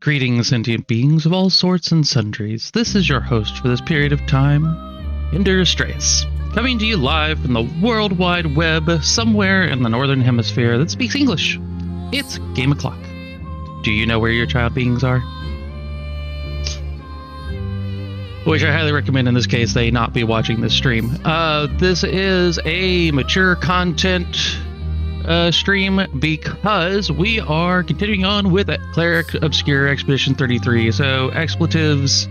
Greetings, sentient beings of all sorts and sundries. This is your host for this period of time, EnderAstraeus, coming to you live from the World Wide Web, somewhere in the Northern Hemisphere that speaks English. It's Game O'Clock. Do you know where your child beings are? Which I highly recommend in this case they not be watching this stream. This is a mature content stream because we are continuing on with Clair Obscur Expedition 33. So expletives,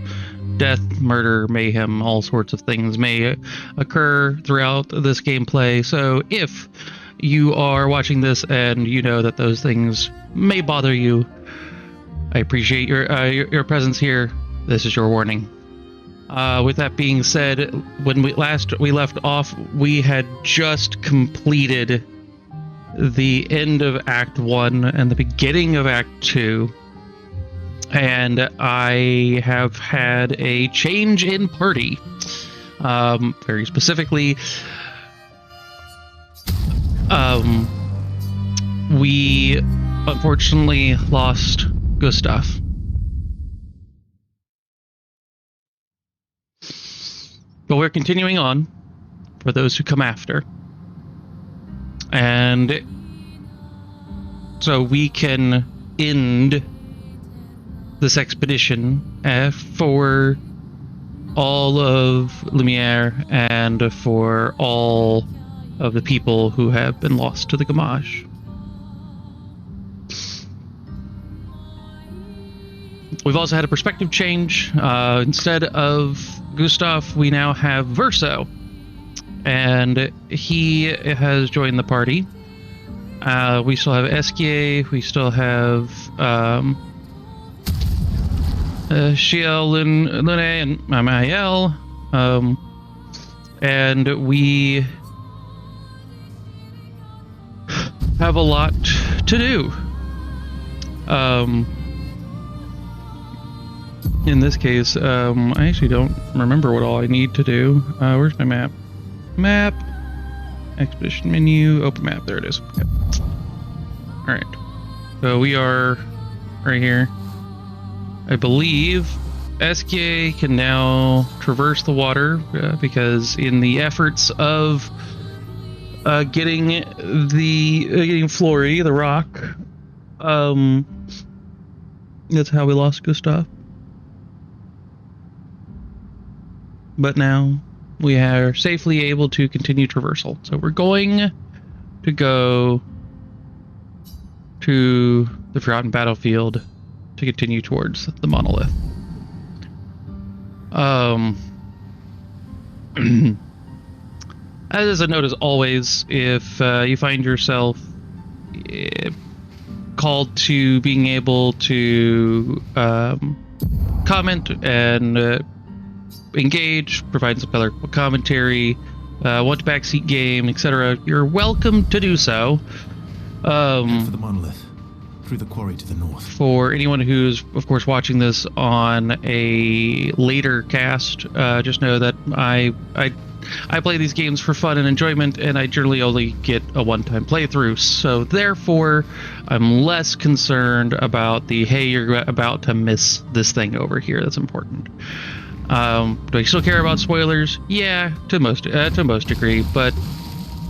death, murder, mayhem, all sorts of things may occur throughout this gameplay. So if you are watching this and you know that those things may bother you, I appreciate your presence here. This is your warning. With that being said, when we left off, we had just completed the end of Act 1 and the beginning of Act 2, and I have had a change in party. Very specifically, we unfortunately lost Gustav. But we're continuing on for those who come after. And so we can end this expedition for all of Lumiere and for all of the people who have been lost to the Gamache. We've also had a perspective change. Instead of Gustav, we now have Verso. And he has joined the party. We still have Esquier, we still have Shiel, Lune, and Mael. And we have a lot to do. In this case, I actually don't remember what all I need to do. Where's my map? Map, expedition menu, open map. There it is. Okay. All right. So we are right here. I believe SK can now traverse the water because in the efforts of getting Flory, the rock, that's how we lost Gustav. But now we are safely able to continue traversal. So we're going to go to the Forgotten Battlefield to continue towards the monolith. As a note, as always, if you find yourself called to being able to comment and engage, provide some color commentary, want to backseat game, etc., you're welcome to do so. For the monolith. through the quarry to the north. For anyone who's, of course, watching this on a later cast, just know that I play these games for fun and enjoyment, and I generally only get a one-time playthrough. So therefore, I'm less concerned about the, hey, you're about to miss this thing over here that's important. Do I still care about spoilers? Yeah, to most degree, but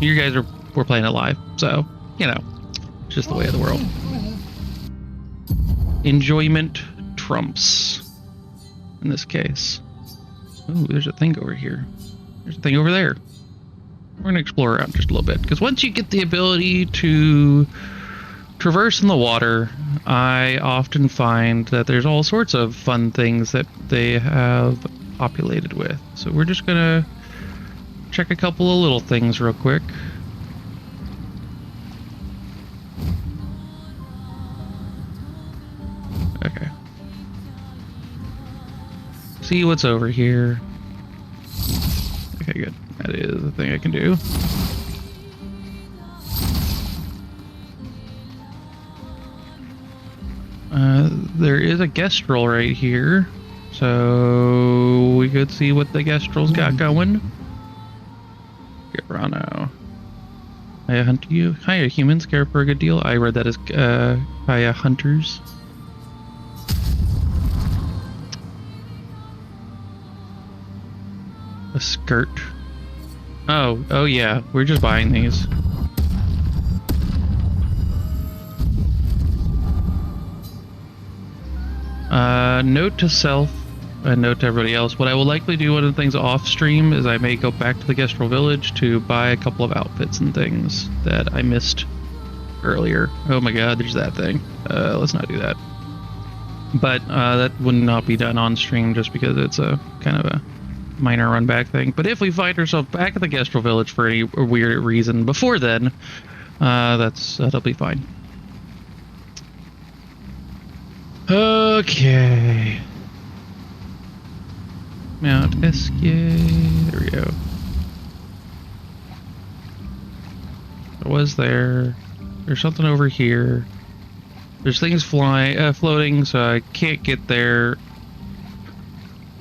you guys we're playing it live, so you know, it's just the way of the world. Enjoyment trumps in this case. Ooh, there's a thing over here. There's a thing over there. We're gonna explore around just a little bit, because once you get the ability to traverse in the water, I often find that there's all sorts of fun things that they have populated with. So we're just gonna check a couple of little things real quick. Okay. See what's over here. Okay, good. That is the thing I can do. There is a Gestrel right here, so we could see what the Gestrel's got going. Gerano. Hiya, hunt you. Hiya, humans. Care for a good deal. I read that as hiya, hunters. A skirt. Oh yeah. We're just buying these. Note to self, and note to everybody else. What I will likely do, one of the things off stream, is I may go back to the Gestrel village to buy a couple of outfits and things that I missed earlier. Oh my god, there's that thing. Let's not do that. But that would not be done on stream just because it's a kind of a minor run back thing. But if we find ourselves back at the Gestrel village for any weird reason before then, that'll be fine. Okay. Mount Esquier. There we go. It was there. There's something over here. There's things floating, so I can't get there.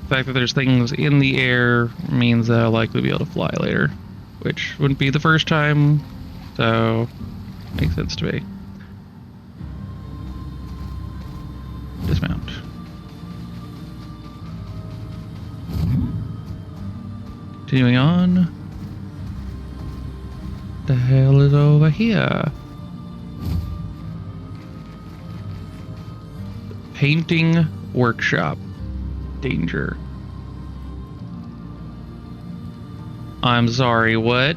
The fact that there's things in the air means that I'll likely be able to fly later, which wouldn't be the first time, so makes sense to me. Dismount. Continuing on. The hell is over here? Painting workshop. Danger. I'm sorry, what?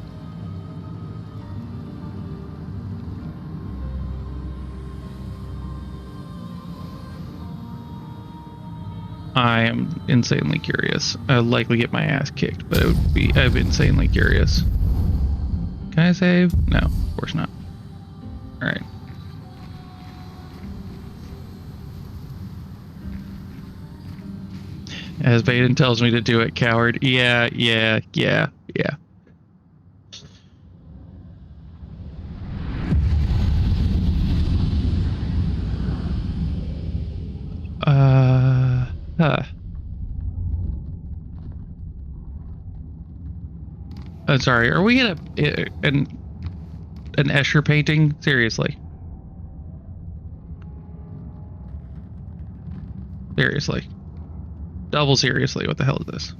I am insanely curious. I'll likely get my ass kicked, but I'm insanely curious. Can I save? No, of course not. Alright. As Baden tells me to do it, coward. Yeah. I'm sorry, are we in an Escher painting? Seriously. Seriously. Double seriously, what the hell is this?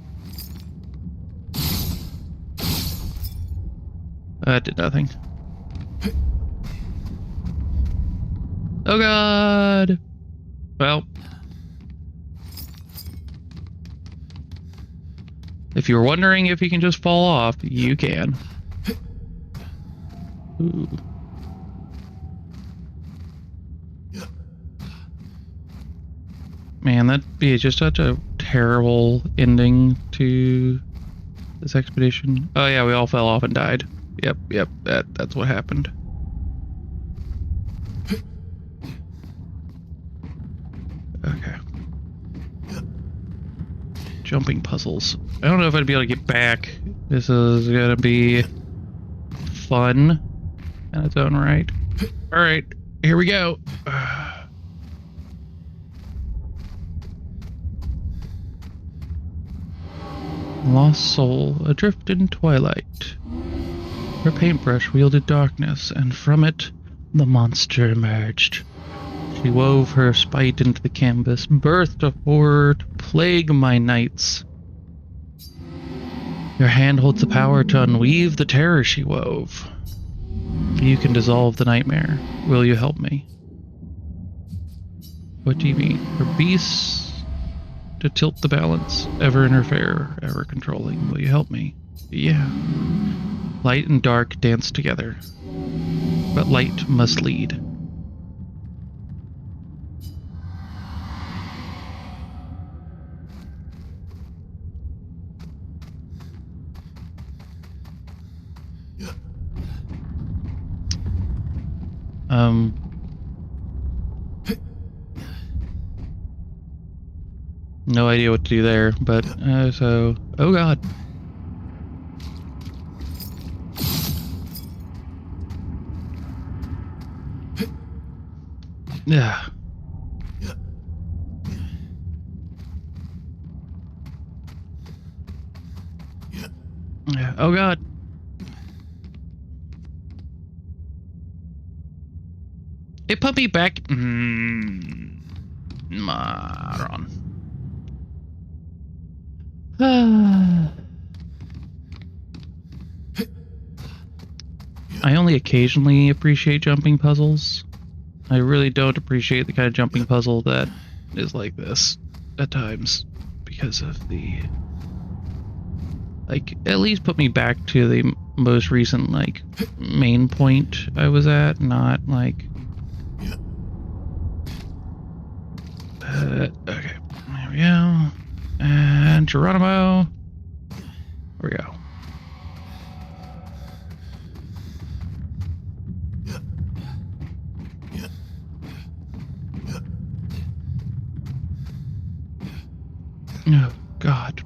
That did nothing. Oh god! Well. If you were wondering if you can just fall off, you can. Ooh. Man, that'd be just such a terrible ending to this expedition. Oh yeah, we all fell off and died. Yep, that's what happened. Okay. Jumping puzzles. I don't know if I'd be able to get back. This is gonna be fun in its own right. Alright, Here we go. Lost soul, adrift in twilight. Her paintbrush wielded darkness, and from it, the monster emerged. She wove her spite into the canvas, birthed a horror to plague my nights. Your hand holds the power to unweave the terror she wove. You can dissolve the nightmare. Will you help me? What do you mean? For beasts to tilt the balance, ever interfere, ever controlling. Will you help me? Yeah. Light and dark dance together, but light must lead. No idea what to do there, but, so... Oh god. Yeah. Yeah. Oh god. It put me back. Maron. I only occasionally appreciate jumping puzzles. I really don't appreciate the kind of jumping puzzle that is like this at times because of the, like, at least put me back to the most recent, like, main point I was at, not like, okay, there we go, and Geronimo, there we go. Oh, God.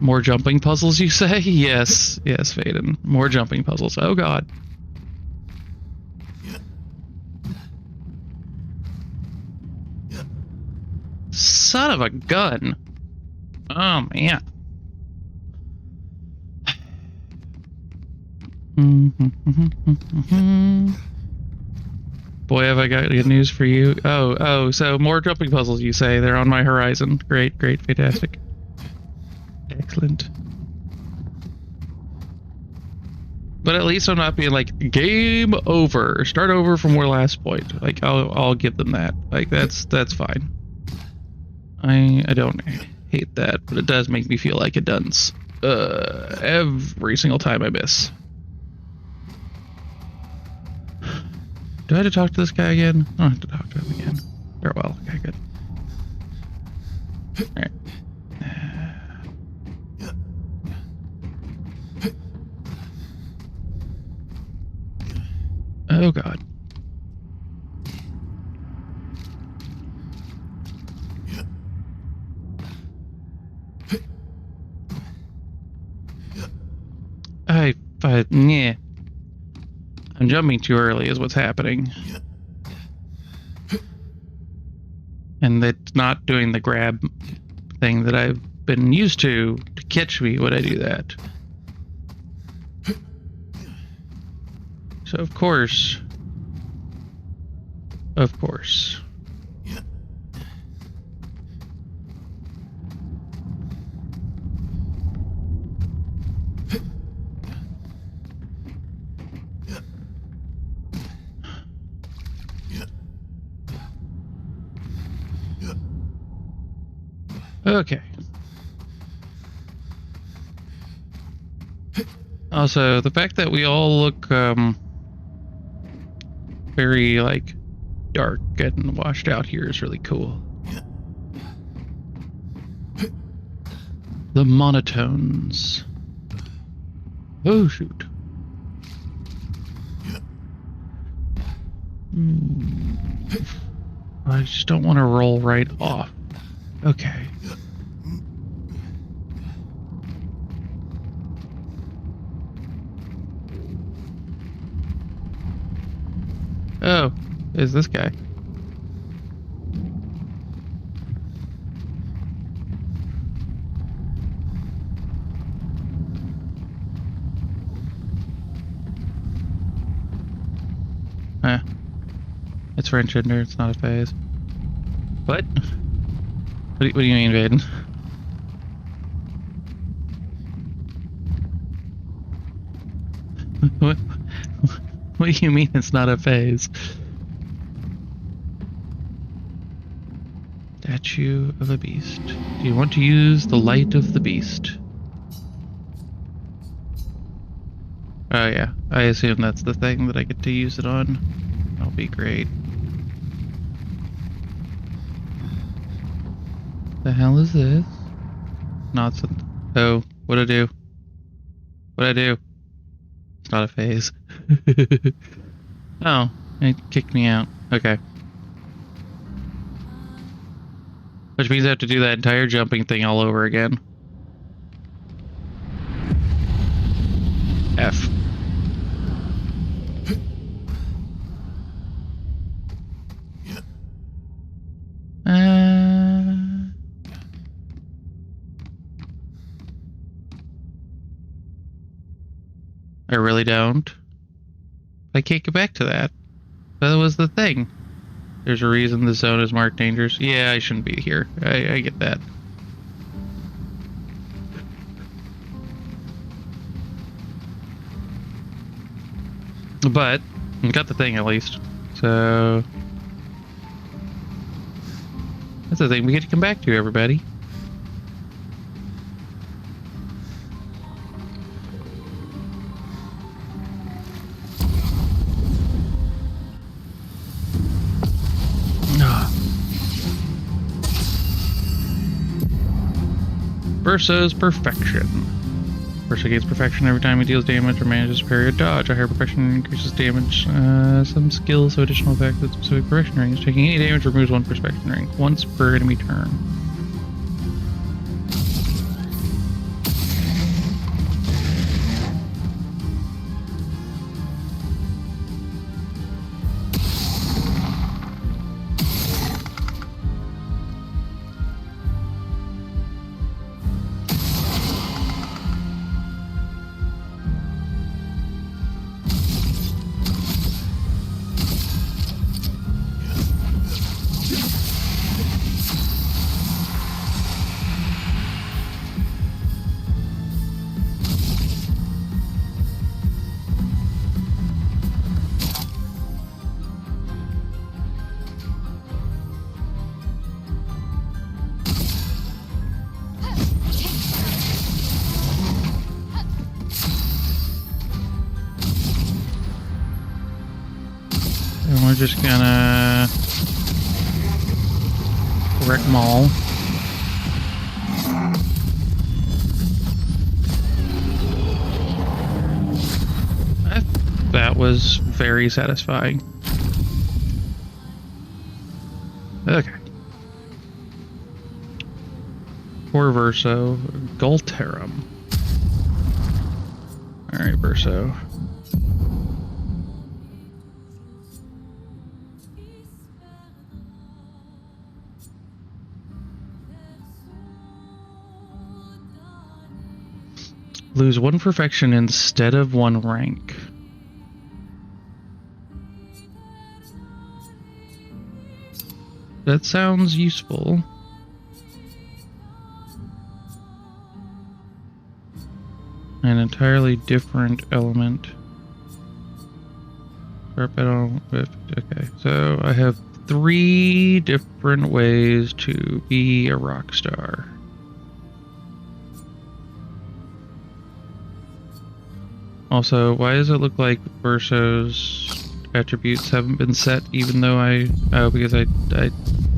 More jumping puzzles, you say? Yes. Yes, Faden. More jumping puzzles. Oh, God. Son of a gun. Oh, man. Boy, have I got good news for you. Oh, so more jumping puzzles, you say. They're on my horizon. Great, great, fantastic. Excellent. But at least I'm not being like, game over. Start over from where last point. Like, I'll give them that. Like, that's fine. I don't hate that, but it does make me feel like a dunce. Every single time I miss. Do I have to talk to this guy again? I don't have to talk to him again. Farewell. Okay, good. Alright. Oh, God. Yeah. I'm jumping too early is what's happening. And it's not doing the grab thing that I've been used to catch me when I do that. So of course. Okay. Also, the fact that we all look very like dark and washed out here is really cool. The monotones. Oh shoot. I just don't want to roll right off. Okay. Oh, is this guy? Huh. It's French Ender, it's not a phase. What? What do you mean, Vaden? What do you mean it's not a phase? Statue of a beast. Do you want to use the light of the beast? Oh yeah, I assume that's the thing that I get to use it on. That'll be great. The hell is this? Nonsense. Oh, what'd I do? What'd I do? It's not a phase. Oh, it kicked me out. Okay. Which means I have to do that entire jumping thing all over again. F. I really don't. I can't get back to that. That was the thing. There's a reason the zone is marked dangerous. Yeah, I shouldn't be here. I get that. But I got the thing at least. So that's the thing we get to come back to, everybody. Verso's perfection. Verso gains perfection every time he deals damage or manages parry or dodge. A higher perfection increases damage. Some skills have additional effects with specific perfection rings. Taking any damage removes one perfection ring once per enemy turn. And we're just gonna wreck them all. That was very satisfying. Okay. Poor Verso. Gulterum. Alright, Verso. Lose one perfection instead of one rank. That sounds useful. An entirely different element. Okay, so I have 3 different ways to be a rock star. Also, why does it look like Verso's attributes haven't been set even though because I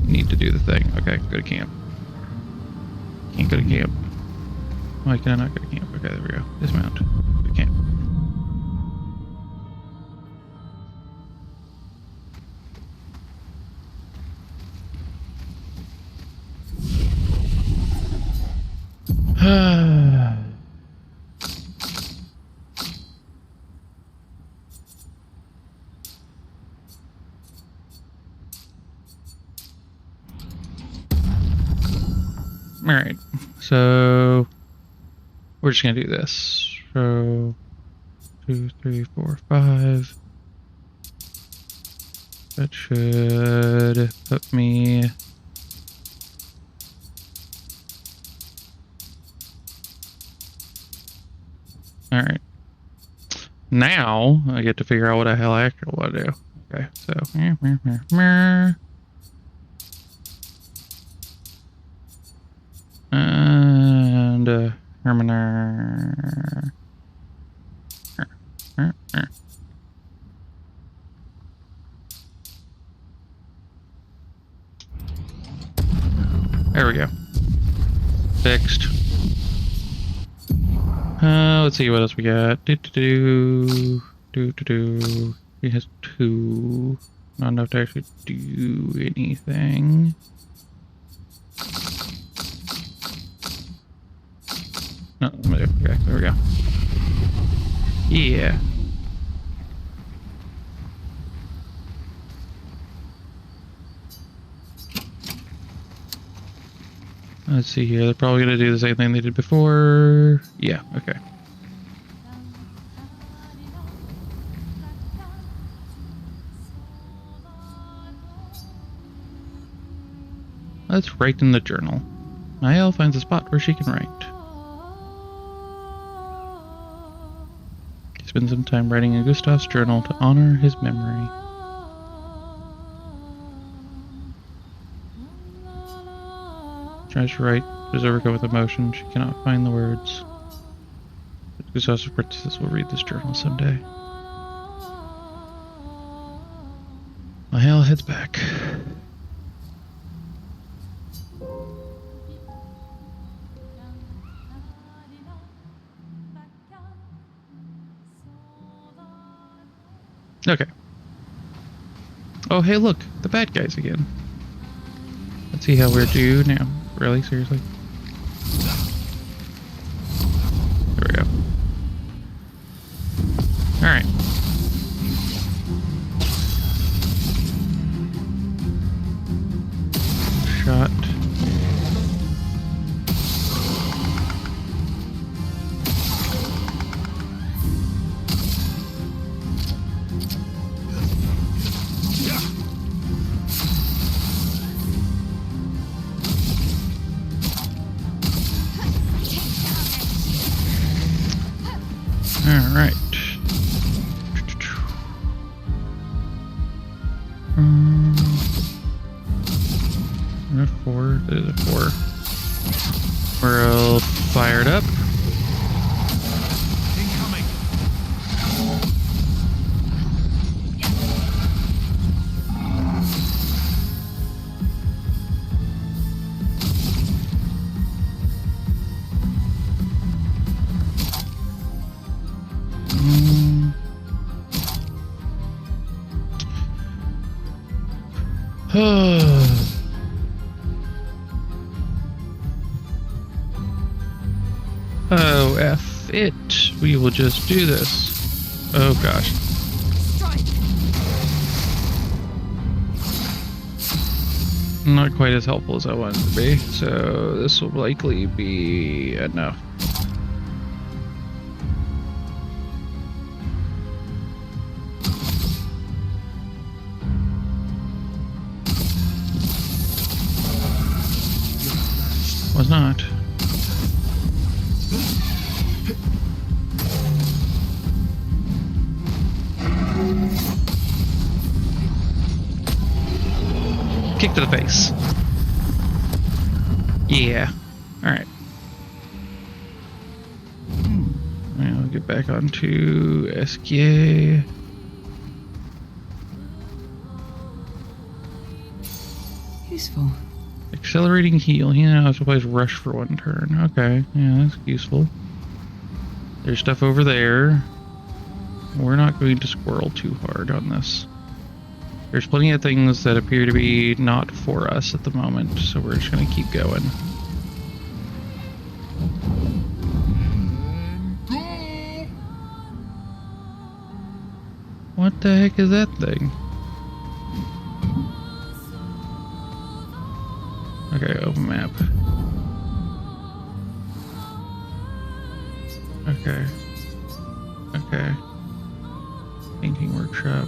need to do the thing. Okay, go to camp. Can't go to camp. Why can I not go to camp? Okay, there we go. Dismount. Go to camp. So we're just gonna do this. So 2, 3, 4, 5. That should put me. All right. Now I get to figure out what the hell I actually want to do. Okay, so and Herminer. There we go. Fixed. Let's see what else we got. Do. He has 2. Not enough to actually do anything. No, okay, there we go. Yeah. Let's see here. They're probably going to do the same thing they did before. Yeah, okay. Let's write in the journal. Mael finds a spot where she can write. He spends some time writing in Gustav's journal to honor his memory. Tries to write, but is overcome with emotion. She cannot find the words. But Gustav's princess will read this journal someday. Mael heads back. Okay. Oh, hey, look, the bad guys again. Let's see how we're due now. Really? Seriously? There we go. Alright. Shot. Alright. Four. There's a 4. We're all fired up. Incoming. Oh, F it. We will just do this. Oh, gosh. Not quite as helpful as I wanted to be, so this will likely be enough. Was not. Kick to the face. Yeah. Alright. I'll get back onto SK. Useful. Accelerating heal. He now applies rush for 1 turn. Okay, yeah, that's useful. There's stuff over there. We're not going to squirrel too hard on this. There's plenty of things that appear to be not for us at the moment, so we're just going to keep going. What the heck is that thing? Okay, open map. Okay. Okay. Painting workshop.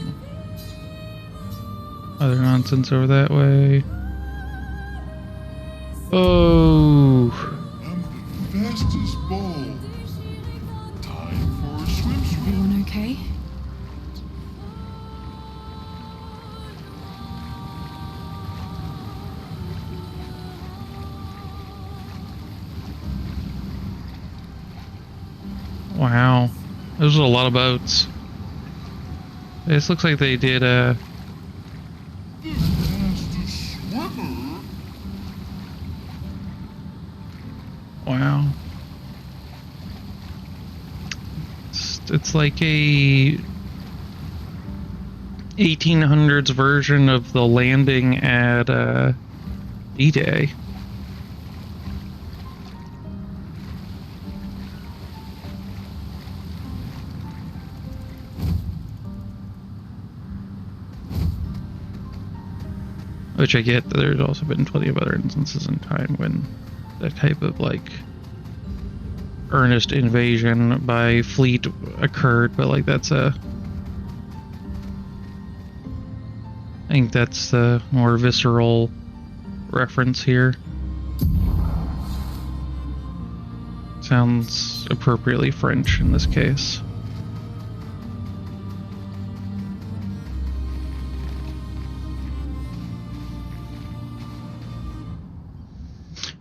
Other nonsense over that way. Oh. I'm the fastest ball. Time for a swim. Everyone okay? Wow. Those are a lot of boats. This looks like they did The fastest swimmer. wow. It's like a 1800s version of the landing at D-Day. Which I get, there's also been plenty of other instances in time when that type of like earnest invasion by fleet occurred, but like that's I think that's the more visceral reference here. Sounds appropriately French in this case.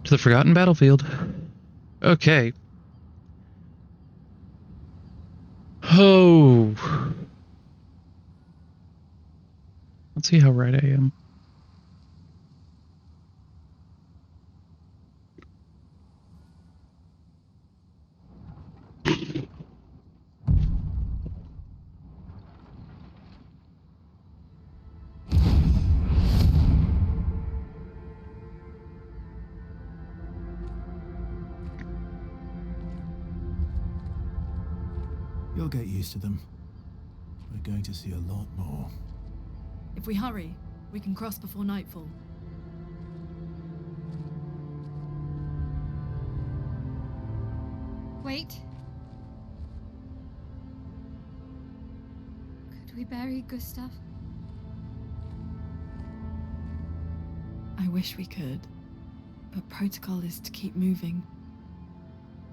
To the forgotten battlefield. Okay. Oh. Let's see how right I am. You'll get used to them. We're going to see a lot more. If we hurry, we can cross before nightfall. Wait. Could we bury Gustav? I wish we could, but protocol is to keep moving.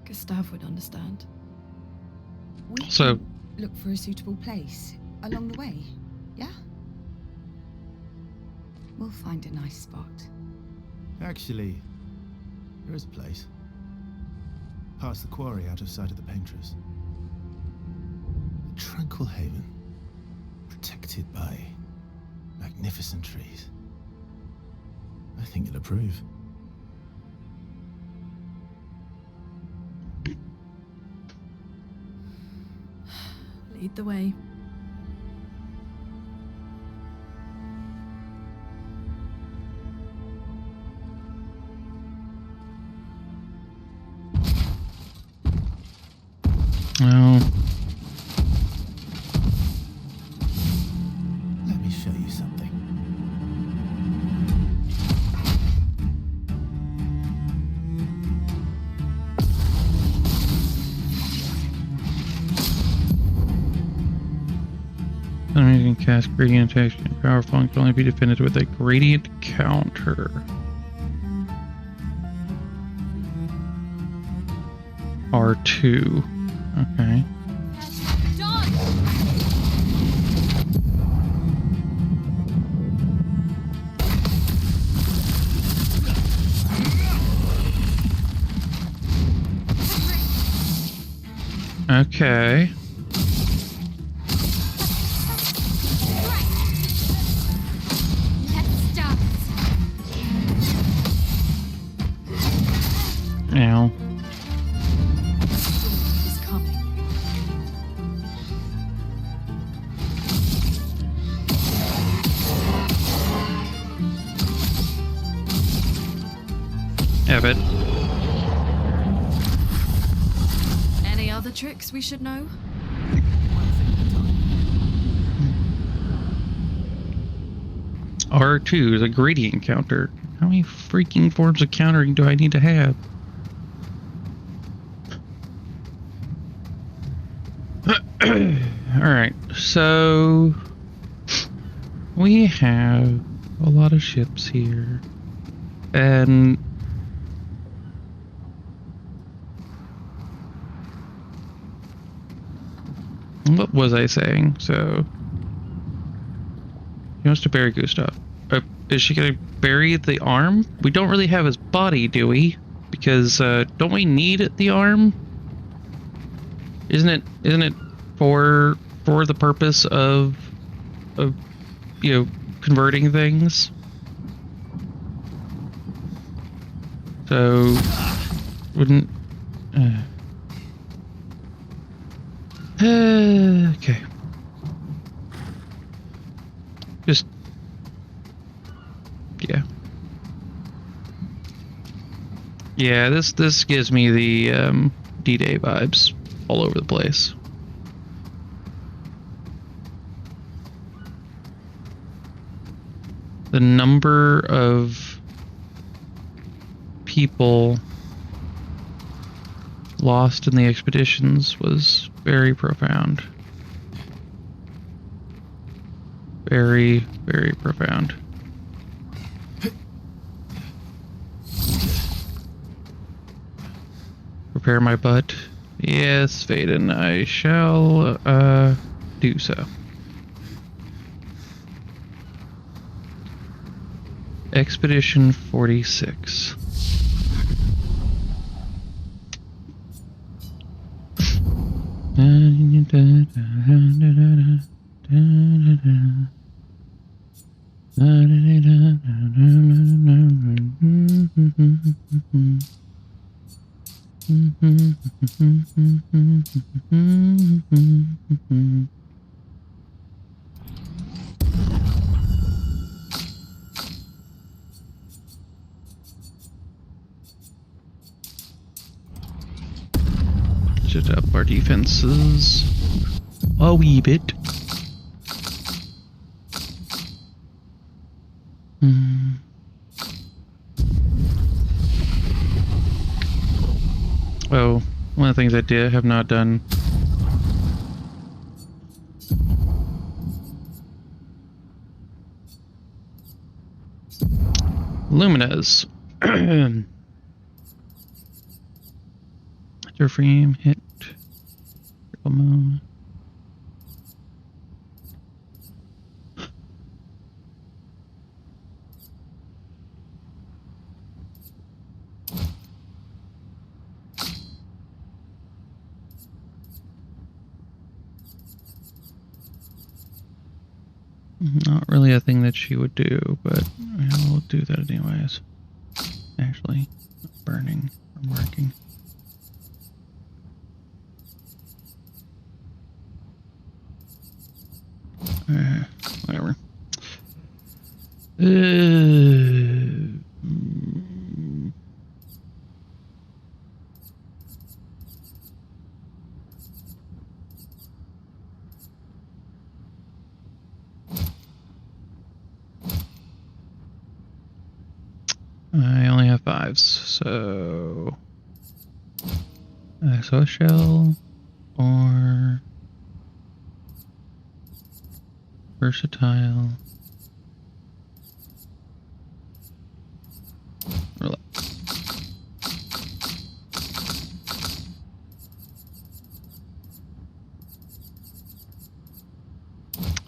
Gustav would understand. We So- can look for a suitable place along the way, yeah? We'll find a nice spot. Actually, there is a place. Past the quarry, out of sight of the painters. A tranquil haven, protected by magnificent trees. I think you'll approve. Lead the way. Oh. Let me show you something. Enemies can cast gradient attacks and power falling can only be defended with a gradient counter. R2. Okay. Okay. Let's start. Ow. Is coming. Have it. Any other tricks we should know? R2 is a gradient counter. How many freaking forms of countering do I need to have? Alright, so we have a lot of ships here. And what was I saying? So he wants to bury Gustav. Is she gonna bury the arm? We don't really have his body, do we? Because don't we need the arm? Isn't it for the purpose of you know, converting things? So wouldn't okay. Just yeah, this gives me the D-Day vibes all over the place. The number of people lost in the expeditions was very profound. Very, very profound. Prepare my butt. Yes, Vaden, I shall do so. Expedition 46. Just up our defenses a wee bit. Oh, one of the things I have not done. Luminous. Your frame hit. Critical move. Not really a thing that she would do, but I'll do that anyways. Actually, burning or marking. Whatever. I only have 5s, so a shell or versatile.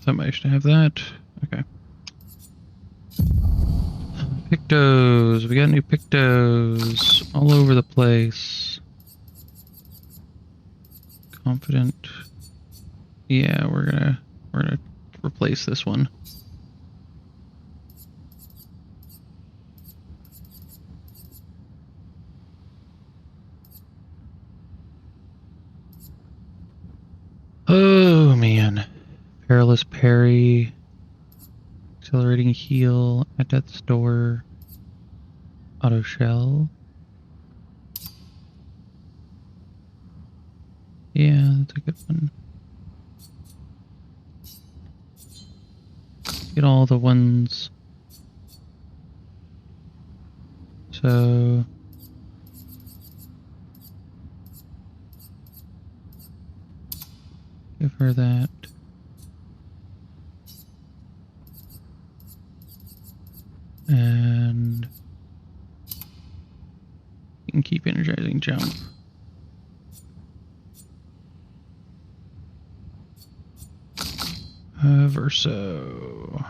Somebody should have that. Okay. Pictos. We got new pictos all over the place. Confident. Yeah, we're gonna replace this one. Oh man. Perilous parry. Accelerating heal at death's door. Auto shell. Yeah, that's a good one. Get all the ones. So Give her that. And you can keep energizing jump. Verso.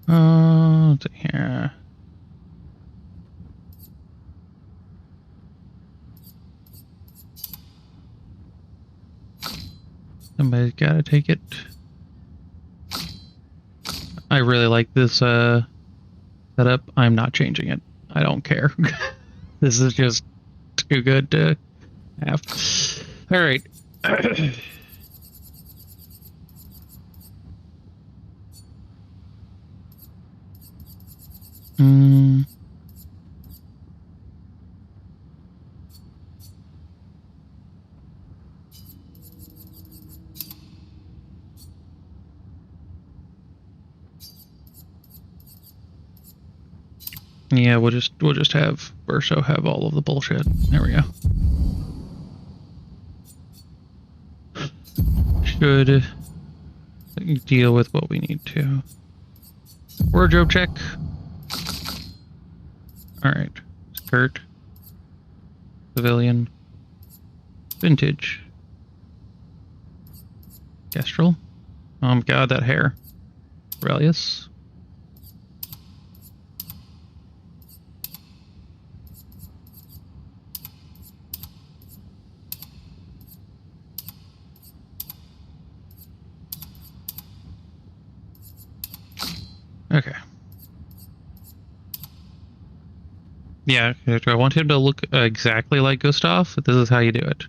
Let's see here. Somebody's gotta take it. I really like this setup. I'm not changing it. I don't care. This is just too good to have. All right. Yeah, we'll just have Verso have all of the bullshit. There we go. Should deal with what we need to. Wardrobe check. Alright. Skirt. Civilian. Vintage. Kestrel. Oh my god, that hair. Aurelius. Okay. Yeah, do I want him to look exactly like Gustav? This is how you do it.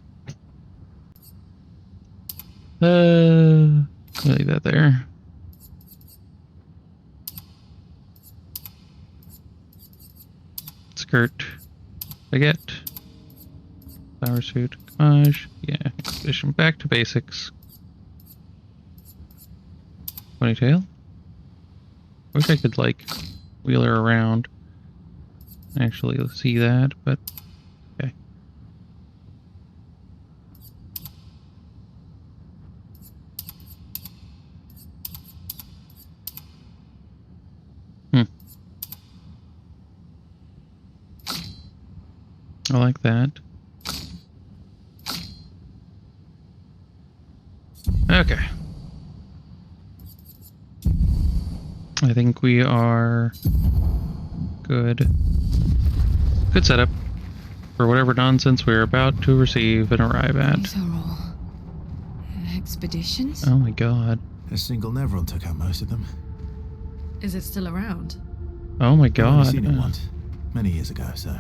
Leave that there. Skirt. Baguette. Flower suit. Homage. Yeah, expedition back to basics. Ponytail. Wish I could, like, wheel her around. Actually see that, but okay. I like that. Okay. I think we are good. Good setup for whatever nonsense we're about to receive and arrive at. These are all expeditions? Oh my god. A single Nevron took out most of them. Is it still around? Oh my I've only god. seen it once, many years ago, so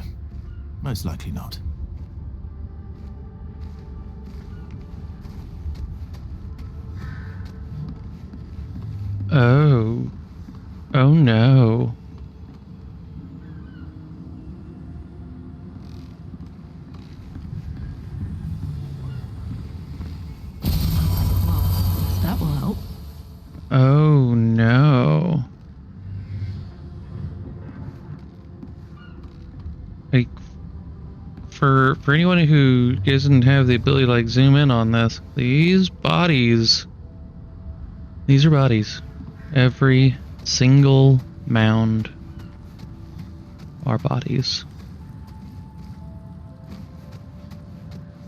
most likely not. Oh. Oh no. That will help. Oh no. Like, for anyone who doesn't have the ability to like zoom in on this, these are bodies. Every single mound are bodies.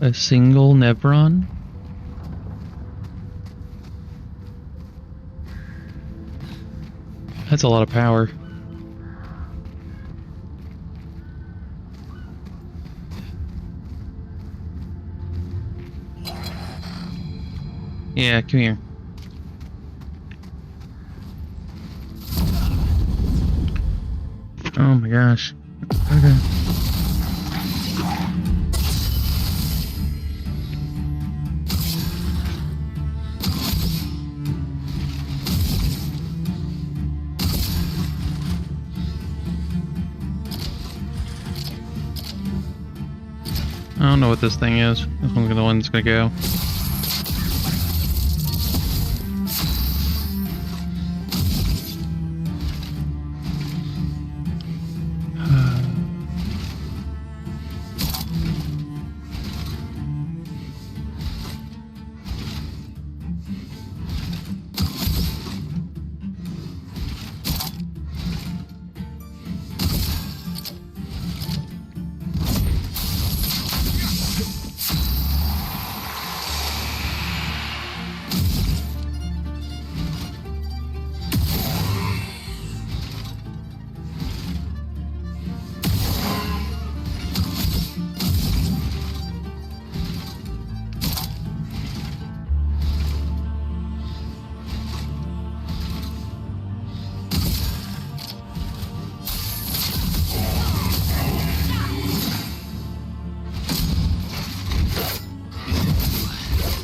A single Nevron. That's a lot of power. Yeah, come here. Oh my gosh. Okay. I don't know what this thing is. This one's the one that's gonna go.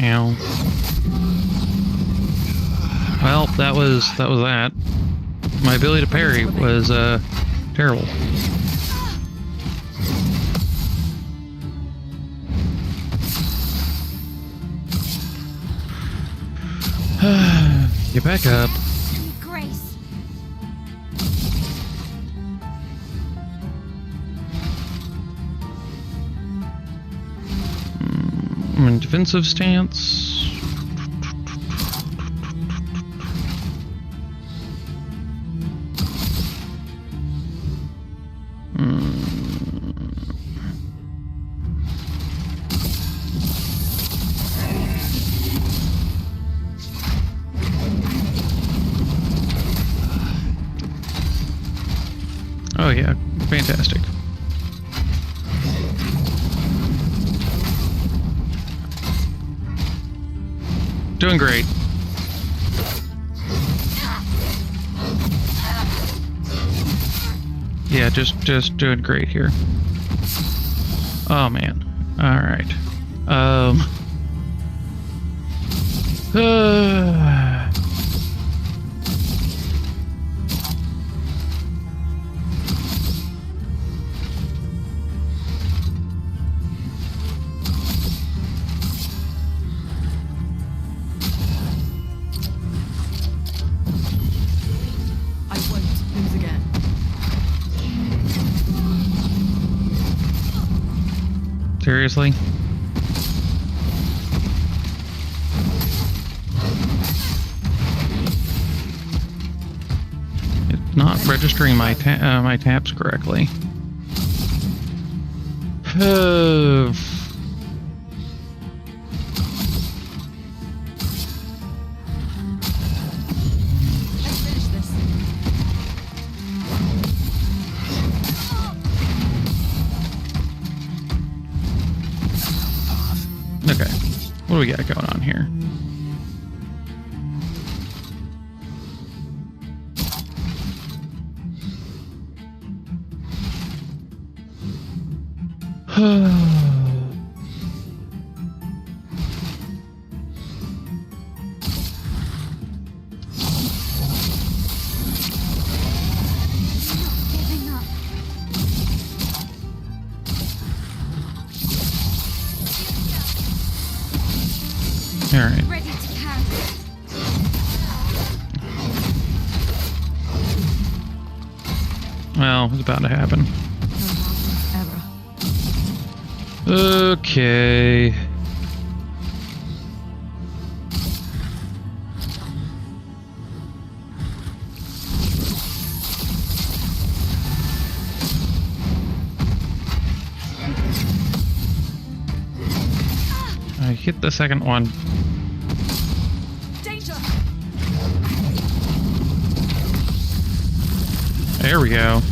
Ow. Well, that was that. My ability to parry was terrible. Get back up. Grace. I'm in defensive stance. Oh yeah, fantastic. Doing great. Yeah, just doing great here. Oh man. All right. I won't lose again. Seriously? It's not registering my my taps correctly. Let's finish this. Okay, what do we got going on here? Giving up. All right. Ready to carry. Well, it's about to happen. No margins ever. Okay. I hit the second one. Danger. There we go.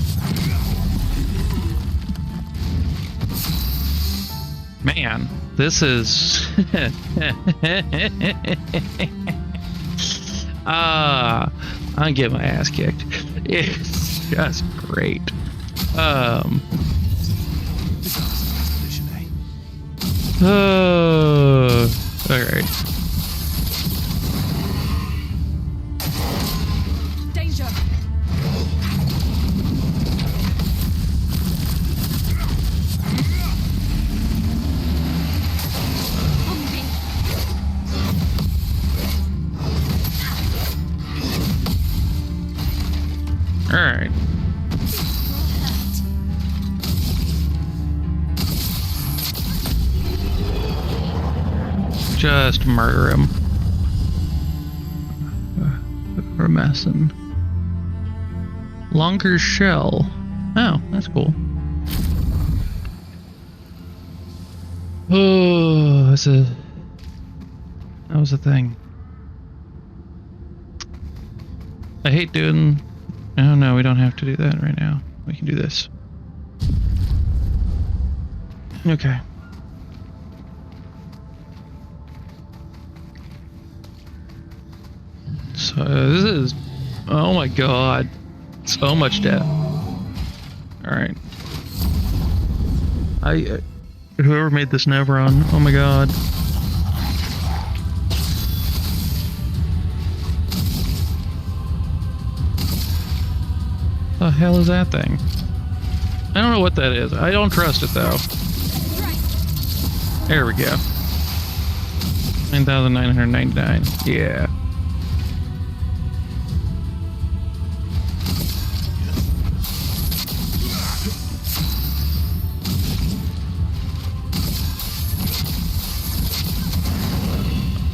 Man, this is I'm getting my ass kicked. It's just great. All right. Danger. On me. All right. Just murder him. We're messing. Longer shell. Oh, that's cool. Oh, that was a thing. I hate doing. Oh no, we don't have to do that right now. We can do this. Okay. So this is, oh my god, so much death. All right, whoever made this never on. Oh my god. hell is that thing? I don't know what that is. I don't trust it though. There we go. 9,999. Yeah.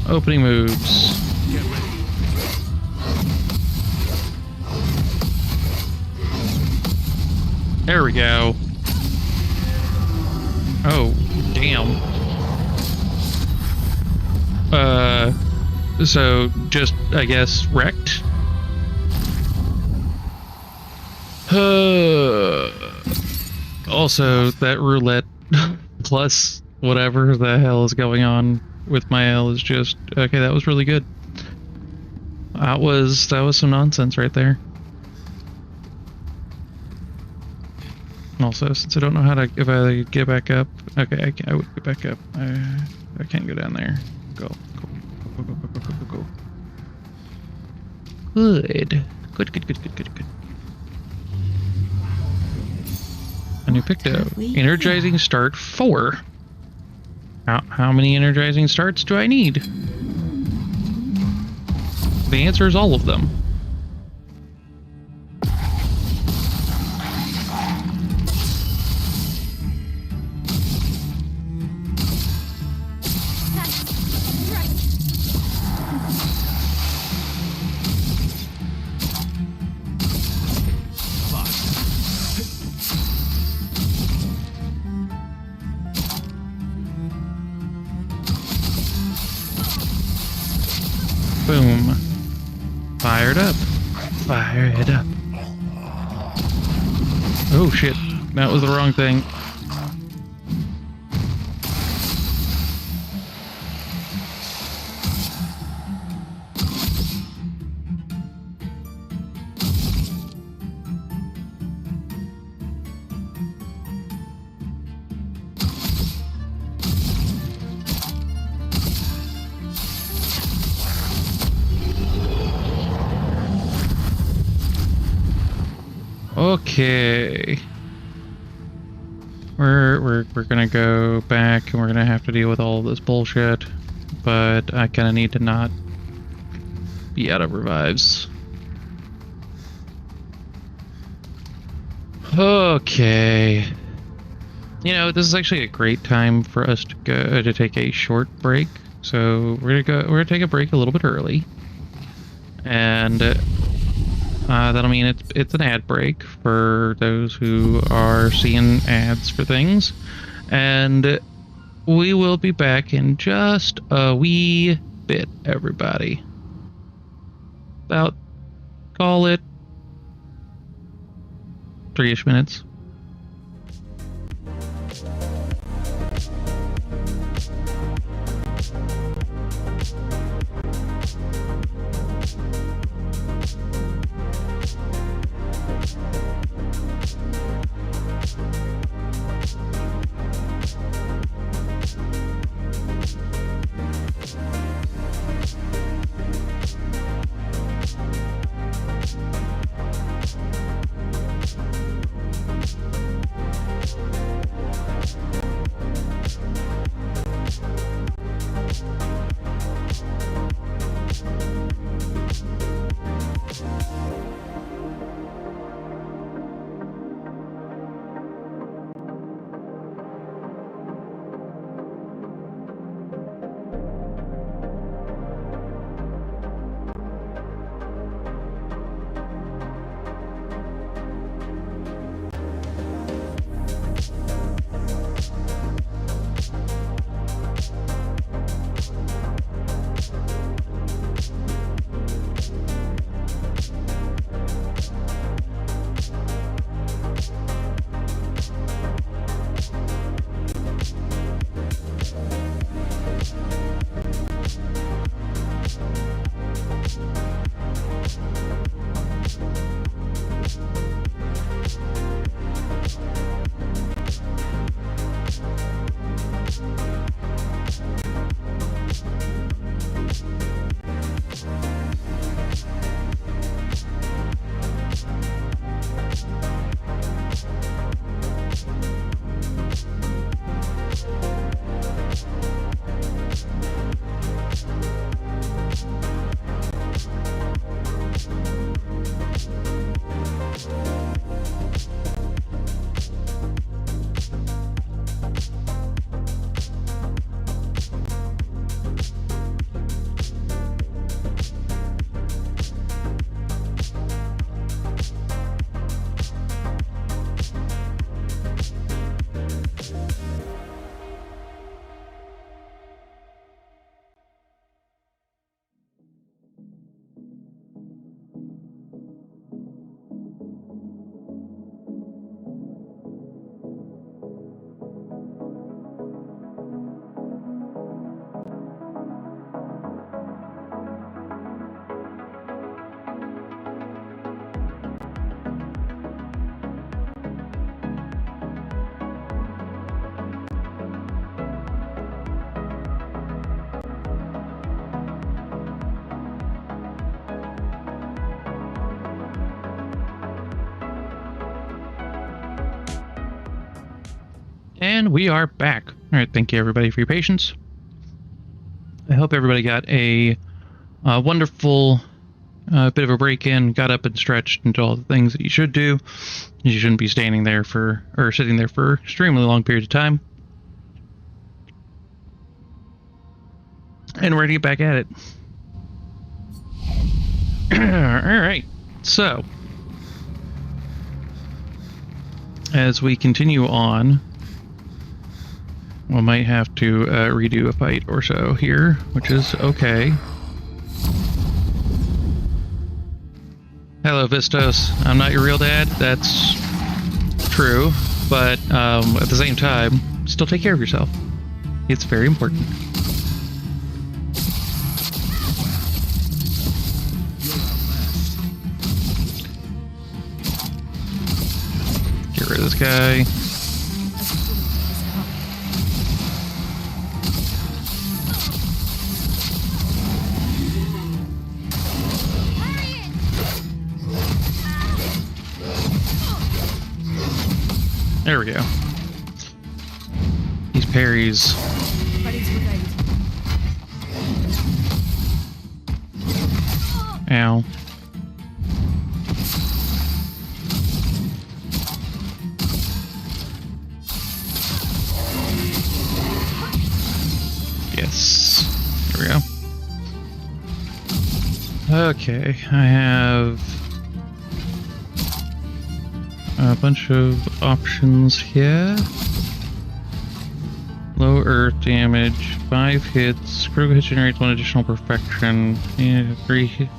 Opening moves. There we go. Oh, damn. So just, I guess, wrecked? Also, that roulette plus whatever the hell is going on with my L is just, okay, that was really good. That was some nonsense right there. Also, since I don't know how to, if I get back up, okay, I would get back up. I can't go down there. Go. Good. A new picto. Energizing start 4. How many energizing starts do I need? The answer is all of them. Boom. Fired up. Fire it up. Oh shit. That was the wrong thing. Okay. We're gonna go back and we're gonna have to deal with all of this bullshit, but I kinda need to not be out of revives. Okay. You know, this is actually a great time for us to go to take a short break. So we're gonna take a break a little bit early. And that'll mean it's an ad break for those who are seeing ads for things. And we will be back in just a wee bit, everybody. About, call it 3-ish minutes. And we are back. Alright, thank you everybody for your patience. I hope everybody got a wonderful bit of a break-in, got up and stretched and did all the things that you should do. You shouldn't be standing there for, or sitting there for extremely long periods of time. And we're gonna get back at it. Alright, so as we continue on, we might have to redo a fight or so here, which is okay. Hello, Vistos. I'm not your real dad. That's true, but at the same time, still take care of yourself. It's very important. Get rid of this guy. There we go. These parries. Ready to evade. Ow. Yes. There we go. Okay, I have a bunch of options here. Low earth damage, 5 hits, critical hit generates 1 additional perfection, and 3 hit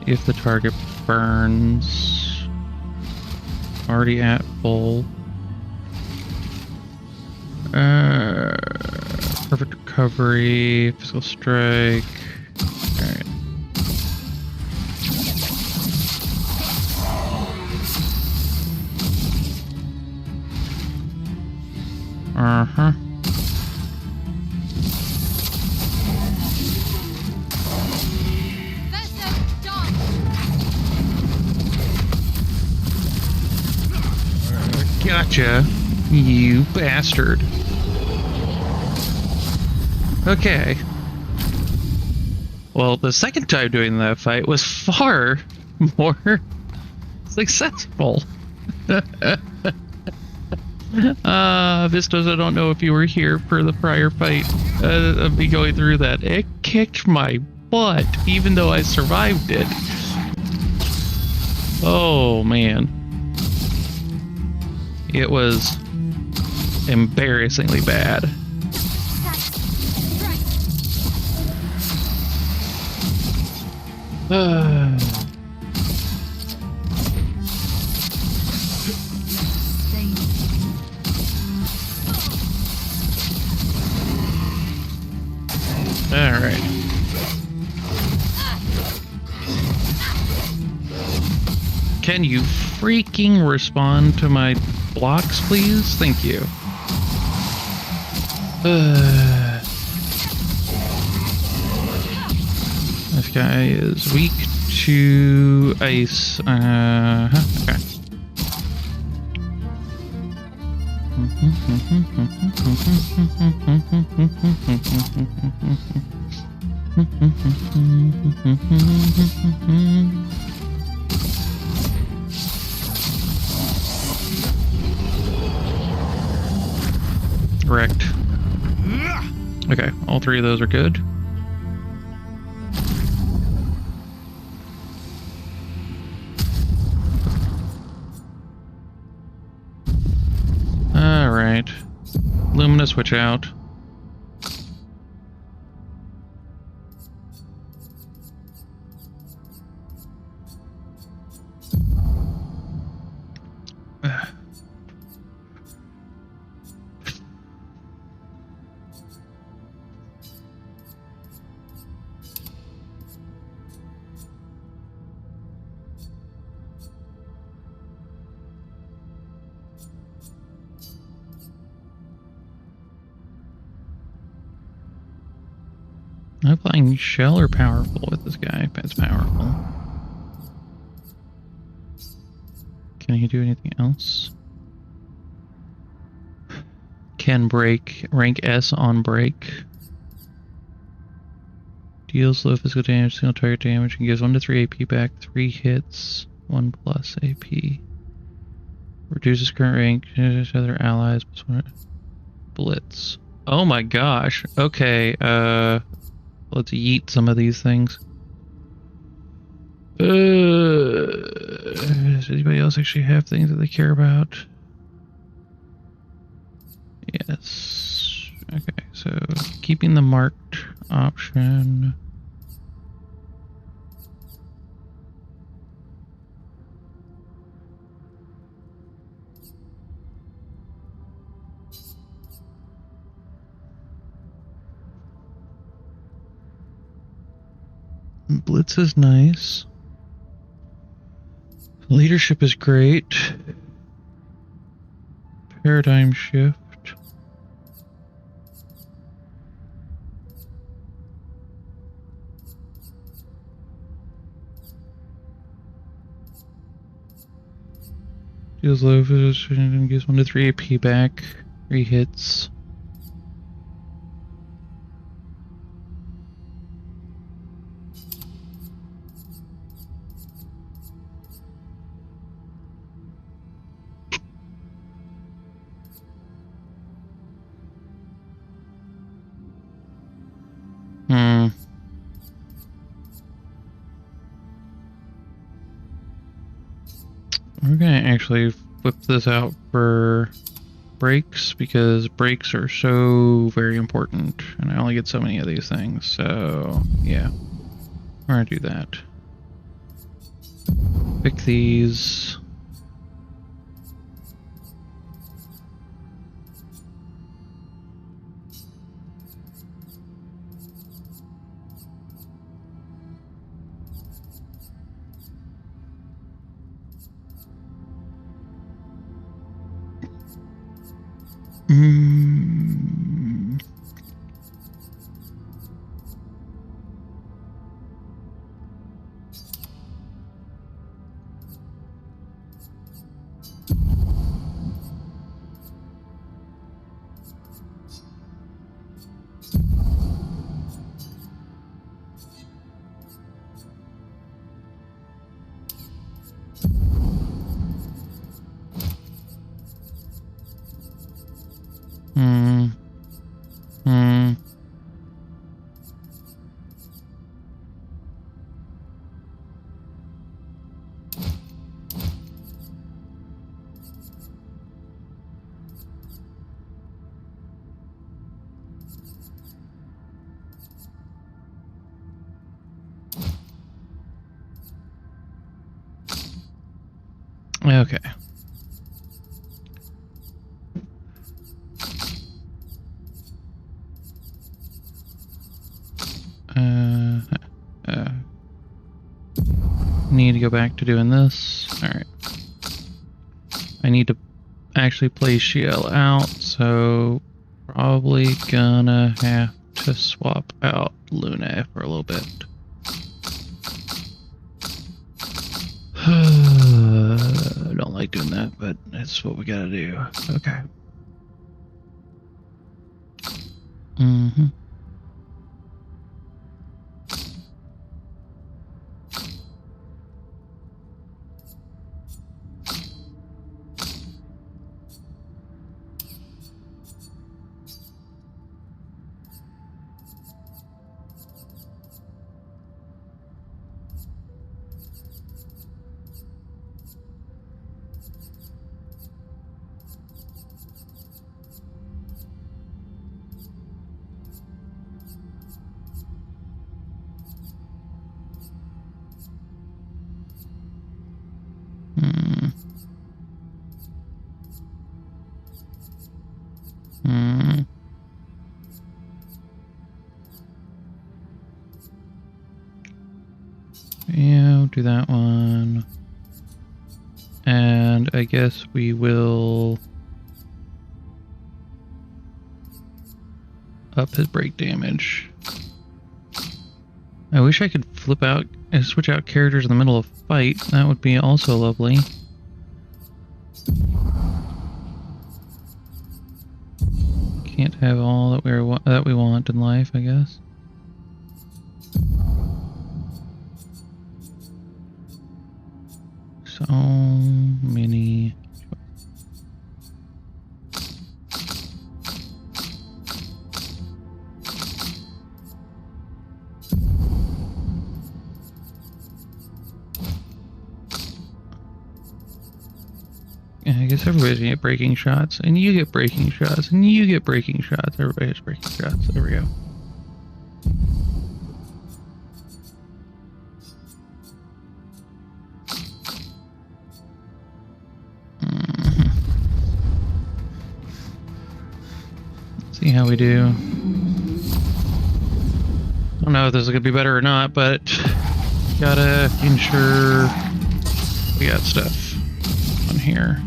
if the target burns. Already at full. Perfect recovery, physical strike. Alright. Uh-huh. Gotcha, you bastard. Okay. Well, the second time doing that fight was far more successful. Vistos, I don't know if you were here for the prior fight of me going through that. It kicked my butt, even though I survived it. Oh, man. It was embarrassingly bad. Alright. Can you freaking respond to my blocks, please? Thank you. This guy is weak to ice. Okay. Correct. Okay, all 3 of those are good. Alright. Lumina switch out. Am I playing shell or powerful with this guy? It's powerful. Can he do anything else? can break. Rank S on break. Deals low physical damage, single target damage, and gives 1 to 3 AP back, 3 hits, 1 plus AP. Reduces current rank, other allies, plus 1. Blitz. Oh my gosh. Okay, let's yeet some of these things. Does anybody else actually have things that they care about? Yes. Okay, so keeping the marked option. Blitz is nice. Leadership is great. Paradigm shift. Deals low position, gives 1 to 3 AP back, 3 hits. We're gonna actually flip this out for breaks because breaks are so very important, and I only get so many of these things. So yeah, we're gonna do that. Pick these. Okay. Need to go back to doing this. Alright. I need to actually play Shiel out, so probably gonna have to swap out Luna for a little bit. I don't like doing that, but that's what we gotta do. Okay. Mm-hmm. Yeah, we'll do that one. And I guess we will up his break damage. I wish I could flip out and switch out characters in the middle of fight. That would be also lovely. have all that we want in life, I guess. So many. Yeah, I guess everybody's gonna get breaking shots, and you get breaking shots, and you get breaking shots. Everybody has breaking shots. There we go. See how we do. I don't know if this is gonna be better or not, but gotta ensure we got stuff on here.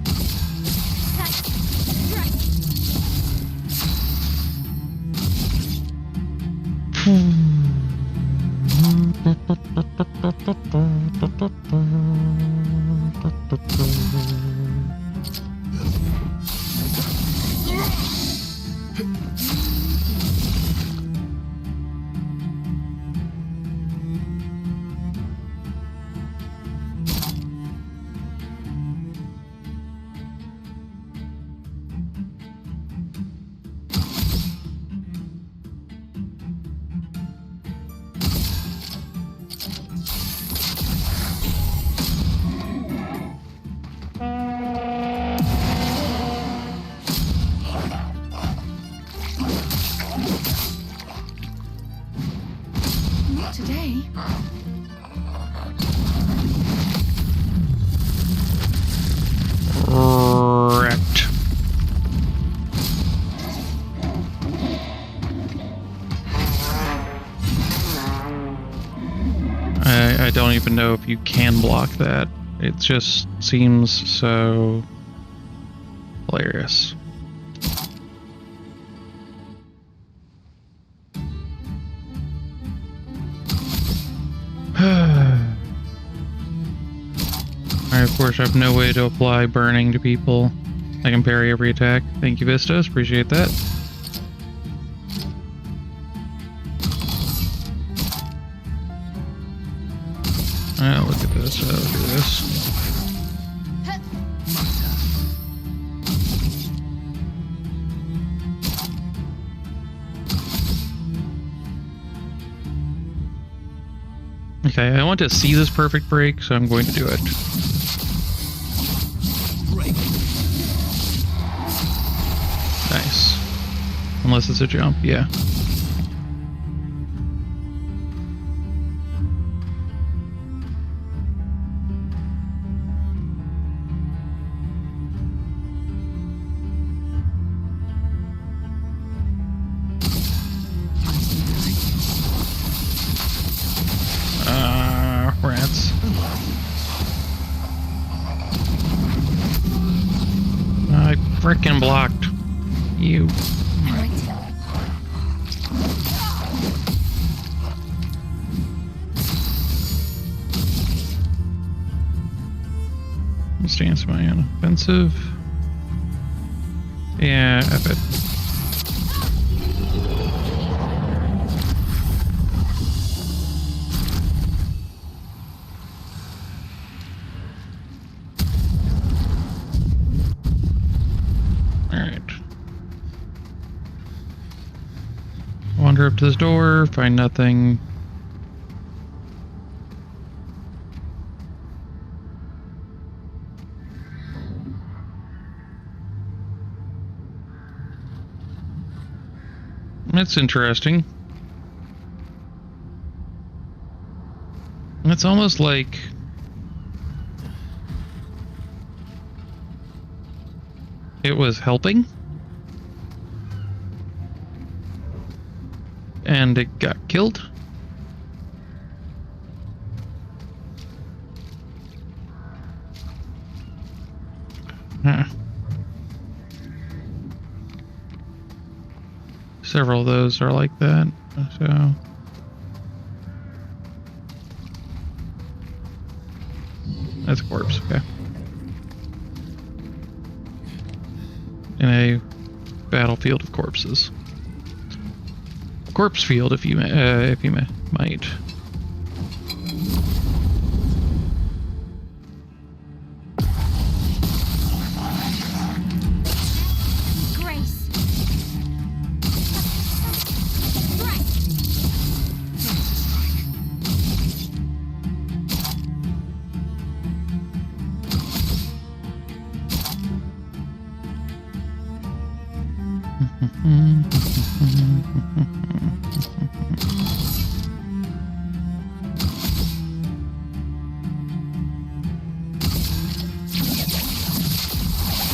Not today. Correct. I don't even know if you can block that. It just seems so hilarious. I, of course, have no way to apply burning to people. I can parry every attack. Thank you, Vistas. Appreciate that. Look at this. I'll do this. Okay, I want to see this perfect break, so I'm going to do it. Nice. Unless it's a jump, yeah. Rats. I frickin' blocked you. Stance my offensive. Yeah, F it. Alright. Wander up to this door, find nothing. That's interesting. It's almost like it was helping and it got killed. Huh. Several of those are like that, so that's a corpse, okay. In a battlefield of corpses. corpse field if you might. Grace. Right.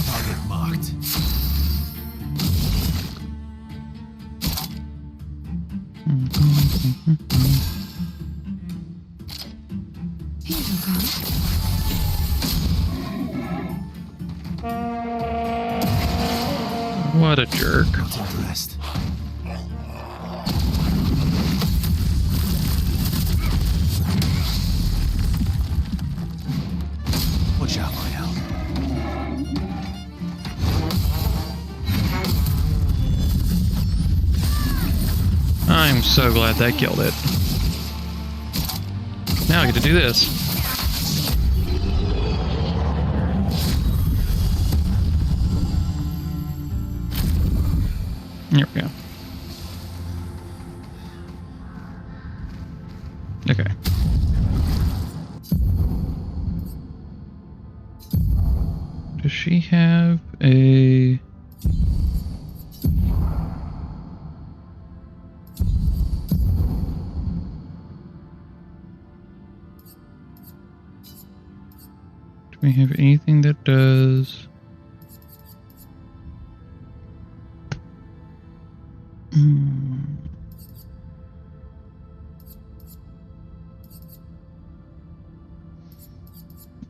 Target marked. Here's your gun. What a jerk. Not impressed. Watch out, my help. I'm so glad that killed it. Now I get to do this. Here we go. Okay. Does she have a... Do we have anything that does...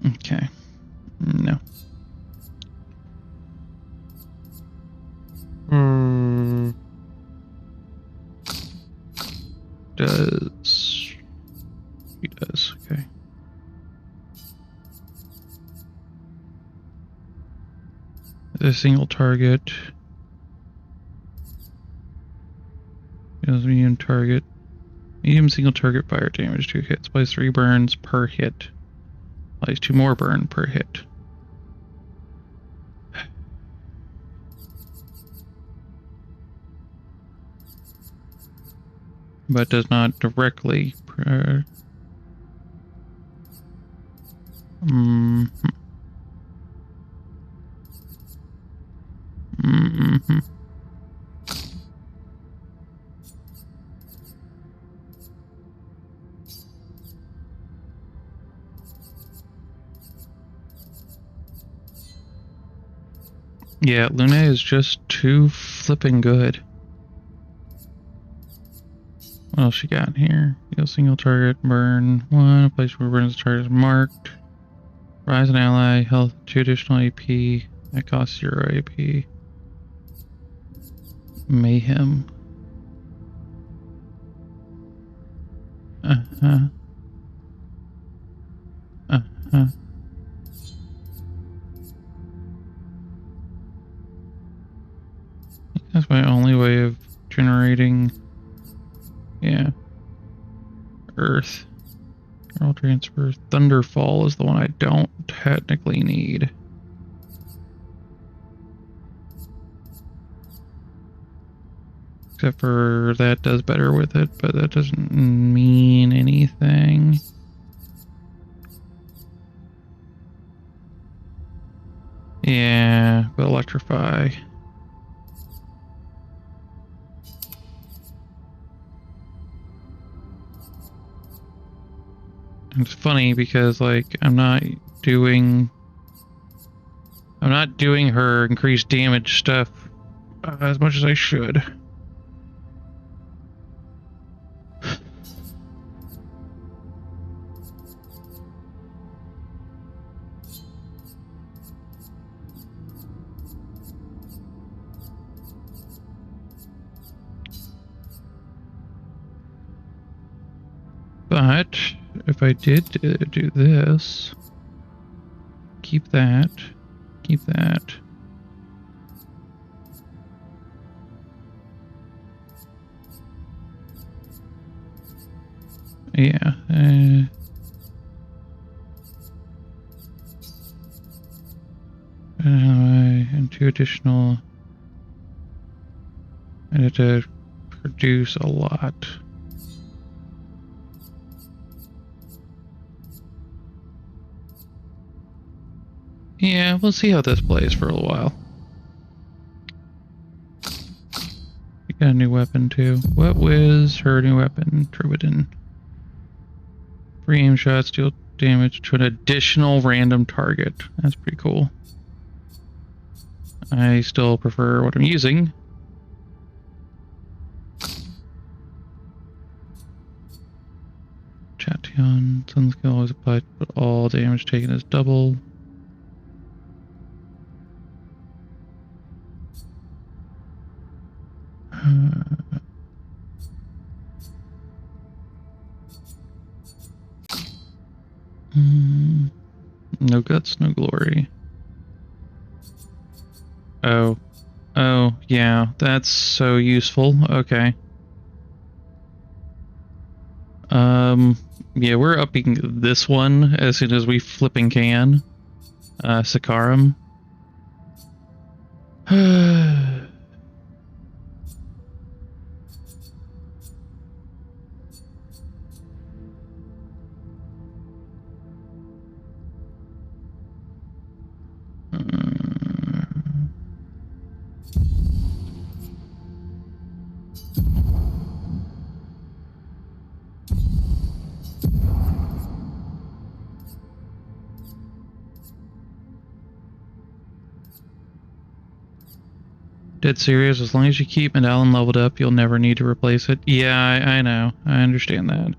Okay. No. Does... He does, okay. A single target. Deals medium target. Medium single target fire damage, 2 hits. Applies 3 burns per hit. Applies 2 more burn per hit. But does not directly. Yeah, Luna is just too flipping good. What else she got here? Deal single target, burn 1, a place where burns the target is marked. Rise an ally, health 2 additional AP. That costs 0 AP. Mayhem. That's my only way of generating, yeah, Earth. Neural transfer. Thunderfall is the one I don't technically need. Except for that does better with it, but that doesn't mean anything. Yeah, but electrify. It's funny because, like, I'm not doing her increased damage stuff as much as I should. But if I did do this, keep that, keep that. Yeah. And 2 additional. I had to produce a lot. Yeah, we'll see how this plays for a little while. We got a new weapon too. What was her new weapon? Troubadour. Free aim shots deal damage to an additional random target. That's pretty cool. I still prefer what I'm using. Chation, sun skill always applied, but all damage taken is double. No guts, no glory. Oh. Oh, yeah, that's so useful. Okay. Yeah, we're upping this one as soon as we flipping can. Sakaram. Dead serious, as long as you keep Medallion leveled up, you'll never need to replace it. Yeah, I know. I understand that.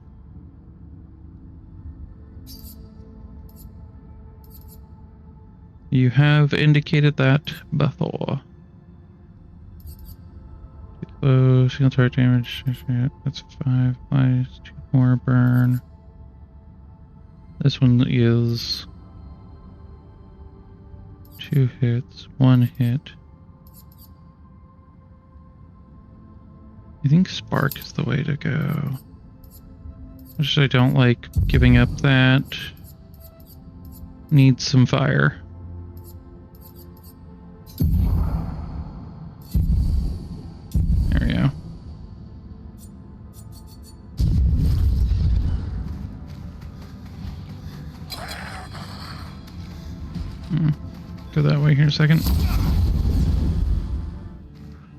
You have indicated that before. Oh, single target damage. That's 5. Plus 2 more burn. This one is 2 hits, 1 hit. I think Spark is the way to go. Which I don't like giving up that. Needs some fire. There we go. Go that way here in a second.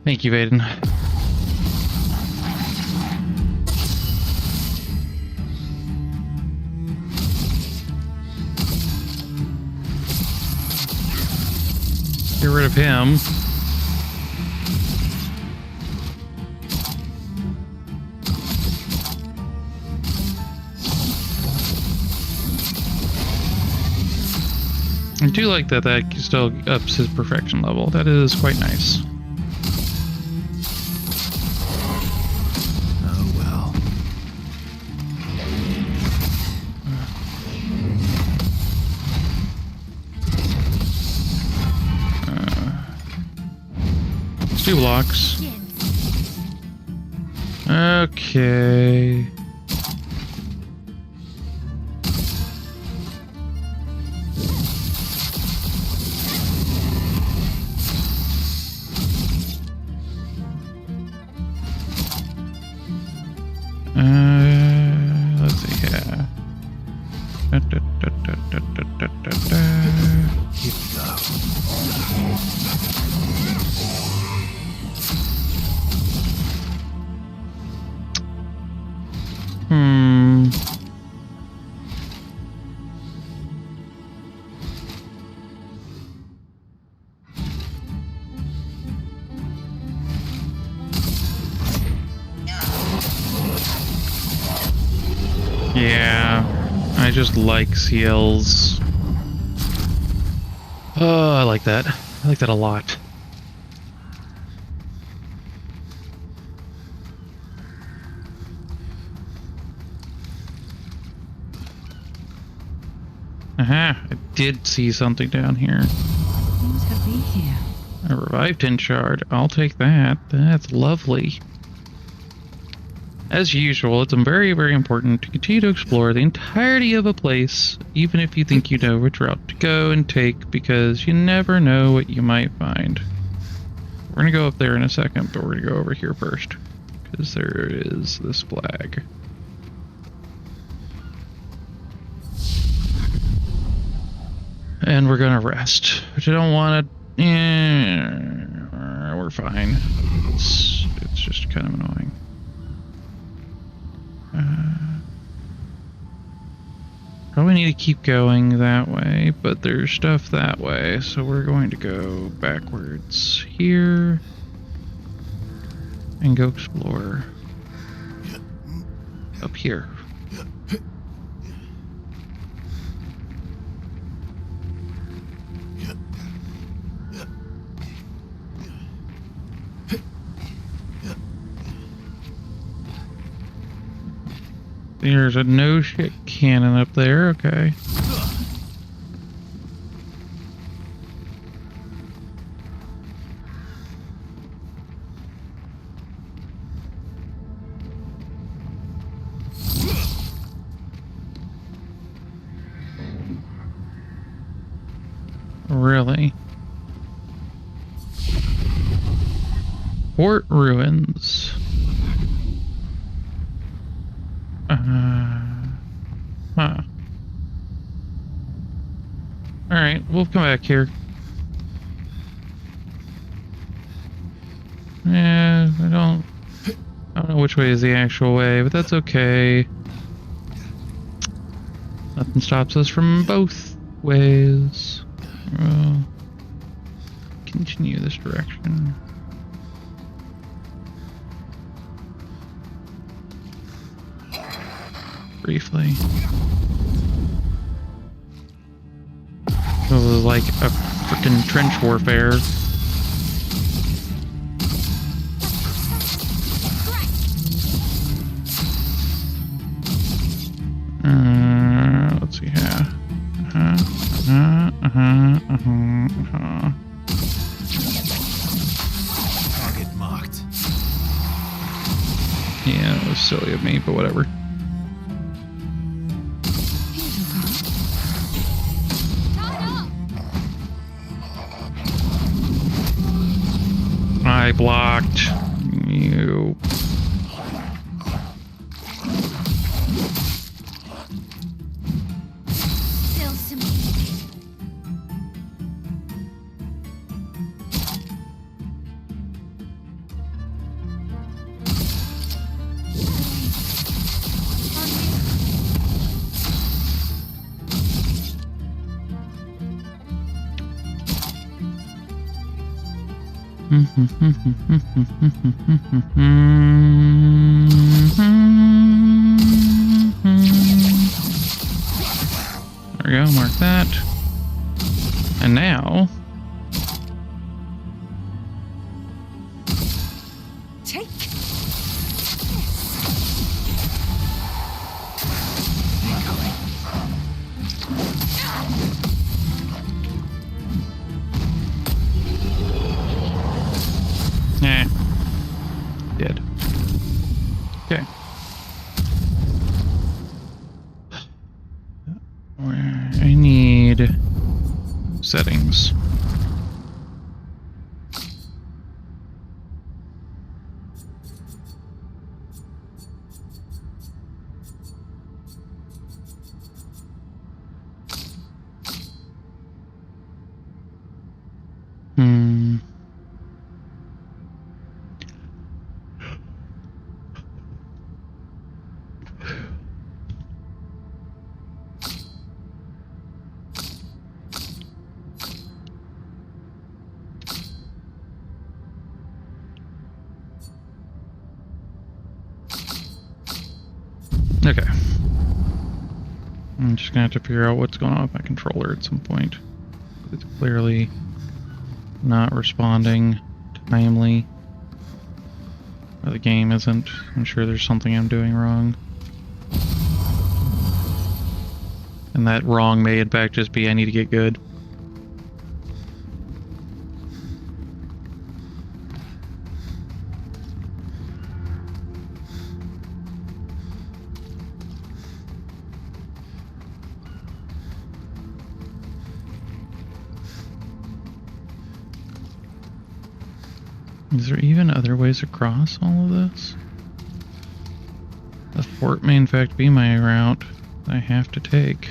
Thank you, Vaden. Get rid of him. I do like that still ups his perfection level. That is quite nice. Oh well. Let's do blocks. Okay. Let's see here. Here we go. Yeah, I just like CLs. Oh, I like that. I like that a lot. Aha, I did see something down here. What have we here? A revived tin shard. I'll take that. That's lovely. as usual, it's very, very important to continue to explore the entirety of a place, even if you think you know which route to go and take, because you never know what you might find. We're going to go up there in a second, but we're going to go over here first, because there is this flag. And we're going to rest, which I don't want to... we're fine. It's just kind of annoying. Probably need to keep going that way, but there's stuff that way, so we're going to go backwards here and go explore up here. There's a no shit cannon up there, okay. Really? Fort Ruins. Huh. Alright, we'll come back here. Yeah, I don't know which way is the actual way, but that's okay. Nothing stops us from both ways. We'll continue this direction. Briefly. It was like a freaking trench warfare. Let's see here. Target marked. Yeah, it was silly of me, but whatever. I blocked you. Still some. There we go, mark that. And now... Take. Eh. Dead. Okay. Where I need settings. Okay. I'm just gonna have to figure out what's going on with my controller at some point. It's clearly not responding timely. Or the game isn't. I'm sure there's something I'm doing wrong. And that wrong may in fact just be I need to get good. Is there even other ways across all of this? The fort may in fact be my route I have to take.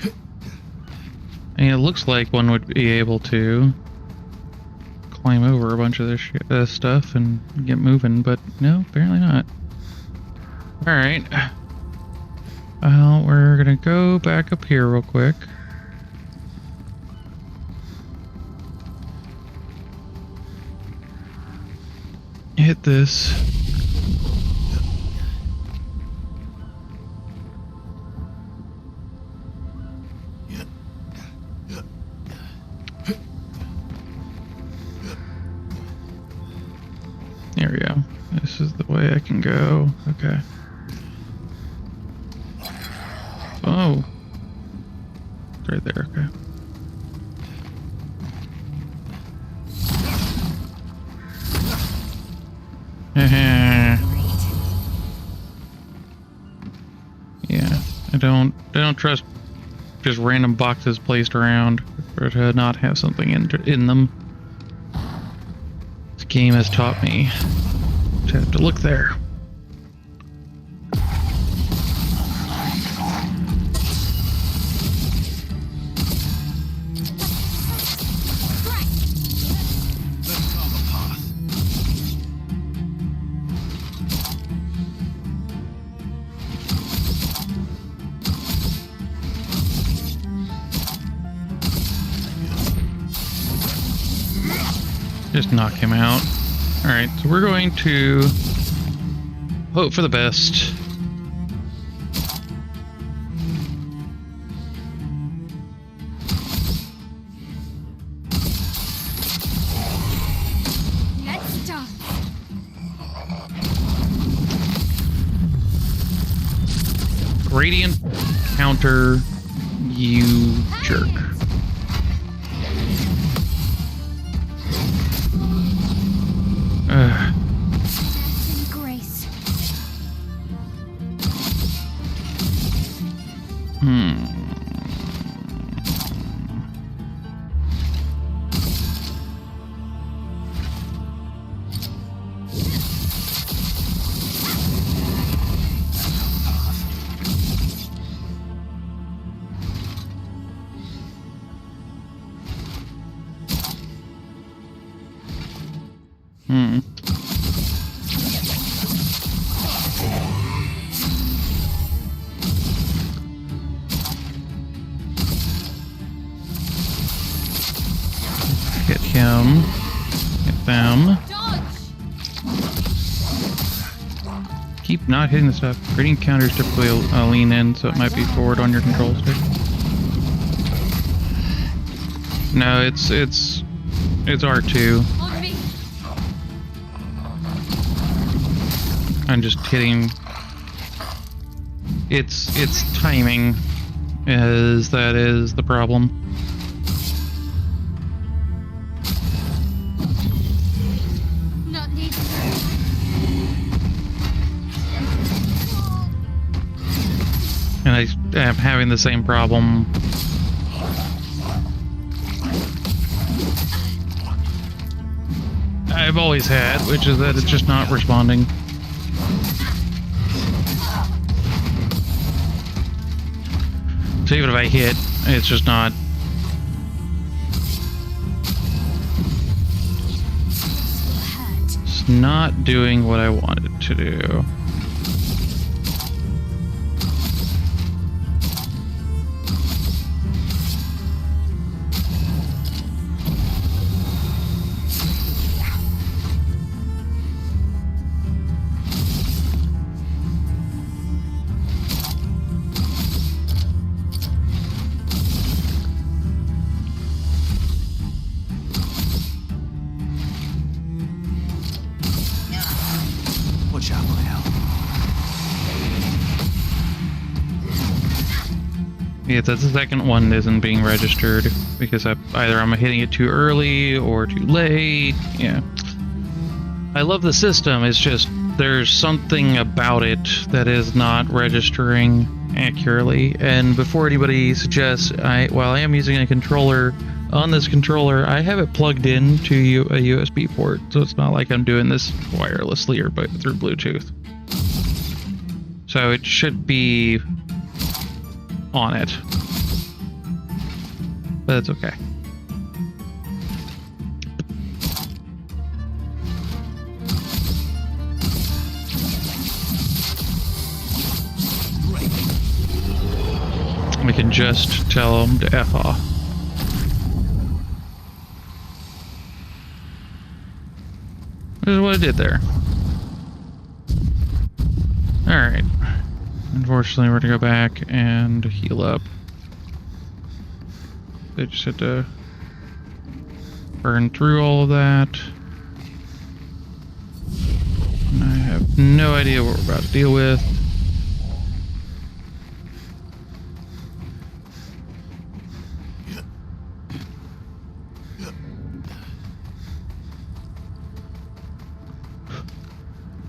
I mean, it looks like one would be able to climb over a bunch of this stuff and get moving, but no, apparently not. Alright. Well, we're gonna go back up here real quick. Hit this. There we go. This is the way I can go. Okay. Oh. It's right there, okay. Yeah, I don't trust just random boxes placed around or to not have something in them. This game has taught me to have to look there. Just knock him out. Alright, so we're going to hope for the best. Let's start. Gradient counter, you jerk. Grace. Get him. Get them. Keep not hitting the stuff. Gradient counters typically lean in, so it might be forward on your control stick. No, it's R2. I'm just hitting. It's timing, as that is the problem. Not needed. And I am having the same problem. I've always had, which is that it's just not responding. So even if I hit, it's just not. It's not doing what I want it to do. Yeah, that's the second one isn't being registered because either I'm hitting it too early or too late. Yeah. I love the system, it's just there's something about it that is not registering accurately. And before anybody suggests, while I am using a controller, on this controller, I have it plugged into a USB port, so it's not like I'm doing this wirelessly or through Bluetooth. So it should be on it. But it's okay. We can just tell them to F off. This is what I did there. Alright. Unfortunately, we're gonna go back and heal up. They just had to burn through all of that. And I have no idea what we're about to deal with.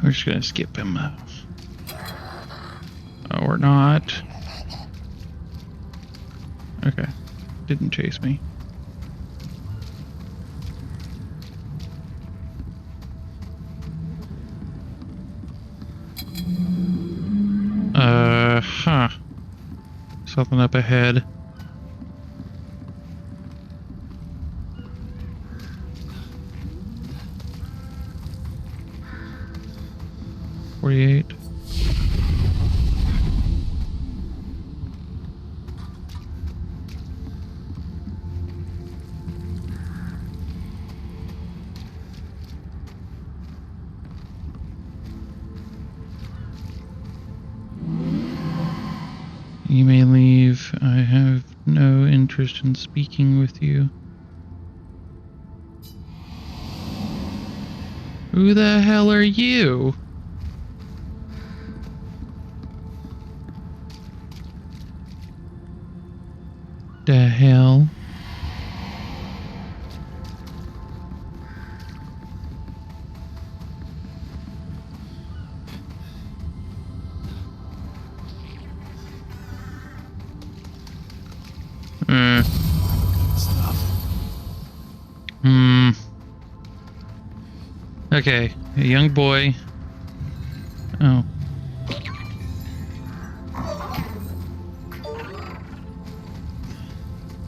We're just gonna skip him. Or not. Okay. Didn't chase me. Huh. Something up ahead. .48. You may leave. I have no interest in speaking with you. Who the hell are you? The hell? Okay, a young boy. Oh.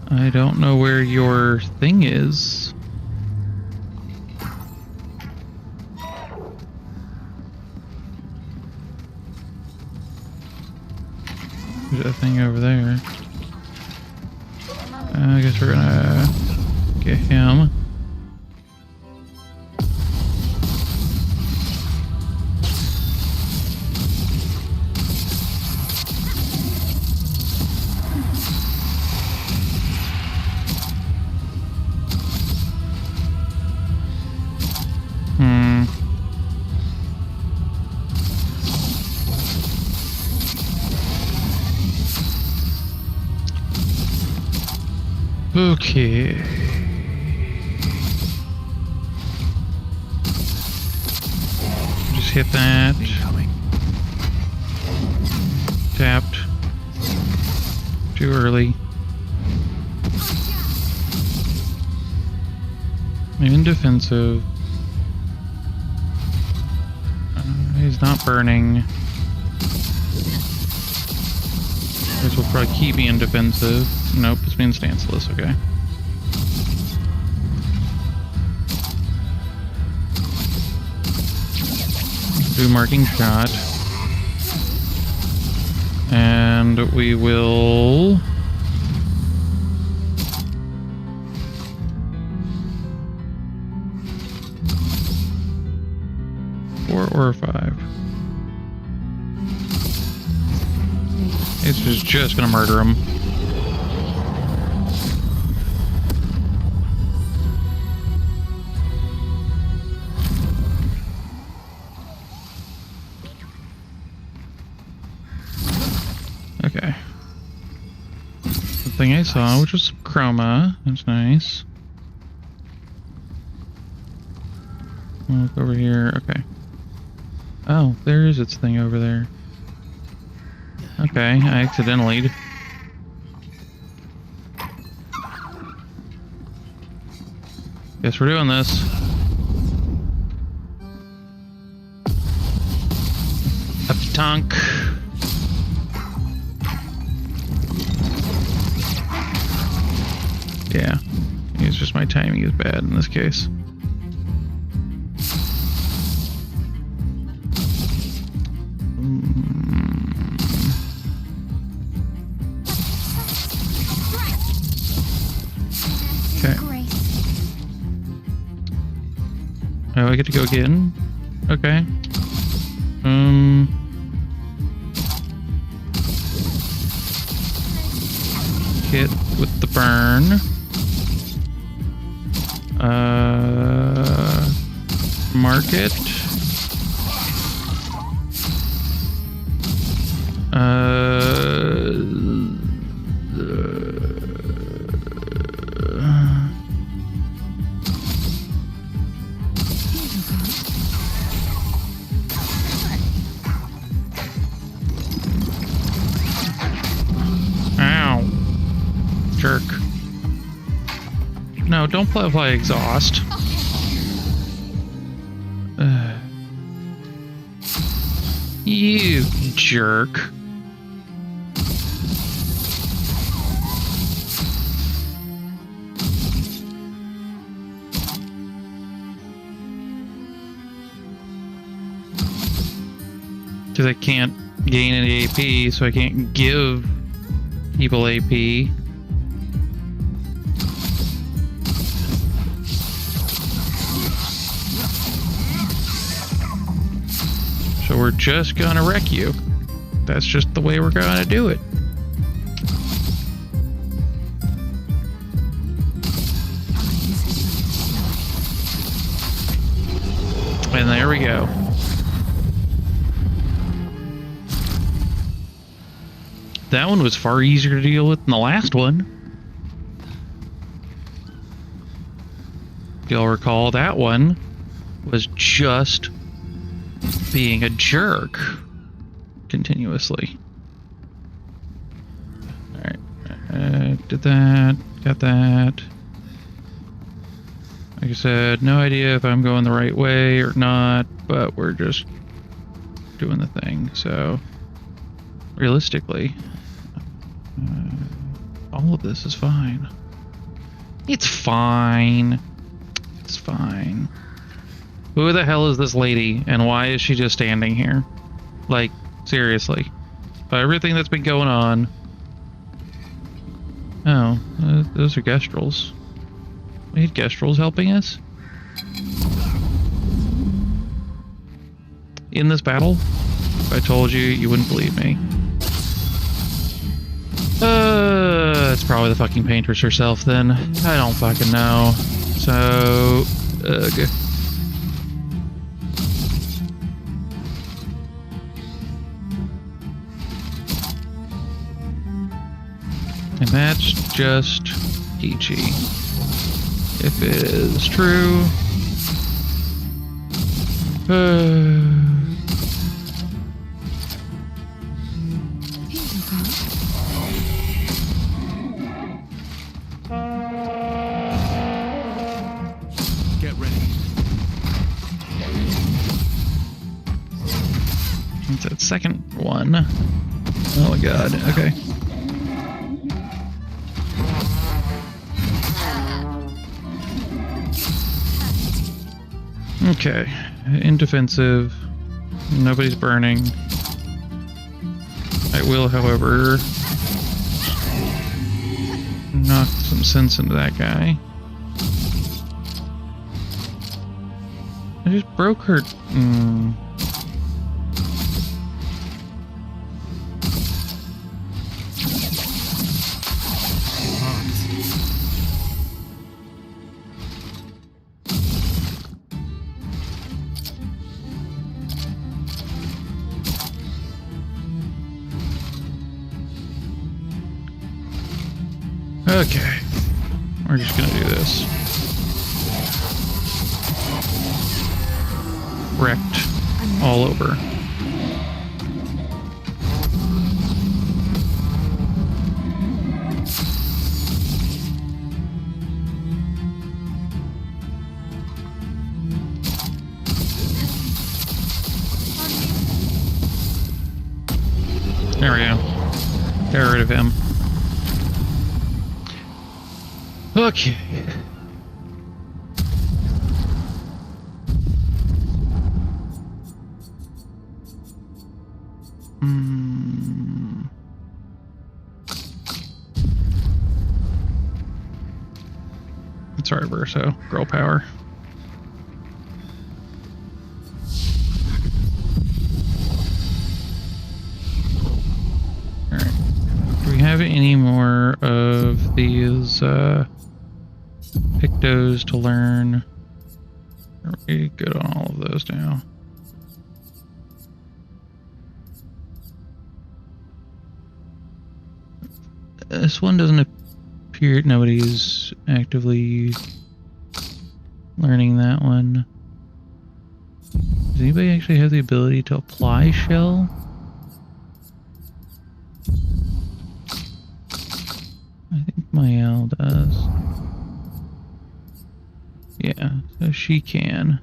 I don't know where your thing is. There's a thing over there. I guess we're gonna get him. Okay. Just hit that. Tapped. Too early. In defensive. He's not burning. This will probably keep me in defensive. Nope, it's being stanceless, okay. Do marking shot. And we will... 4 or 5. It's just gonna murder him. Okay. The thing I saw, which was chroma. That's nice. Look over here. Okay. Oh, there is its thing over there. Okay, I accidentally. Guess we're doing this. Up the tonk. Yeah. It's just my timing is bad in this case. Okay. Oh, I get to go again? Okay. Hit with the burn. Mark it. Ow. Jerk. No, don't apply exhaust. You jerk. Because I can't gain any AP, so I can't give people AP. So we're just gonna wreck you. That's just the way we're gonna do it. And there we go. That one was far easier to deal with than the last one. If you'll recall, that one was just being a jerk continuously. Alright, did that, got that. Like I said, no idea if I'm going the right way or not, but we're just doing the thing. So, realistically, all of this is fine. It's fine. It's fine. Who the hell is this lady, and why is she just standing here? Like, seriously. By everything that's been going on. Oh, those are Gestrels. We need Gestrels helping us? In this battle? If I told you, you wouldn't believe me. It's probably the fucking paintress herself then. I don't fucking know. So, ugh. And that's just peachy. If it is true. Get ready. It's that second one. Oh my god, okay. Okay, in defensive, nobody's burning. I will, however, knock some sense into that guy. I just broke her. Okay, we're just gonna do this. Wrecked all over. There we go. Get rid of him. Okay. Sorry, Verso. Girl power. Alright. Do we have any more of these pictos to learn? Are we good on all of those now? This one doesn't appear, nobody's actively learning that one. Does anybody actually have the ability to apply shell? I think Mael does. Yeah, so she can.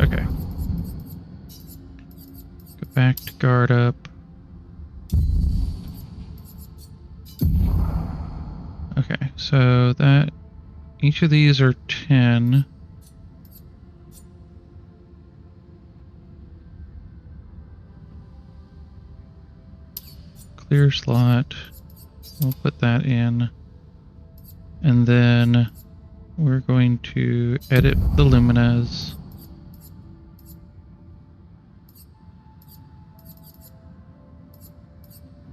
Okay. Go back to guard up. Okay, so that each of these are 10. Clear slot. We'll put that in. And then we're going to edit the luminas.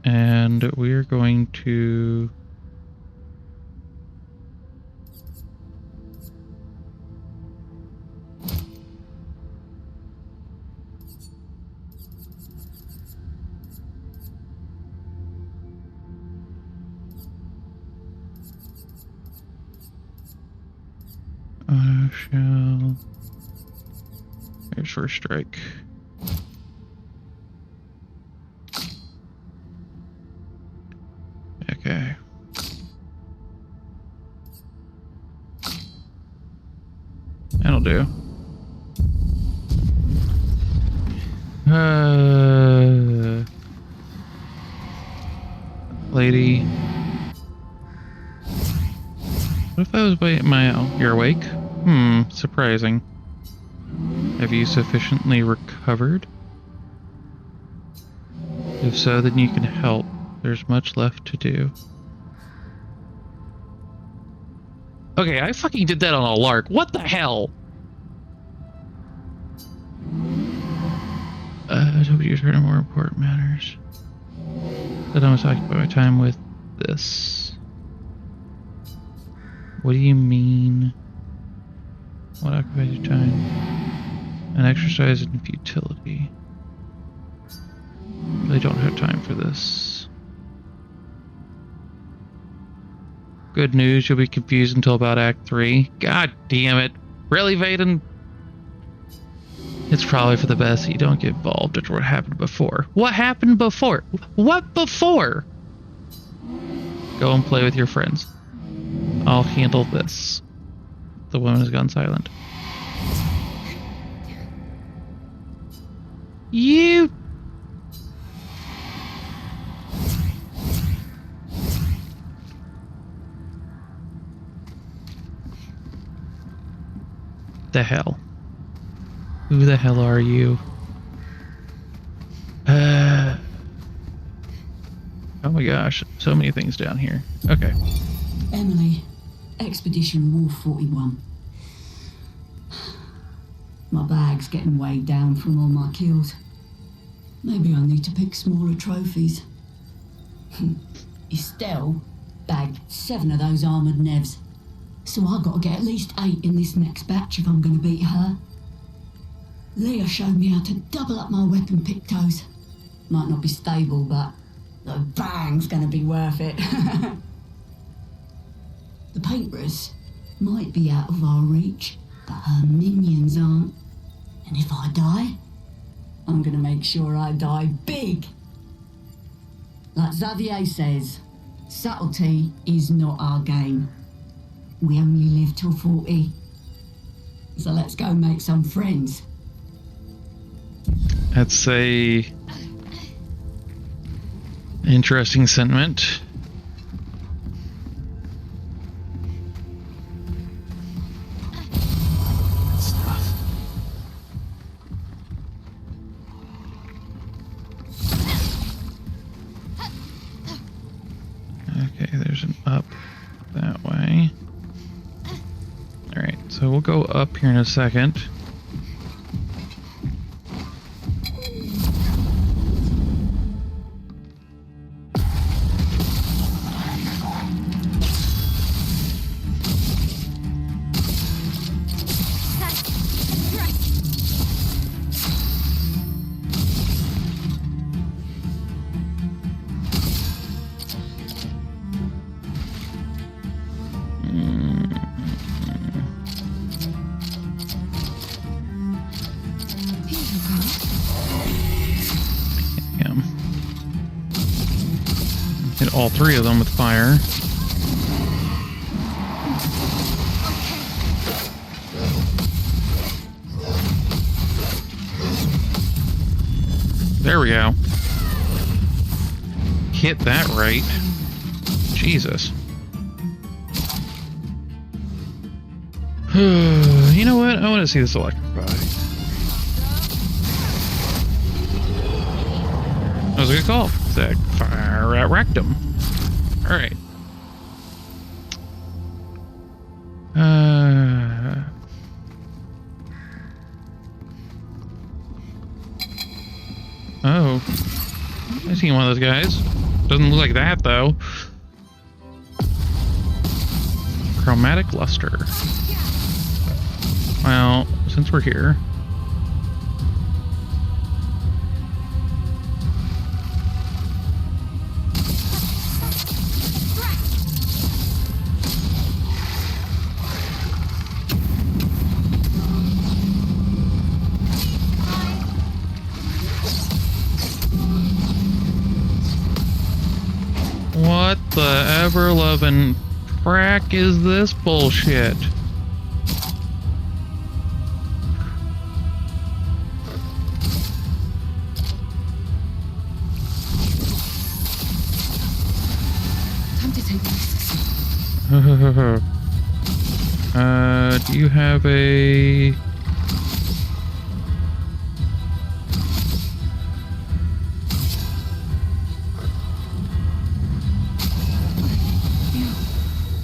And we're going to shell. Here's first strike. Okay. That'll do. Lady. What if I was by my... You're awake? Surprising. Have you sufficiently recovered? If so, then you can help. There's much left to do. Okay, I fucking did that on a lark. What the hell? Nobody has heard of more important matters. That I was occupy my time with this. What do you mean? What occupies your time? An exercise in futility. Really don't have time for this. Good news, you'll be confused until about Act 3. God damn it. Really, Vaden? It's probably for the best that you don't get involved after what happened before. What happened before? What before? Go and play with your friends. I'll handle this. The woman has gone silent. You... The hell? Who the hell are you? Oh my gosh, so many things down here. Okay. Emily, Expedition Wolf 41. My bag's getting weighed down from all my kills. Maybe I need to pick smaller trophies. Estelle bagged 7 of those armoured nevs. So I've got to get at least 8 in this next batch if I'm going to beat her. Leah showed me how to double up my weapon pictos. Might not be stable, but the bang's going to be worth it. The paintbrush might be out of our reach, but her minions aren't. And if I die, I'm going to make sure I die big. Like Xavier says, Subtlety is not our game. We only live till 40. So let's go make some friends. That's a interesting sentiment. Good stuff. Okay, there's an up that way. Alright, so we'll go up here in a second. Hit all three of them with fire. There we go. Hit that right. Jesus. You know what? I want to see this electrified. That was a good call. Zach, fire at rectum. Alright. Oh. I seen one of those guys. Doesn't look like that, though. Chromatic luster. Well, since we're here. What the ever-loving frack is this bullshit? Time to take risks. Do you have a...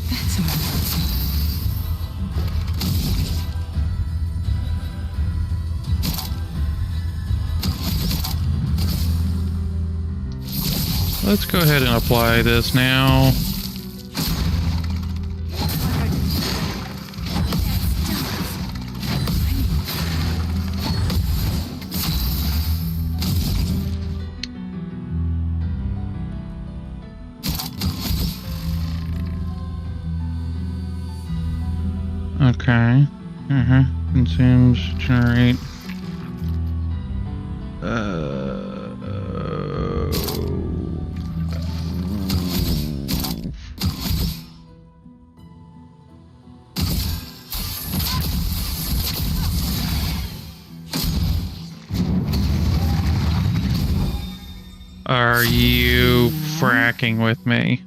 That's all. Let's go ahead and apply this now. Okay. Consumes, generate. Are you fracking with me?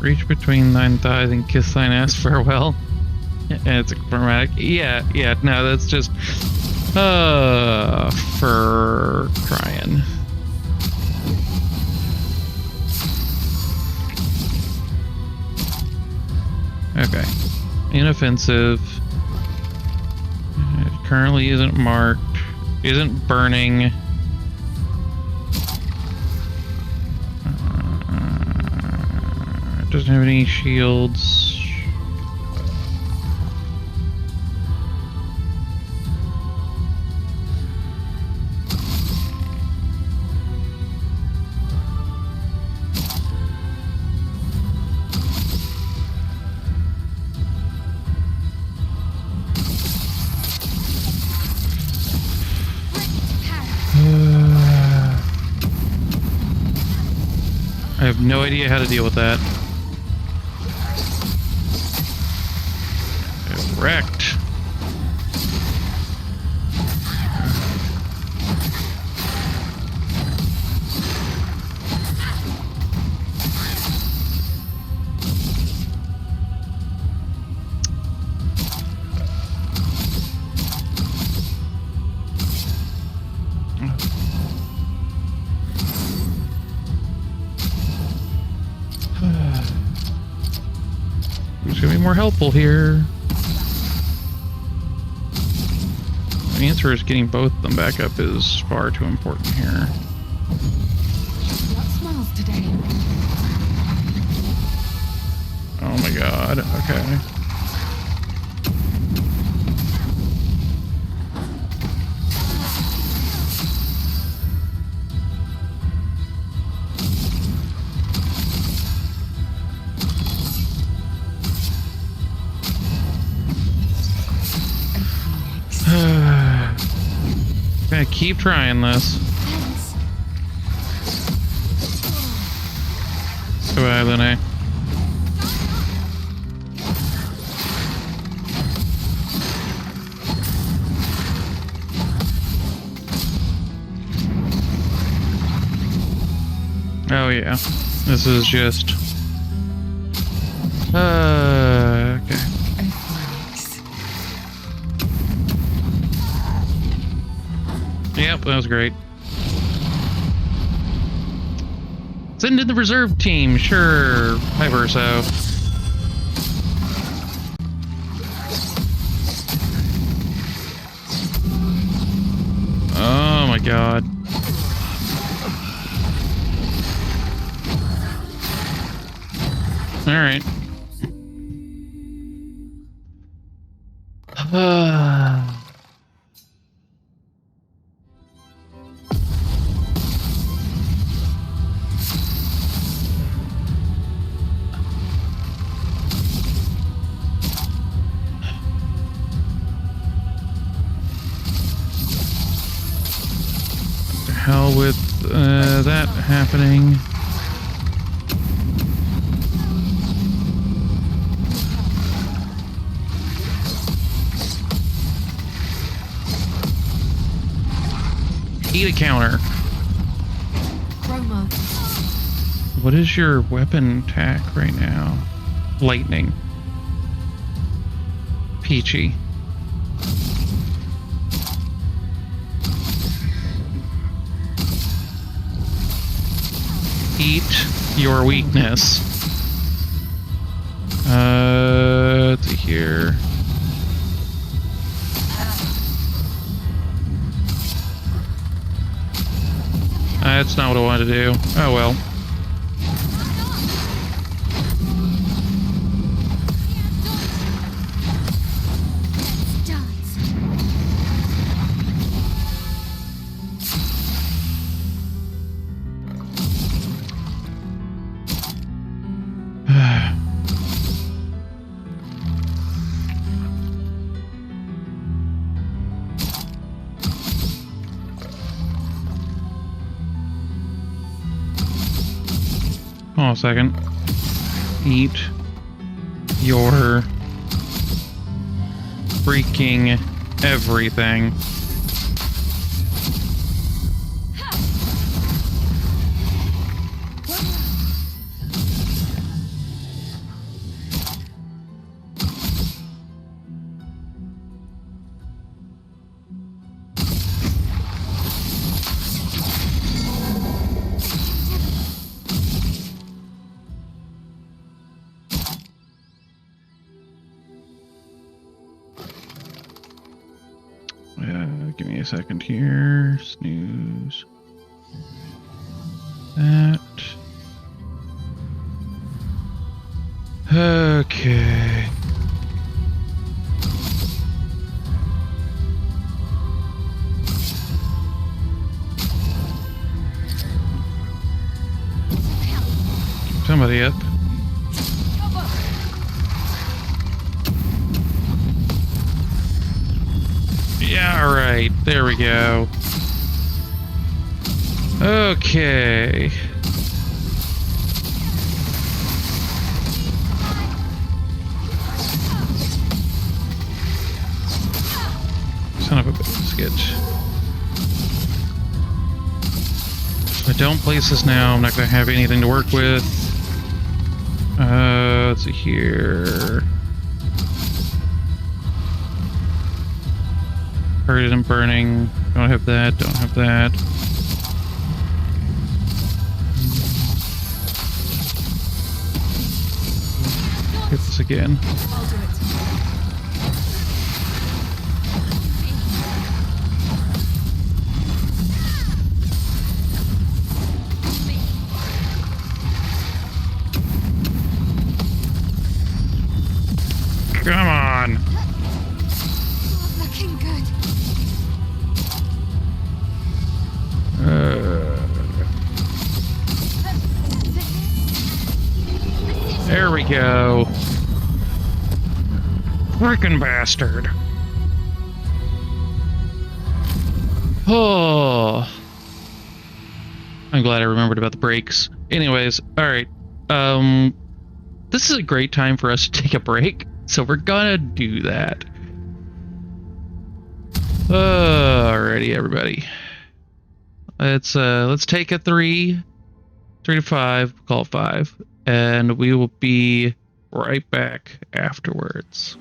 Reach between thine thighs and kiss thine ass farewell. And it's a chromatic. Yeah, no, that's just for crying. Okay. Inoffensive. It currently isn't marked. Isn't burning. Doesn't have any shields. No idea how to deal with that. Correct. Who's gonna be more helpful here? The answer is getting both of them back up is far too important here. What smiles today? Oh my god, okay. Gonna keep trying this. Goodbye, Lene. Oh yeah, this is just. Okay. Yep, that was great. Send in the reserve team, sure. Hi, Verso. Oh my god. Alright. Hell with that happening. Eat a counter. Chroma. What is your weapon attack right now? Lightning. Peachy. Eat your weakness. Let's see here. That's not what I wanted to do. Oh well. Hold on a second. Eat your freaking everything. Give me a second here. Snooze. That. Okay. Somebody up. Yeah, alright. There we go. Okay. basket. If I don't place this now, I'm not going to have anything to work with. Let's see here. Target isn't burning. Don't have that, don't have that. Hit this again. I'll do it. Come on! Looking good. There we go. Frickin' bastard. Oh. I'm glad I remembered about the brakes. Anyways, alright. This is a great time for us to take a break, so we're gonna do that. Alrighty, everybody. Let's take a 3 to 5, call it 5, and we will be right back afterwards.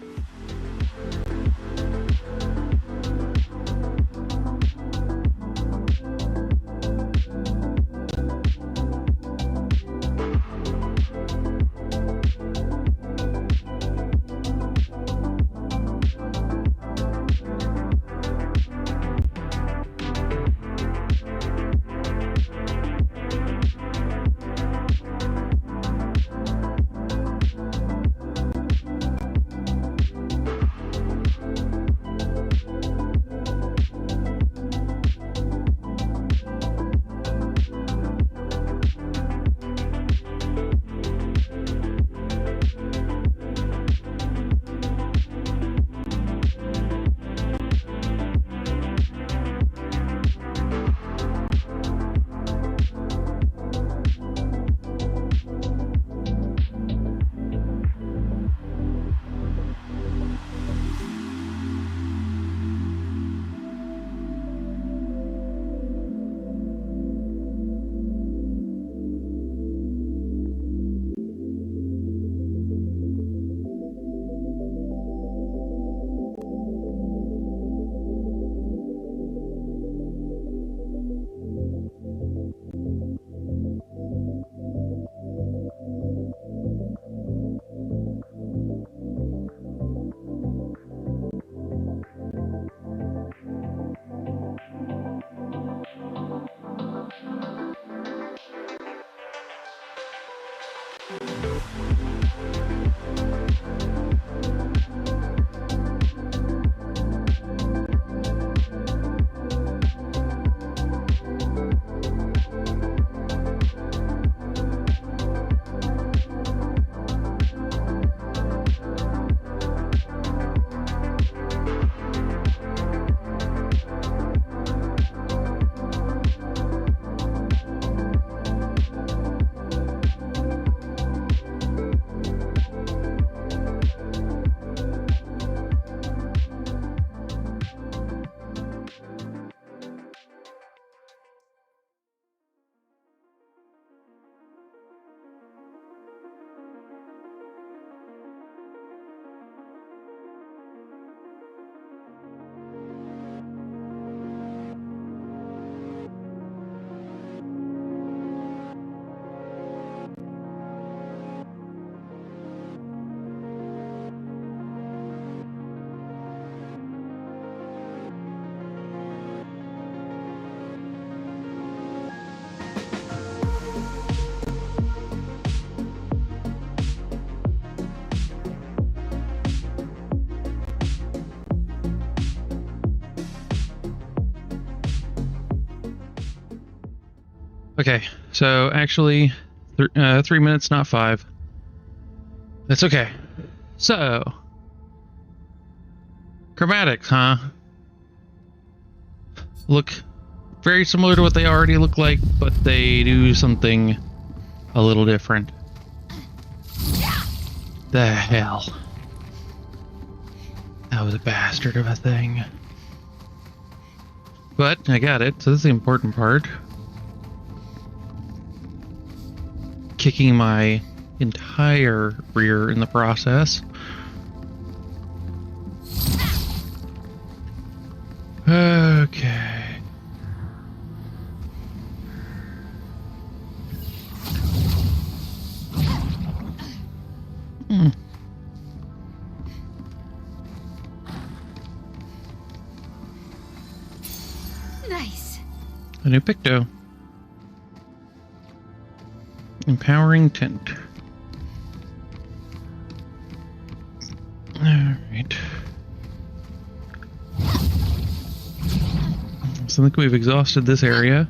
Okay, so actually, 3 minutes, not 5. That's okay. So, chromatics, huh? Look very similar to what they already look like, but they do something a little different. The hell? That was a bastard of a thing. But I got it, so this is the important part. Kicking my entire rear in the process. Okay. Nice. A new picto. Empowering tint. Alright. So I think we've exhausted this area.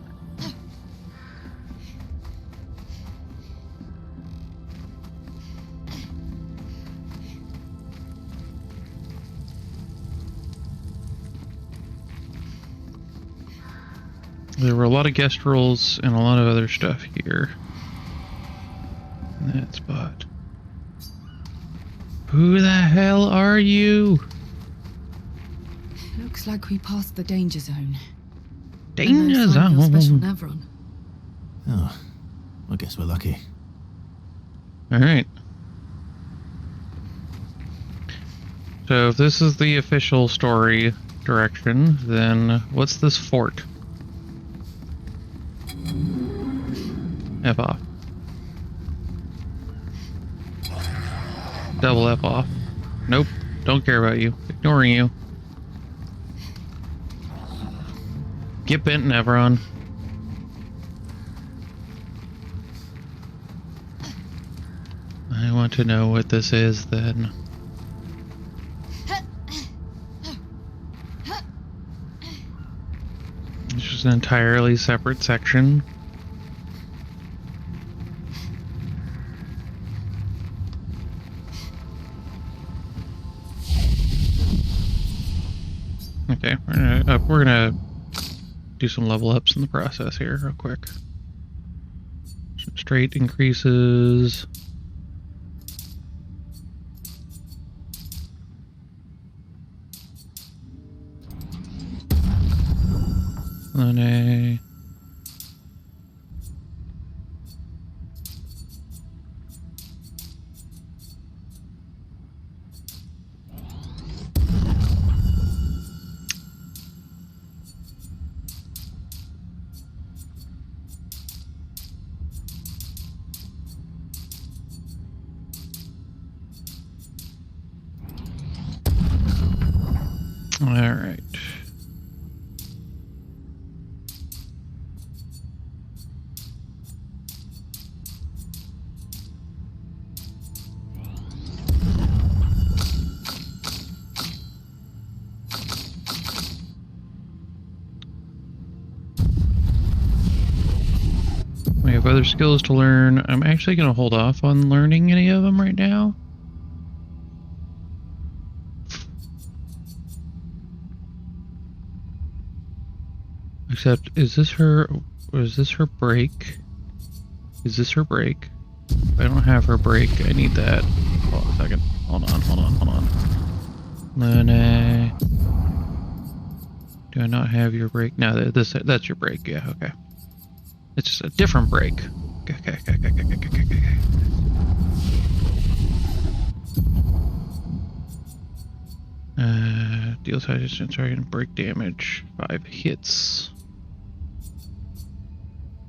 There were a lot of guest roles and a lot of other stuff here. In that spot. Who the hell are you? Looks like we passed the danger zone. Danger And no sign of your special zone. Nevron. Oh, I guess we're lucky. Alright. So if this is the official story direction, then what's this fort? F off. Double F off. Nope. Don't care about you. Ignoring you. Get bent, Nevron. I want to know what this is then. It's just an entirely separate section. Okay, we're gonna do some level ups in the process here real quick. Straight increases. Then a all right. We have other skills to learn. I'm actually going to hold off on learning any of them right now. Except, is this her break? Is this her break? If I don't have her break, I need that. Hold on a second. Hold on. Lune. Do I not have your break? No, that's your break. Yeah, okay. It's just a different break. Okay. Deals high distance target and break damage. 5 hits.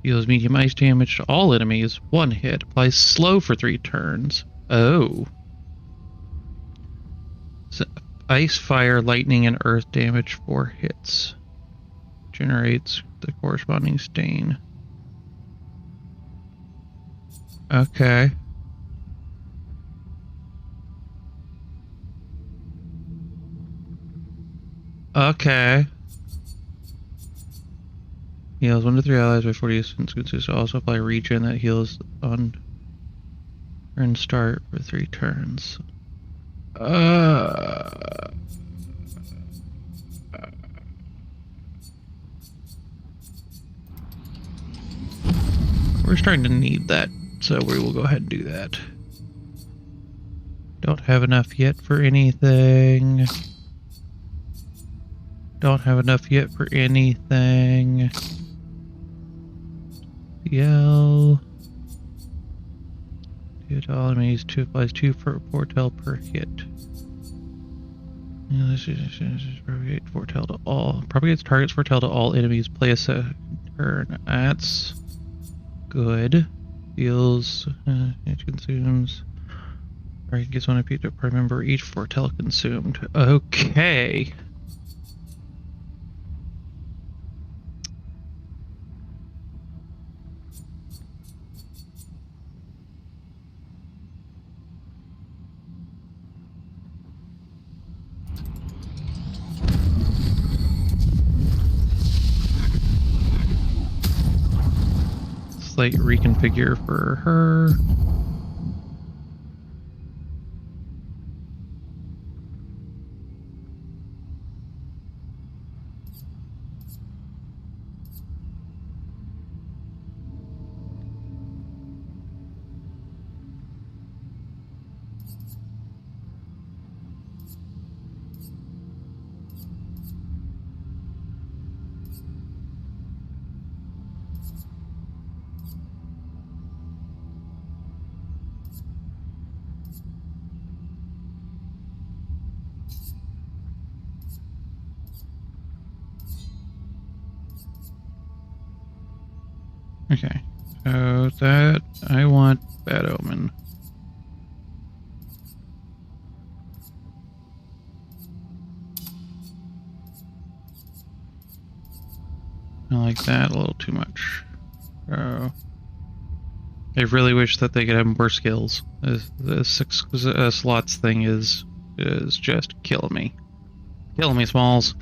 Deals medium ice damage to all enemies. 1 hit. Applies slow for 3 turns. Oh. So, ice, fire, lightning, and earth damage 4 hits. Generates the corresponding stain. Okay. Okay. Heals 1 to 3 allies by 40 instances. Also apply regen that heals on turn start for 3 turns. We're starting to need that, so we will go ahead and do that. Don't have enough yet for anything. Don't have enough yet for anything. Yell. Hit all enemies. 2 applies 2 for foretell per hit. Yeah, this is propagate foretell to all. Propagates targets foretell to all enemies. Play a turn. That's good. Deals. It consumes. Target gets 1 IP to per member each foretell consumed. Okay. Slight reconfigure for her. Okay, so that I want Bad Omen. I like that a little too much. I really wish that they could have more skills. The 6 slots thing is just killing me. Killing me, Smalls.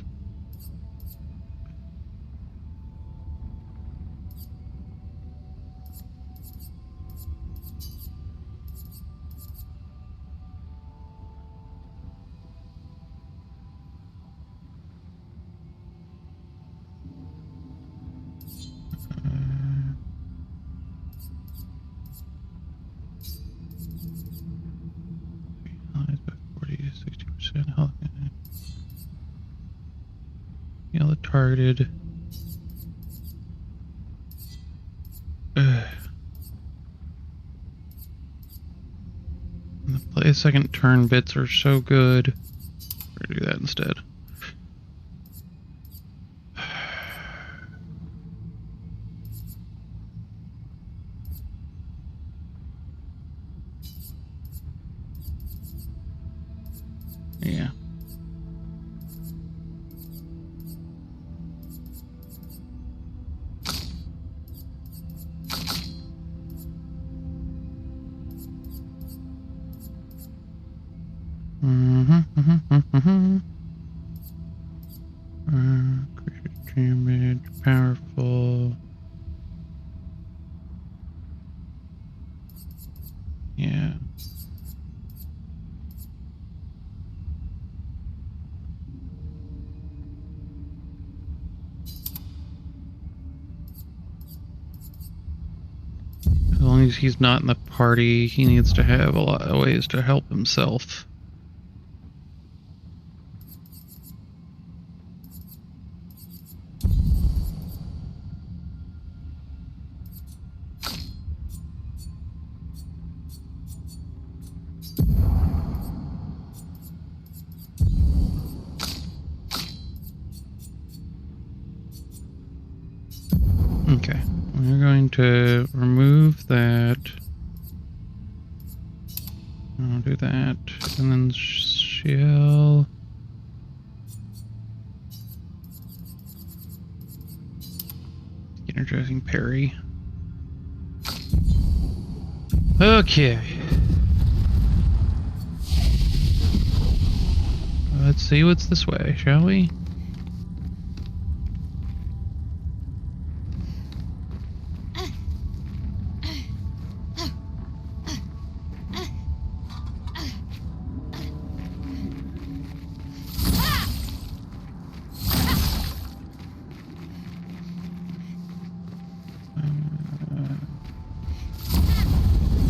Targeted. The play a second turn bits are so good. We're gonna do that instead. Yeah. Crit damage, powerful. Yeah. As long as he's not in the party, he needs to have a lot of ways to help himself. Okay, we're going to remove that. I'll do that, and then shell. Energizing parry. Okay. Let's see what's this way, shall we?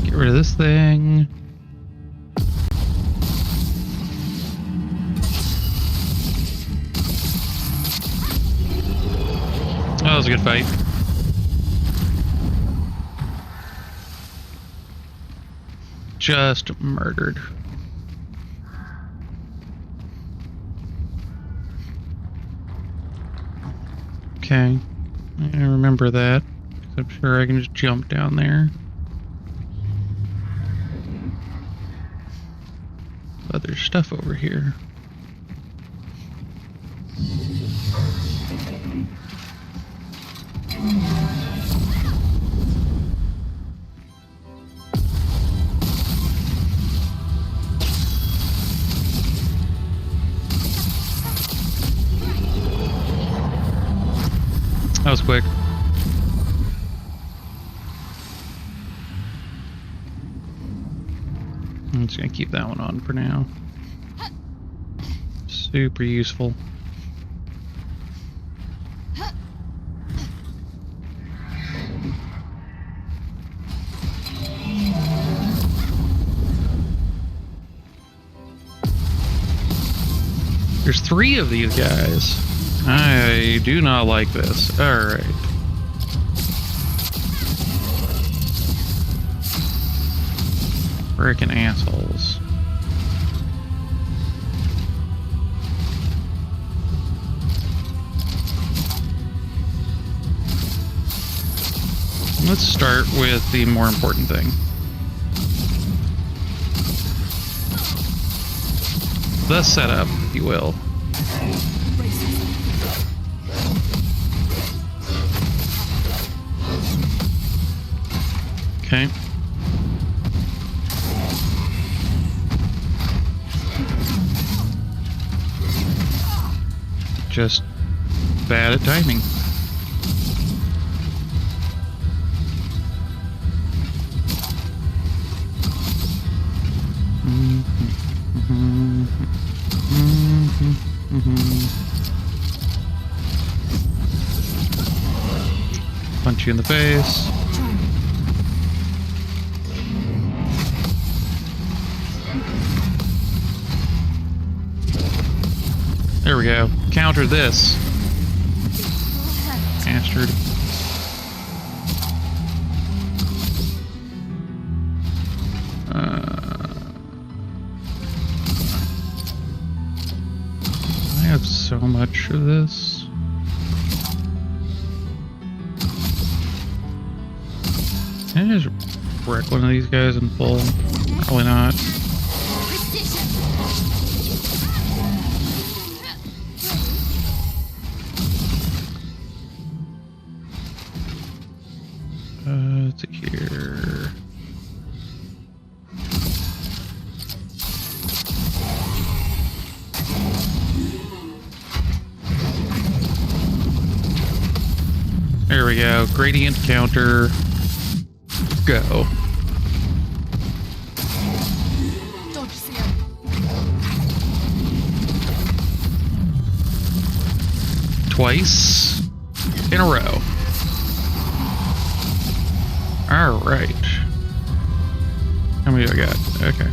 Get rid of this thing. was a good fight. Just murdered. Okay. I remember that. I'm sure I can just jump down there. But there's stuff over here. That was quick. I'm just gonna keep that one on for now. Super useful. There's 3 of these guys. I do not like this. Alright. Frickin' assholes. Let's start with the more important thing. The setup, if you will. Okay. Just bad at timing. Punch you in the face. There we go. Counter this. Bastard. I have so much of this. Can I just wreck one of these guys in full? Probably not. Let's see here. There we go. Gradient counter. Go. Twice in a row. All right. How many do I got? Okay.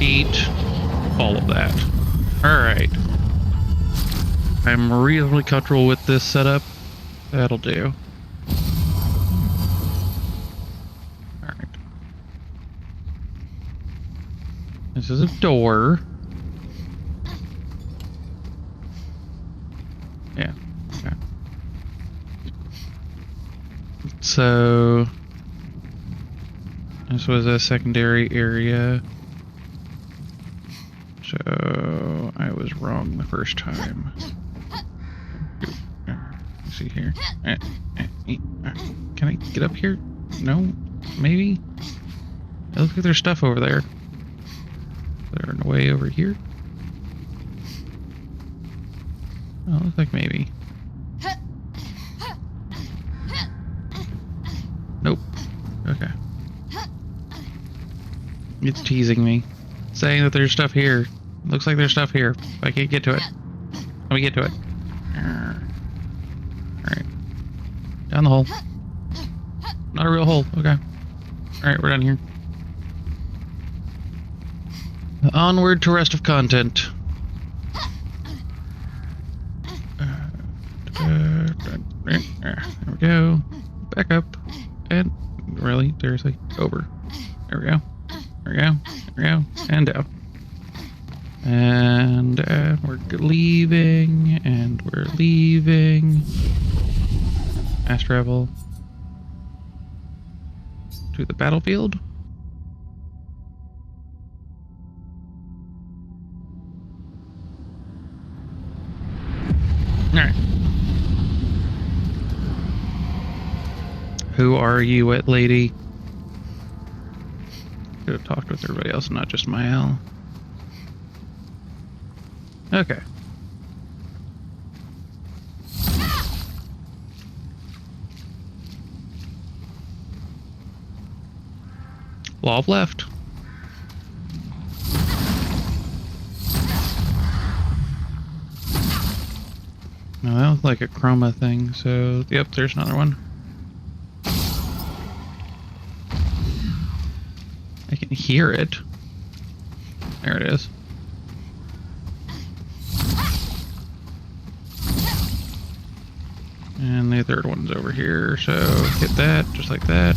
Eat all of that. All right. I'm reasonably comfortable with this setup. That'll do. All right. This is a door. Yeah. Okay. So this was a secondary area. So I was wrong the first time. Let's see here. Can I get up here? No? Maybe? It looks like there's stuff over there. There a way over here? Oh, it looks like maybe. Nope. Okay. It's teasing me. Saying that there's stuff here. Looks like there's stuff here. I can't get to it. Let me get to it. Alright. Down the hole. Not a real hole. Okay. Alright, we're done here. Onward to rest of content. There we go. Back up. And really, seriously, over. There we go. There we go. There we go. And down. And we're leaving. And we're leaving. Fast travel to the battlefield. Alright. Who are you, wet lady? Should have talked with everybody else, not just Mael. Okay. Law left. No, that was like a chroma thing, so yep, there's another one. I can hear it. There it is. And the third one's over here, so hit that, just like that.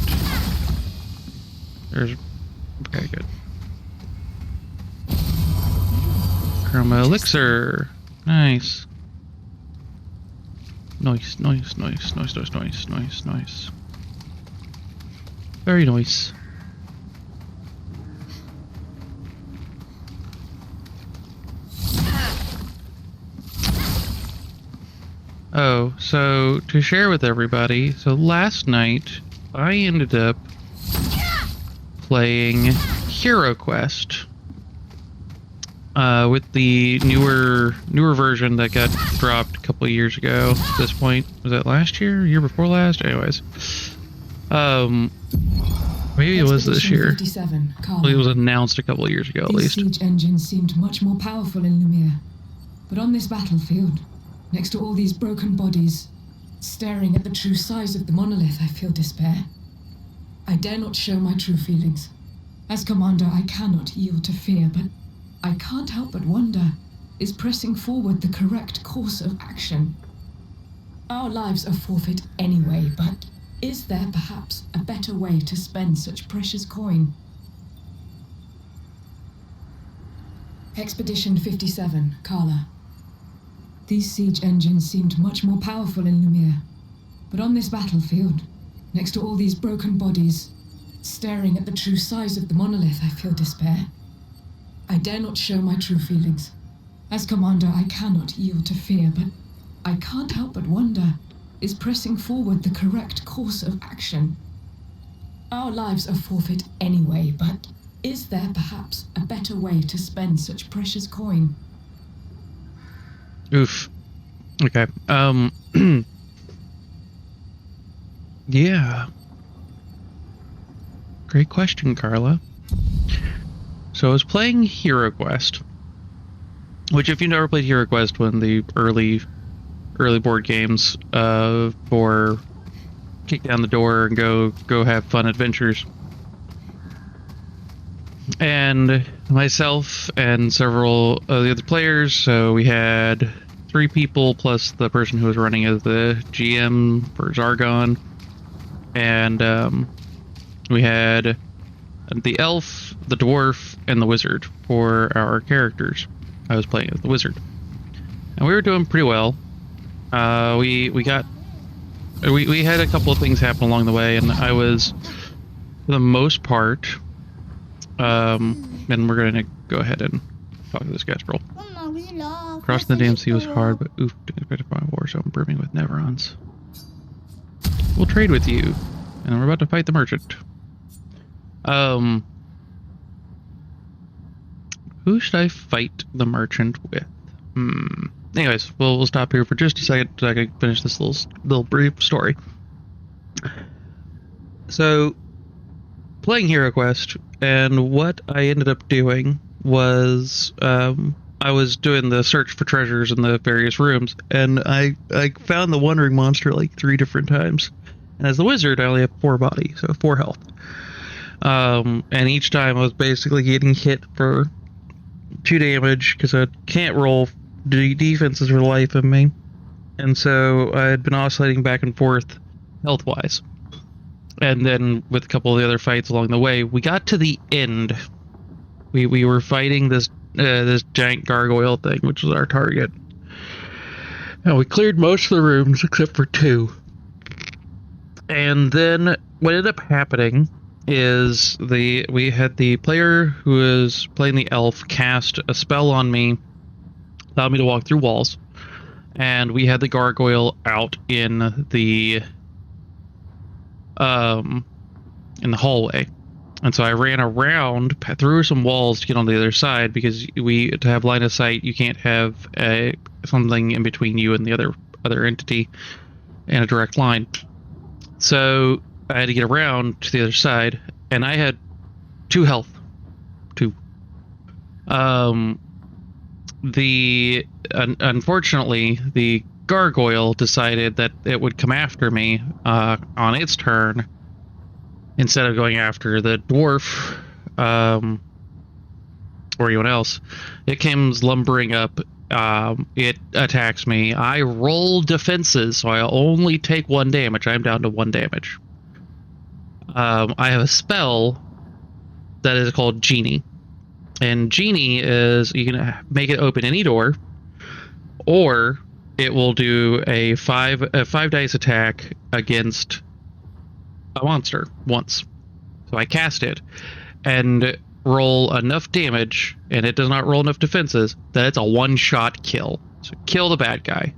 There's... okay, good. Chroma elixir. Nice. Nice, nice, nice, nice, nice, nice, nice, nice. Very nice. Oh, so to share with everybody, so last night I ended up playing Hero Quest with the newer version that got dropped a couple of years ago. At this point, was that last year? Year before last? Anyways, maybe it was this year. 57, Well, it was announced a couple of years ago, at least. These siege engines seemed much more powerful in Lumiere, but on this battlefield, next to all these broken bodies, staring at the true size of the monolith, I feel despair. I dare not show my true feelings. As commander, I cannot yield to fear, but I can't help but wonder, is pressing forward the correct course of action? Our lives are forfeit anyway, but is there perhaps a better way to spend such precious coin? Expedition 57, Carla. These siege engines seemed much more powerful in Lumiere, but on this battlefield, next to all these broken bodies, staring at the true size of the monolith, I feel despair. I dare not show my true feelings. As commander, I cannot yield to fear, but I can't help but wonder, is pressing forward the correct course of action? Our lives are forfeit anyway, but is there perhaps a better way to spend such precious coin? Oof. Okay. Yeah. Great question, Carla. So I was playing Hero Quest, which, if you've never played Hero Quest, one of the early board games for kick down the door and go have fun adventures. And myself and several of the other players, so we had 3 people plus the person who was running as the GM for Zargon, and we had the elf, the dwarf, and the wizard for our characters. I was playing as the wizard, and we were doing pretty well. We had a couple of things happen along the way, and I was, for the most part, and we're gonna go ahead and talk to this guy's girl. Crossing the damn sea was hard, but oof, expected by war, so I'm brimming with Neverons. We'll trade with you, and we're about to fight the merchant. Who should I fight the merchant with? Anyways, we'll stop here for just a second so I can finish this little brief story. So, playing Hero Quest, and what I ended up doing was I was doing the search for treasures in the various rooms, and I found the Wandering Monster like 3 different times. And as the wizard, I only have 4 body, so 4 health. And each time I was basically getting hit for 2 damage because I can't roll defenses for the life of me. And so I had been oscillating back and forth health-wise. And then with a couple of the other fights along the way, we got to the end. We were fighting this giant gargoyle thing, which was our target. And we cleared most of the rooms except for 2. And then what ended up happening is we had the player who was playing the elf cast a spell on me, allowed me to walk through walls, and we had the gargoyle out in the hallway. And so I ran around through some walls to get on the other side, because to have line of sight, you can't have something in between you and the other entity in a direct line. So I had to get around to the other side, and I had 2 health. 2. Unfortunately, the gargoyle decided that it would come after me on its turn instead of going after the dwarf or anyone else. It comes lumbering up. It attacks me. I roll defenses, so I only take 1 damage. I'm down to 1 damage. I have a spell that is called Genie. And Genie is, you can make it open any door, or it will do a 5 dice attack against a monster once. So I cast it and roll enough damage, and it does not roll enough defenses, that it's a 1-shot kill. So kill the bad guy.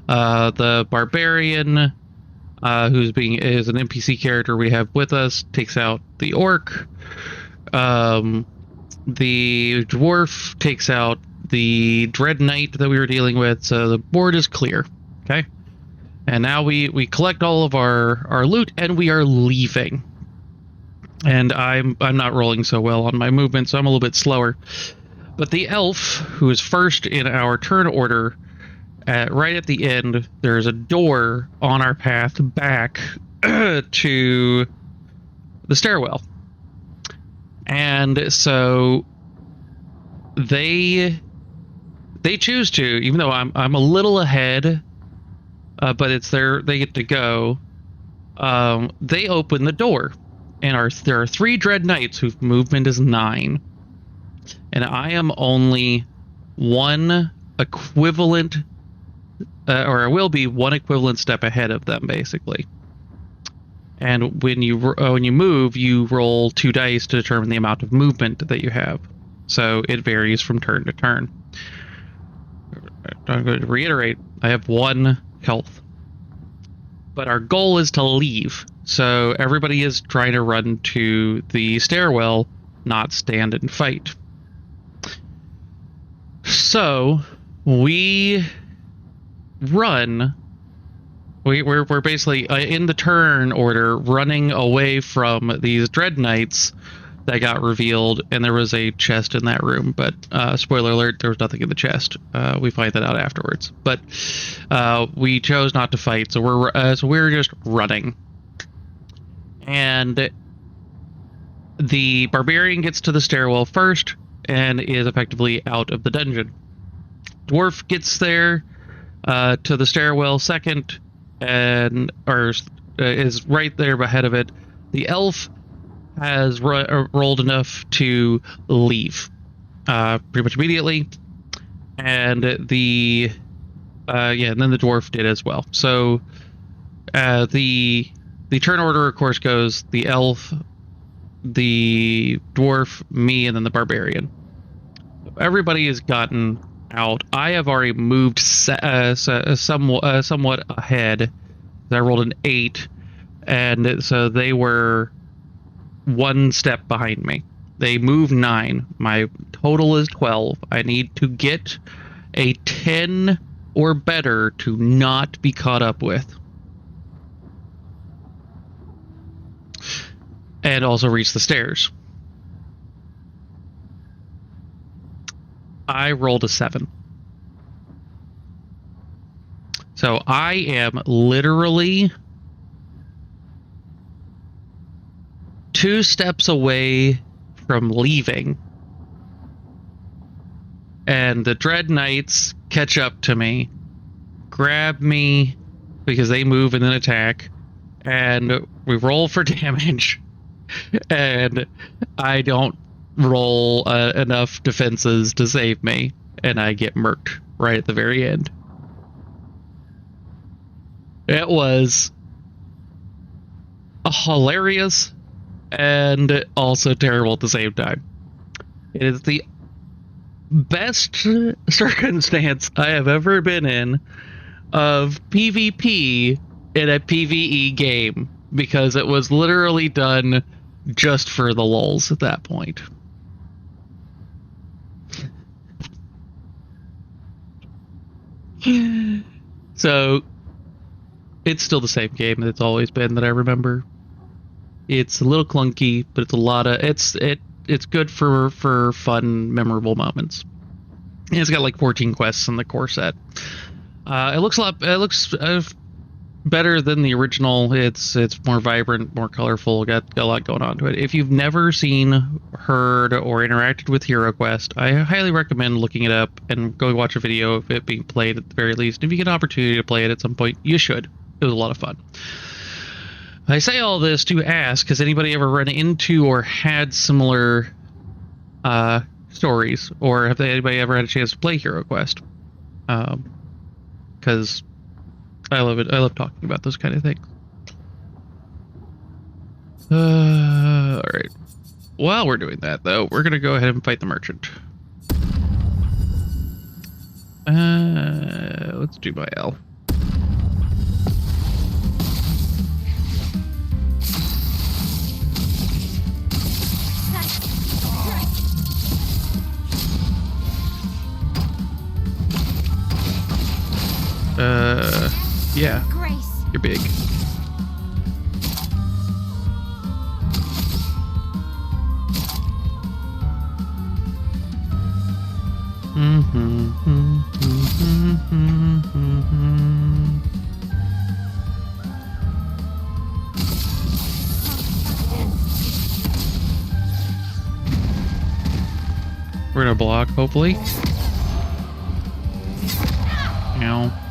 The barbarian, is an NPC character we have with us, takes out the orc. The dwarf takes out the dread knight that we were dealing with, so the board is clear. Okay, and now we collect all of our loot, and we are leaving. And I'm not rolling so well on my movement, so I'm a little bit slower. But the elf, who is first in our turn order, right at the end, there's a door on our path back to the stairwell. And so they choose to, even though I'm a little ahead, but it's they get to go. They open the door, and there are 3 dread knights whose movement is 9, and I am only 1 equivalent, or I will be 1 equivalent step ahead of them, basically. And when you move, you roll 2 dice to determine the amount of movement that you have. So it varies from turn to turn. I'm going to reiterate, I have 1 health. But our goal is to leave. So everybody is trying to run to the stairwell, not stand and fight. So we run. We're basically in the turn order, running away from these dread knights that got revealed, and there was a chest in that room, but spoiler alert, there was nothing in the chest. We find that out afterwards, but we chose not to fight, so we're just running. And the barbarian gets to the stairwell first and is effectively out of the dungeon. Dwarf gets there to the stairwell second, and is right there ahead of it. The elf has rolled enough to leave pretty much immediately, and and then the dwarf did as well. So the turn order, of course, goes the elf, the dwarf, me, and then the barbarian. Everybody has gotten out. I have already moved somewhat ahead. I rolled an 8, and so they were 1 step behind me. They moved 9. My total is 12. I need to get a 10 or better to not be caught up with. And also reach the stairs. I rolled a 7. So I am literally 2 steps away from leaving. and the Dread Knights catch up to me, grab me because they move and then attack, and we roll for damage, and I don't roll enough defenses to save me, and I get murked right at the very end. It was hilarious and also terrible at the same time. It is the best circumstance I have ever been in of PvP in a PvE game, because it was literally done just for the lulz at that point. So it's still the same game that it's always been that I remember. It's a little clunky, but it's a lot of it's good for fun, memorable moments. And it's got like 14 quests in the core set. It looks better than the original. It's more vibrant, more colorful. Got a lot going on to it. If you've never seen, heard, or interacted with Hero Quest, I highly recommend looking it up and go watch a video of it being played at the very least. If you get an opportunity to play it at some point, you should. It was a lot of fun. I say all this to ask, has anybody ever run into or had similar stories, or have anybody ever had a chance to play Hero Quest? Because I love it. I love talking about those kind of things. All right. While we're doing that, though, we're gonna go ahead and fight the merchant. Let's do my L. Yeah. Grace. You're big. We're gonna block, hopefully. Ow.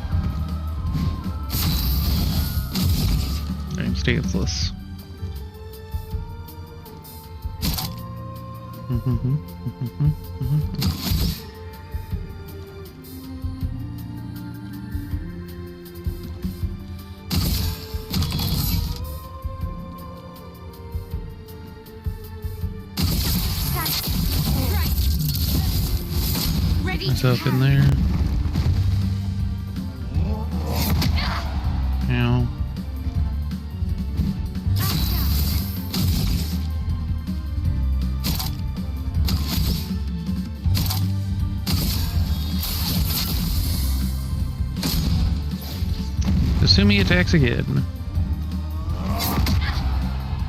I'm stanceless. Ready Myself in there. Ow. Assuming he attacks again.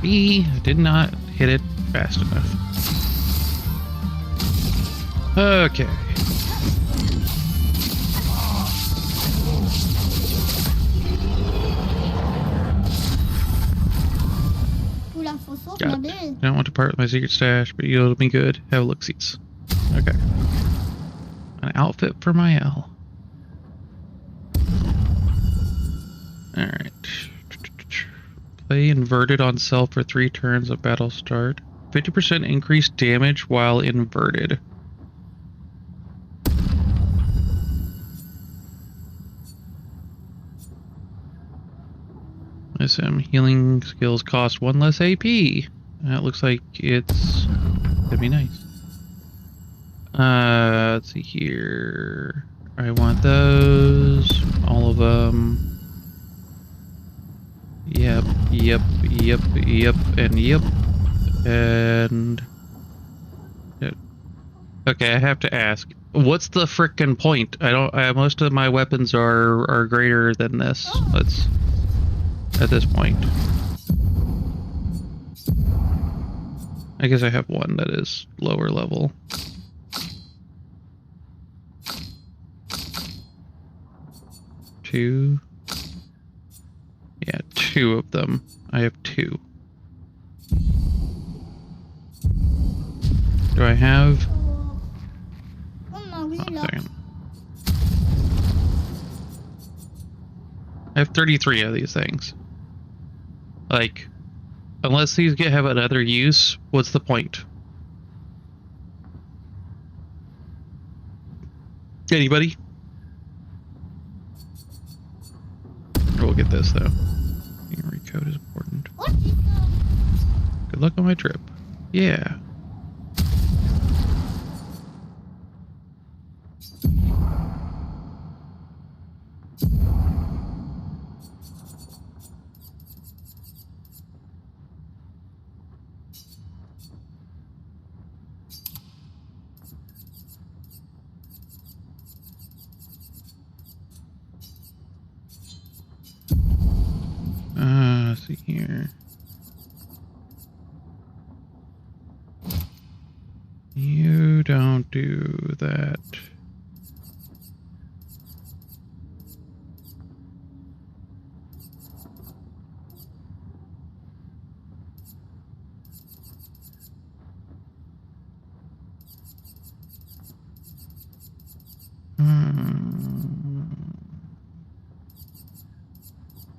I did not hit it fast enough. Okay. God, I don't want to part with my secret stash, but you'll be good. Have a look-sees. Okay. An outfit for my L. Alright. Play inverted on self for 3 turns of battle start. 50% increased damage while inverted. Some healing skills cost 1 less AP. That looks like it's gonna be nice. Let's see here. I want those. All of them. Yep, and yep. And... okay, I have to ask. What's the frickin' point? Most of my weapons are greater than this. Let's... at this point. I guess I have one that is lower level. Two. Yeah, 2 of them. I have 2. Do I have... second. I have 33 of these things. Like, unless these have another use, what's the point? Anybody? We'll get this though. Memory code is important. Good luck on my trip. Yeah. Let's see here. You don't do that.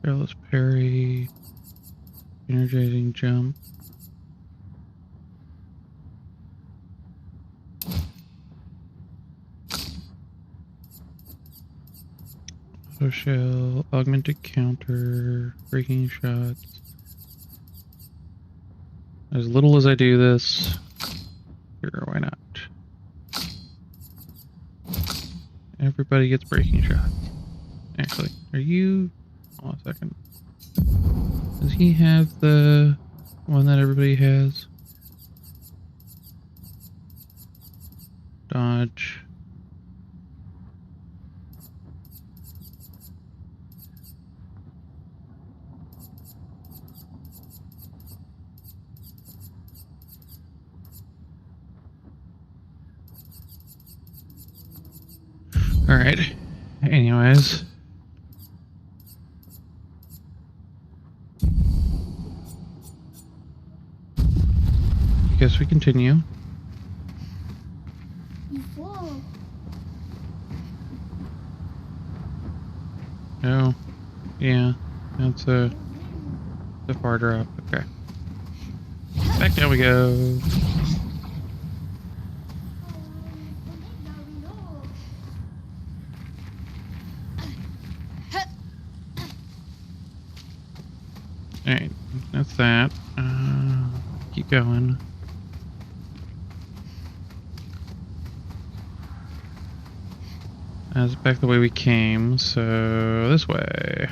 Careless parry, energizing jump. Auto shell, augmented counter, breaking shots. As little as I do this, sure, why not? Everybody gets breaking shots. Actually, are you... Hold on a second. Does he have the one that everybody has? Dodge. Alright. Anyways. Guess we continue. Oh, yeah, that's the far drop. Okay, back down we go. All right, that's that. Keep going. That's back the way we came, so this way.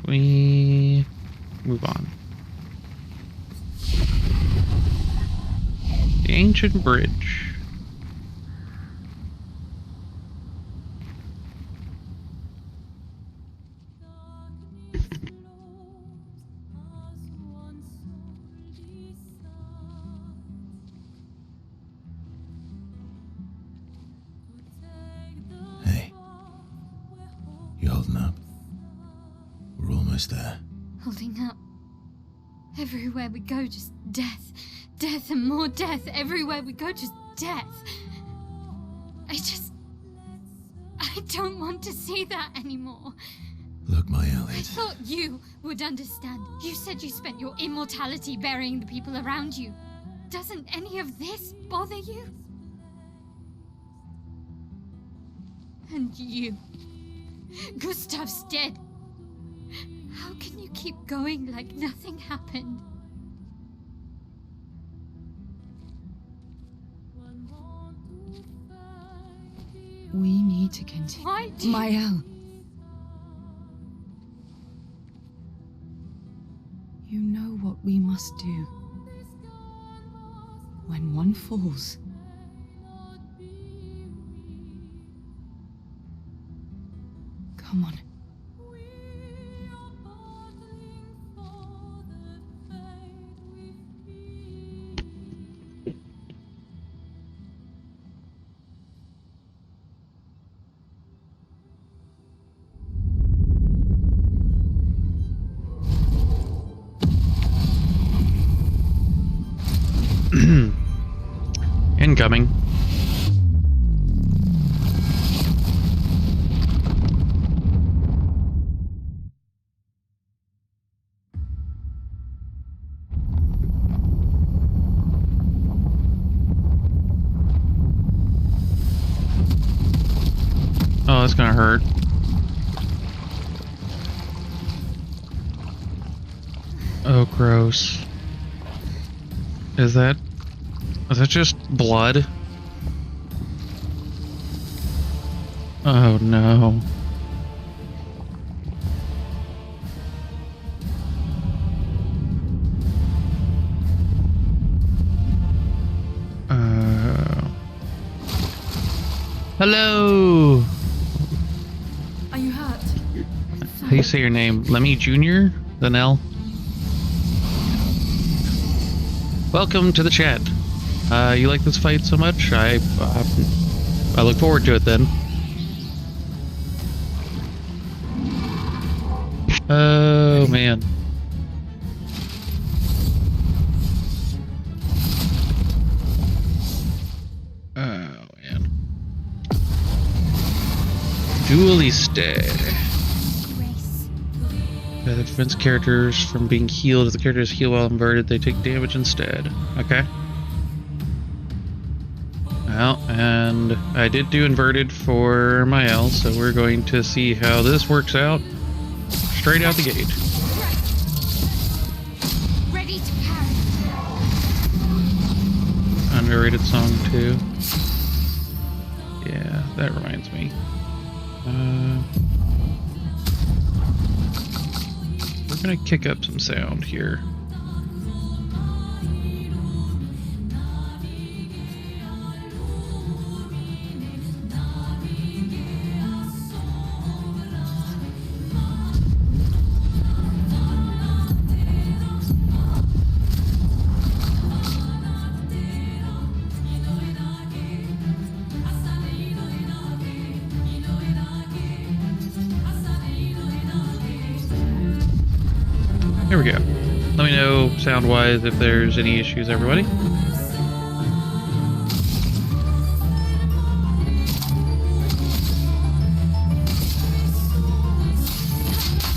We move on. The ancient bridge. There. Holding up. Everywhere we go, just death. Death and more death. Everywhere we go, just death. I don't want to see that anymore. Look, my Elliot. I thought you would understand. You said you spent your immortality burying the people around you. Doesn't any of this bother you? And you. Gustav's dead. How can you keep going like nothing happened? We need to continue. Why do you... Mael. You know what we must do. When one falls, come on. Incoming. that's gonna hurt. Oh, gross. Is that just blood? Oh no. Hello. Are you hurt? How do you say your name? Lemmy Jr.? Then L? Welcome to the chat. You like this fight so much? I look forward to it then. Oh man. Oh man. Dueliste. That prevents characters from being healed. If the characters heal while inverted, they take damage instead. Okay. Well, and I did do inverted for my L, so we're going to see how this works out straight out the gate. Ready to parry. Underrated song too. Yeah, that reminds me. We're gonna kick up some sound here. There we go. Let me know sound-wise if there's any issues, everybody.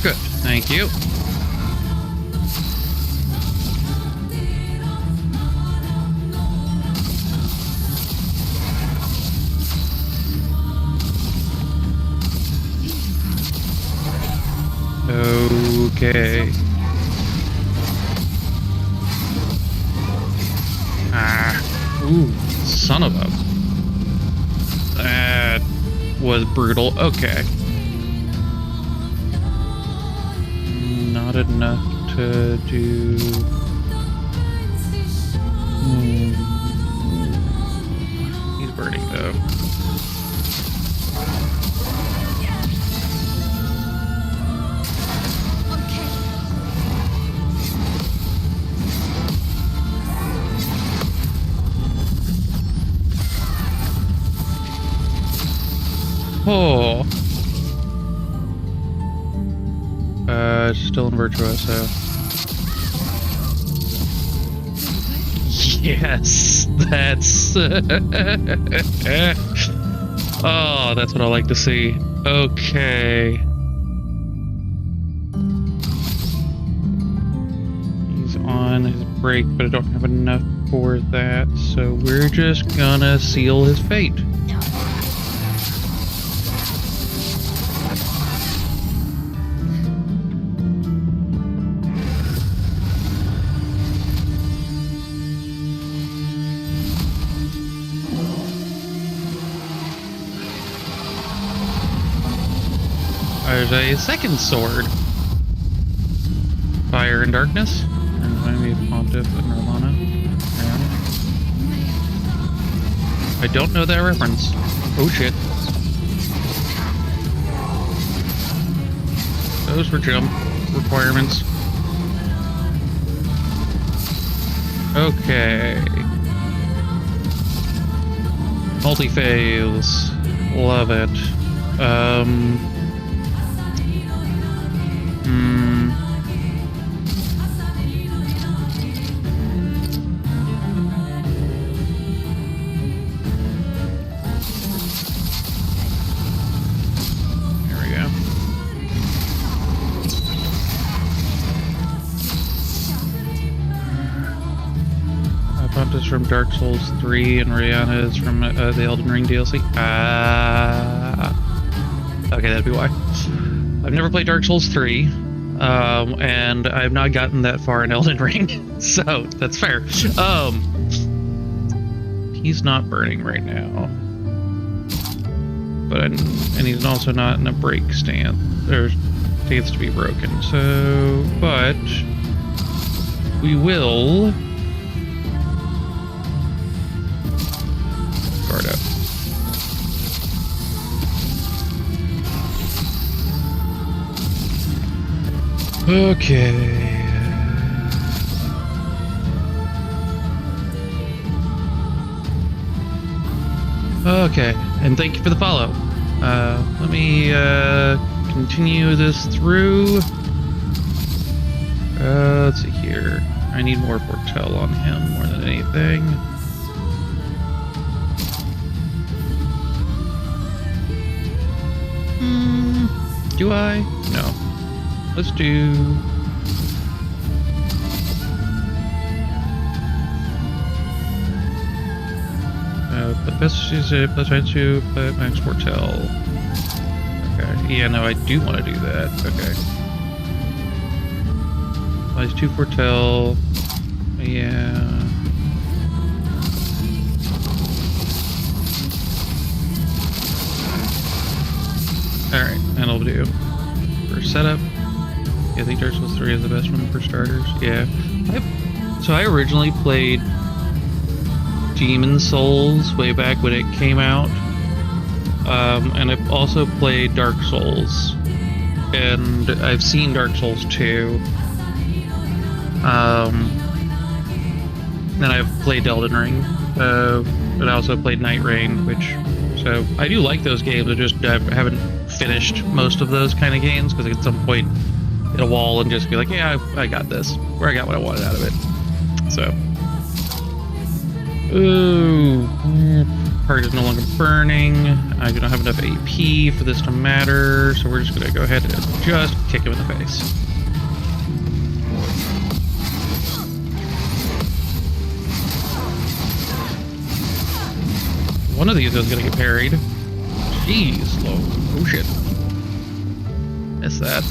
Good, thank you. Okay. Ooh, son of a... That was brutal. Okay. Not enough to do... He's burning though. Oh. Still in Virtuoso. Yes, that's... Oh, that's what I like to see. Okay. He's on his break, but I don't have enough for that, so we're just gonna seal his fate. There's a second sword. Fire and Darkness. And maybe Pontiff and Nirvana. I don't know that reference. Oh shit. Those were jump requirements. Okay. Multi-phase. Love it. There we go. I bumped this from Dark Souls 3 and Rihanna is from the Elden Ring DLC. Okay, that'd be why. I've never played Dark Souls 3, and I've not gotten that far in Elden Ring, so that's fair. He's not burning right now, and he's also not in a break stance, or stance to be broken. So, but we will guard up. Okay. Okay, and thank you for the follow. Let me continue this through. Let's see here. I need more foretell on him more than anything. Do I? No. Let's do... the best is a plus 2, but max foretell. Okay, yeah, no, I do want to do that. Okay. Plus 2 foretell. Yeah. Alright, that'll do. For setup. Yeah, I think Dark Souls 3 is the best one for starters. Yeah. So I originally played Demon Souls way back when it came out. And I've also played Dark Souls. And I've seen Dark Souls 2. And I've played Elden Ring. But I also played Night Rain, so I do like those games. I haven't finished most of those kind of games, because at some point hit a wall and just be like, yeah, I got this, or I got what I wanted out of it. So, ooh, part is no longer burning. I do not have enough AP for this to matter, so we're just gonna go ahead and just kick him in the face. One of these is gonna get parried. Jeez, slow. Oh shit. Missed that.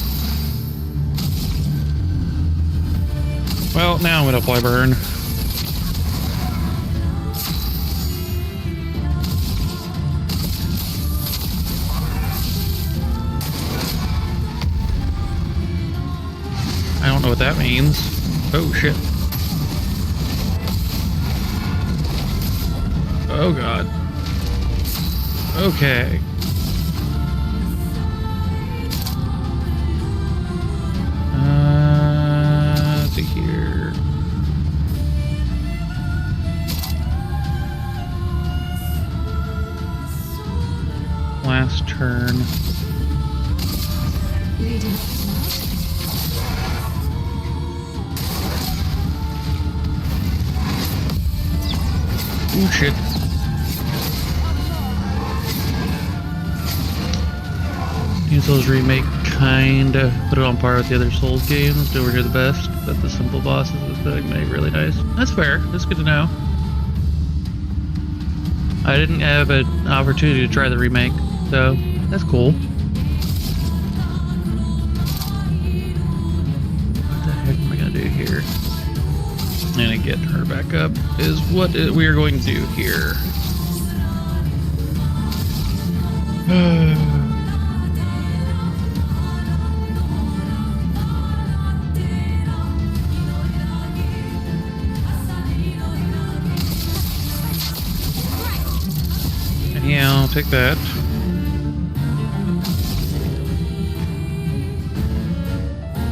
Well, now I'm gonna apply burn. I don't know what that means. Oh shit. Oh god. Okay. Let's see here. Last turn. Oh shit. Souls remake kinda put it on par with the other Souls games. Over here the best, but the simple bosses is made really nice. That's fair. That's good to know. I didn't have an opportunity to try the remake, so that's cool. What the heck am I gonna do here? I'm gonna get her back up is what we are going to do here. Yeah, I'll take that.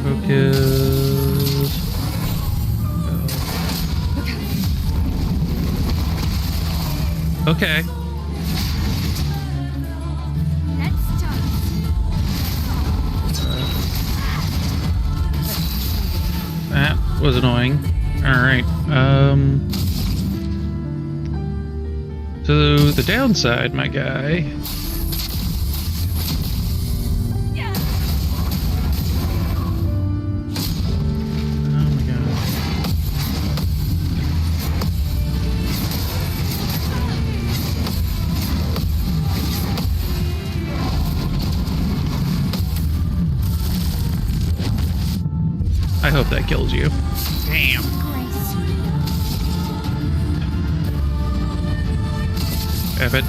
Focus. Okay. Let's start. That was annoying. Alright, so the downside, my guy. Oh my god. if that kills you. Damn. Grace. F it.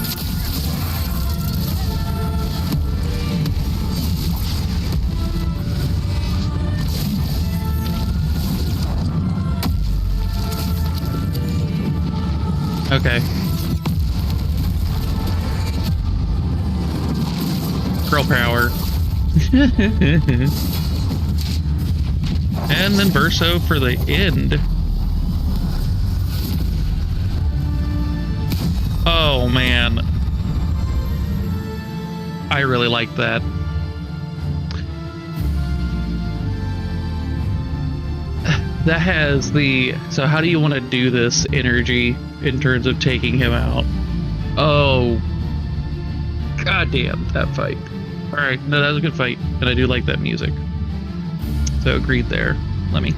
Okay. Girl power. And then Verso for the end. Oh man. I really like that. That has the... So how do you want to do this energy in terms of taking him out? Oh. Goddamn, that fight. Alright, no, that was a good fight. And I do like that music. So agreed there. Let me.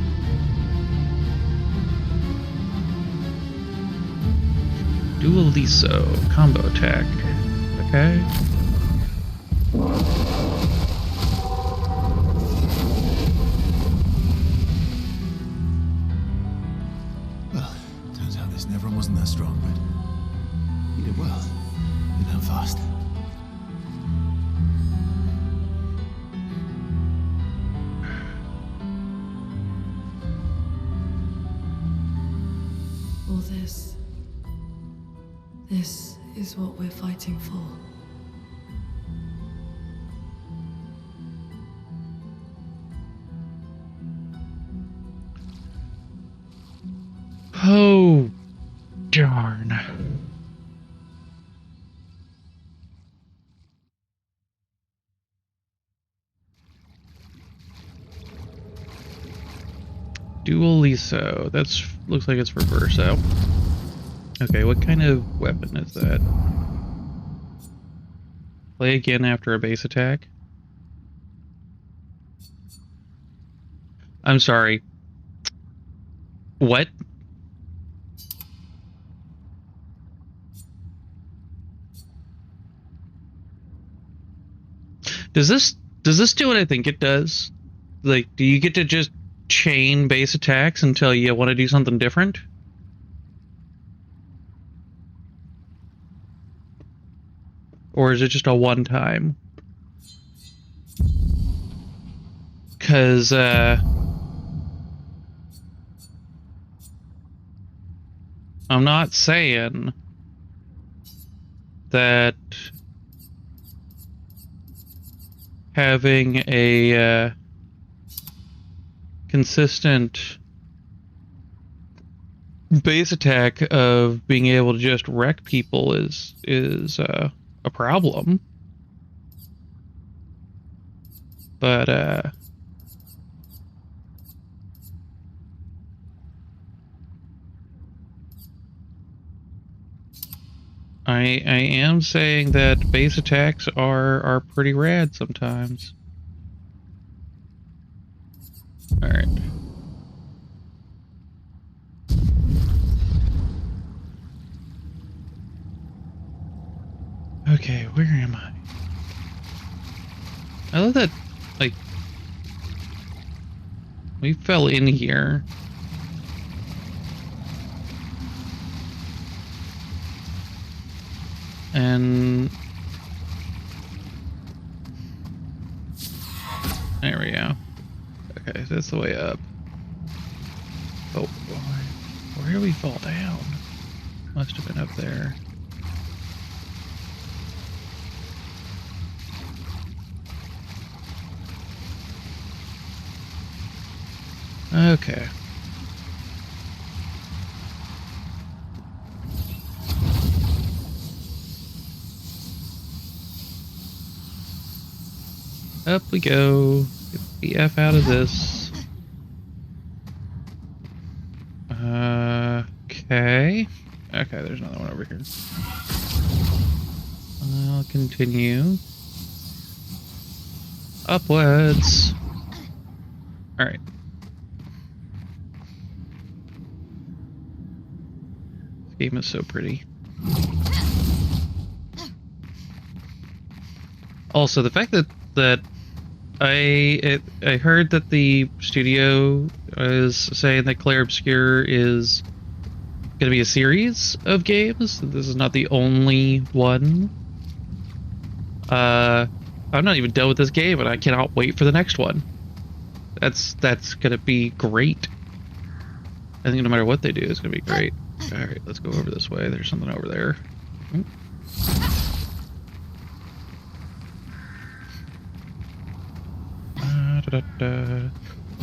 Dualiso. Combo attack. Okay. Well, turns out this Nevron wasn't that strong, but you did well. You learned fast. All this. This is what we're fighting for. Oh, darn. Dualiso. That's looks like it's for Verso. Okay, what kind of weapon is that? Play again after a base attack. I'm sorry. What? Does this do what I think it does? Like, do you get to just chain base attacks until you want to do something different? Or is it just a one-time? Because, I'm not saying that having a consistent base attack of being able to just wreck people is a problem. But I am saying that base attacks are pretty rad sometimes. All right. Okay, where am I? I love that, like, we fell in here. And there we go. Okay, that's the way up. Oh boy, where did we fall down? Must have been up there. Okay. Up we go. Get the F out of this. Okay. Okay, there's another one over here. I'll continue. Upwards. Alright. This game is so pretty. Also, the fact that I heard that the studio is saying that Clair Obscur is going to be a series of games. This is not the only one. I'm not even done with this game, and I cannot wait for the next one. That's going to be great. I think no matter what they do, it's going to be great. All right, let's go over this way. There's something over there.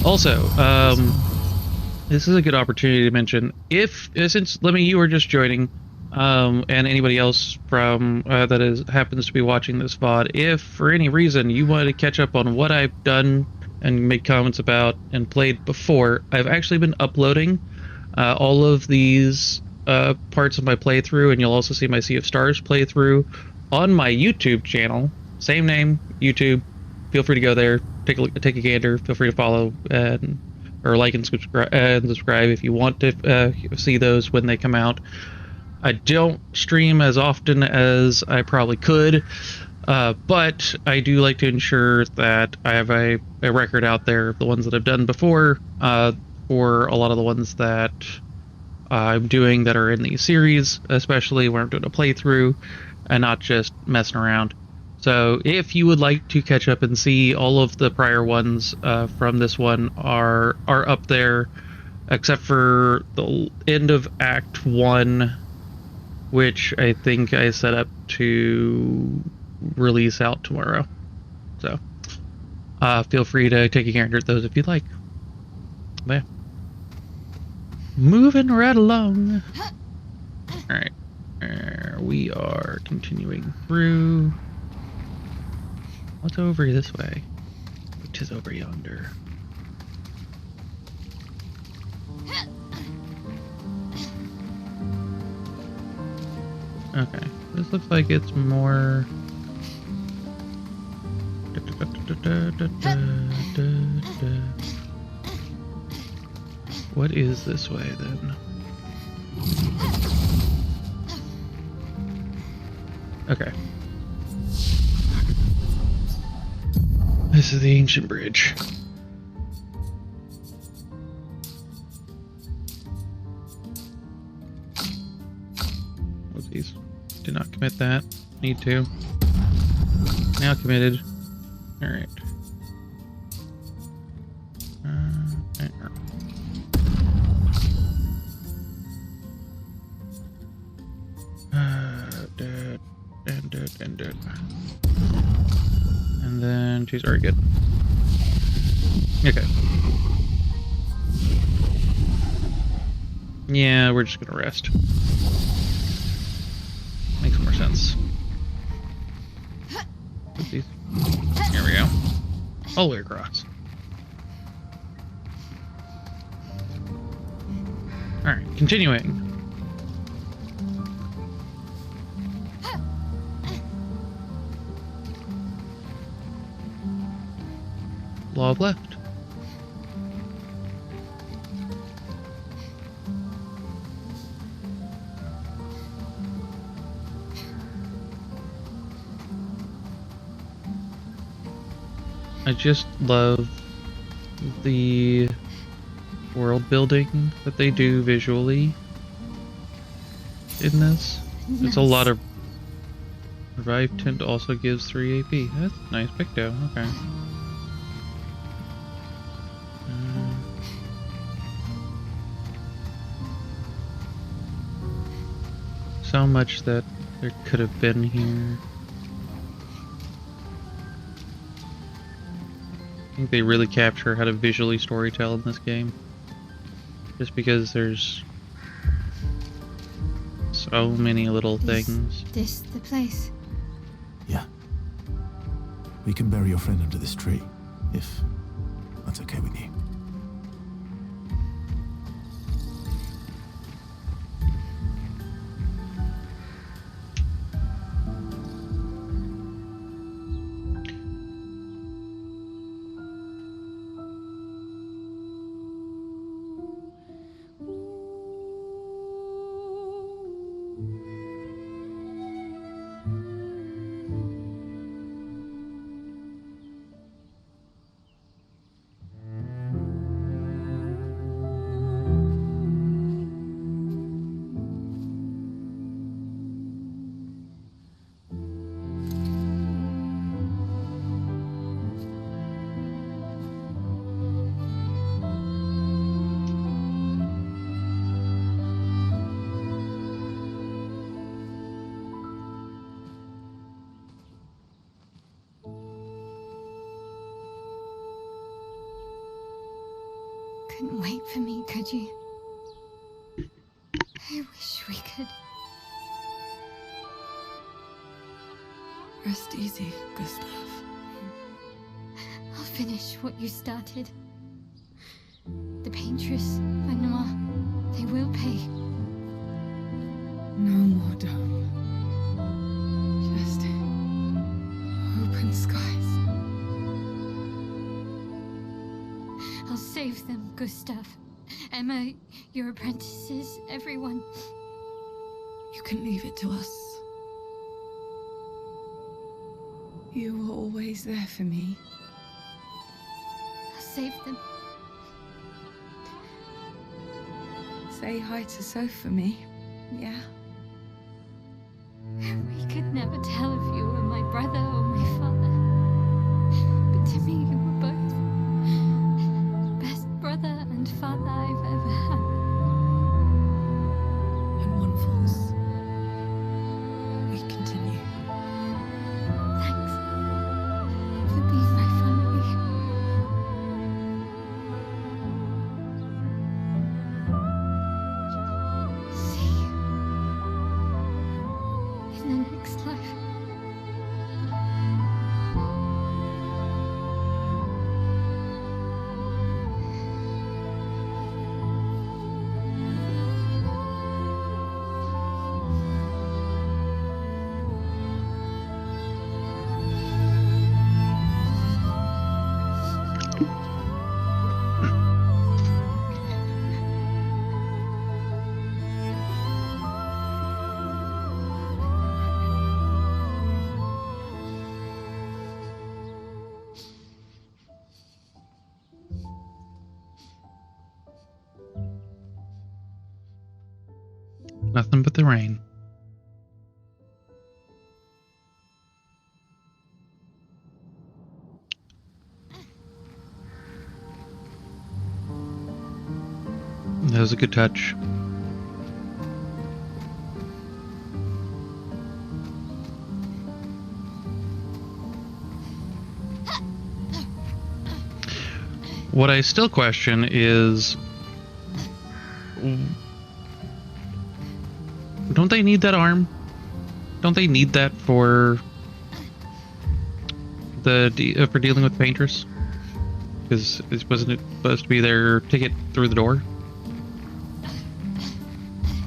Also, this is a good opportunity to mention, if since Lemmy, you were just joining, and anybody else from that happens to be watching this VOD, if for any reason you want to catch up on what I've done and make comments about and played before, I've actually been uploading all of these parts of my playthrough, and you'll also see my Sea of Stars playthrough on my YouTube channel. Same name, YouTube. Feel free to go there, take a gander. Feel free to follow or like and subscribe if you want to see those when they come out. I don't stream as often as I probably could, but I do like to ensure that I have a record out there of the ones that I've done before, for a lot of the ones that I'm doing that are in the series, especially when I'm doing a playthrough and not just messing around. So if you would like to catch up and see all of the prior ones from this one are up there, except for the end of Act 1, which I think I set up to release out tomorrow. So feel free to take a gander at those if you'd like. But yeah. Moving right along. Alright. We are continuing through. What's over this way? Which is over yonder. Okay. This looks like it's more... What is this way then? Okay. This is the ancient bridge. Whoopsies. Did not commit that. Need to. Now committed. Alright. Dead. And then she's already good. Okay. Yeah, we're just gonna rest. Makes more sense. Oopsies. Here we go. All the way across. Alright, continuing. Law of left. I just love the world building that they do visually in this. There's a lot of... Revive Tint also gives 3 AP. That's nice picto, okay. So much that there could have been here. I think they really capture how to visually storytell in this game. Just because there's so many little things. This the place? Yeah. We can bury your friend under this tree, if that's okay with you. couldn't wait for me, could you? I wish we could. Rest easy, Gustav. I'll finish what you started. The paintress, Manoir, they will pay. No more dome. Just open skies. I'll save them, Gustav. Emma, your apprentices, everyone. You can leave it to us. You were always there for me. I'll save them. Say hi to Soph for me. Yeah. We could never tell if you were my brother or my father. But to me, you were both. Best brother and father I've ever had. When one falls, we continue. Thanks for being my family. See you in the next life. Nothing but the rain. That was a good touch. What I still question is, don't they need that arm? Don't they need that for the for dealing with painters? Because wasn't it supposed to be their ticket through the door?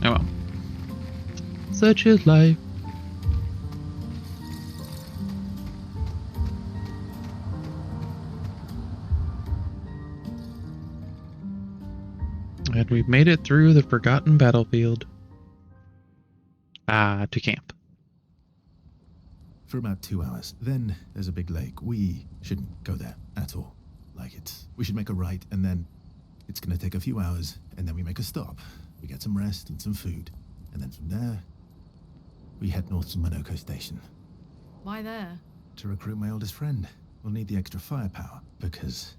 Oh well. Such is life. And we've made it through the forgotten battlefield. To camp. For about 2 hours. Then there's a big lake. We shouldn't go there at all. We should make a right, and then it's gonna take a few hours, and then we make a stop. We get some rest and some food. And then from there, we head north to Monoko Station. Why there? To recruit my oldest friend. We'll need the extra firepower, because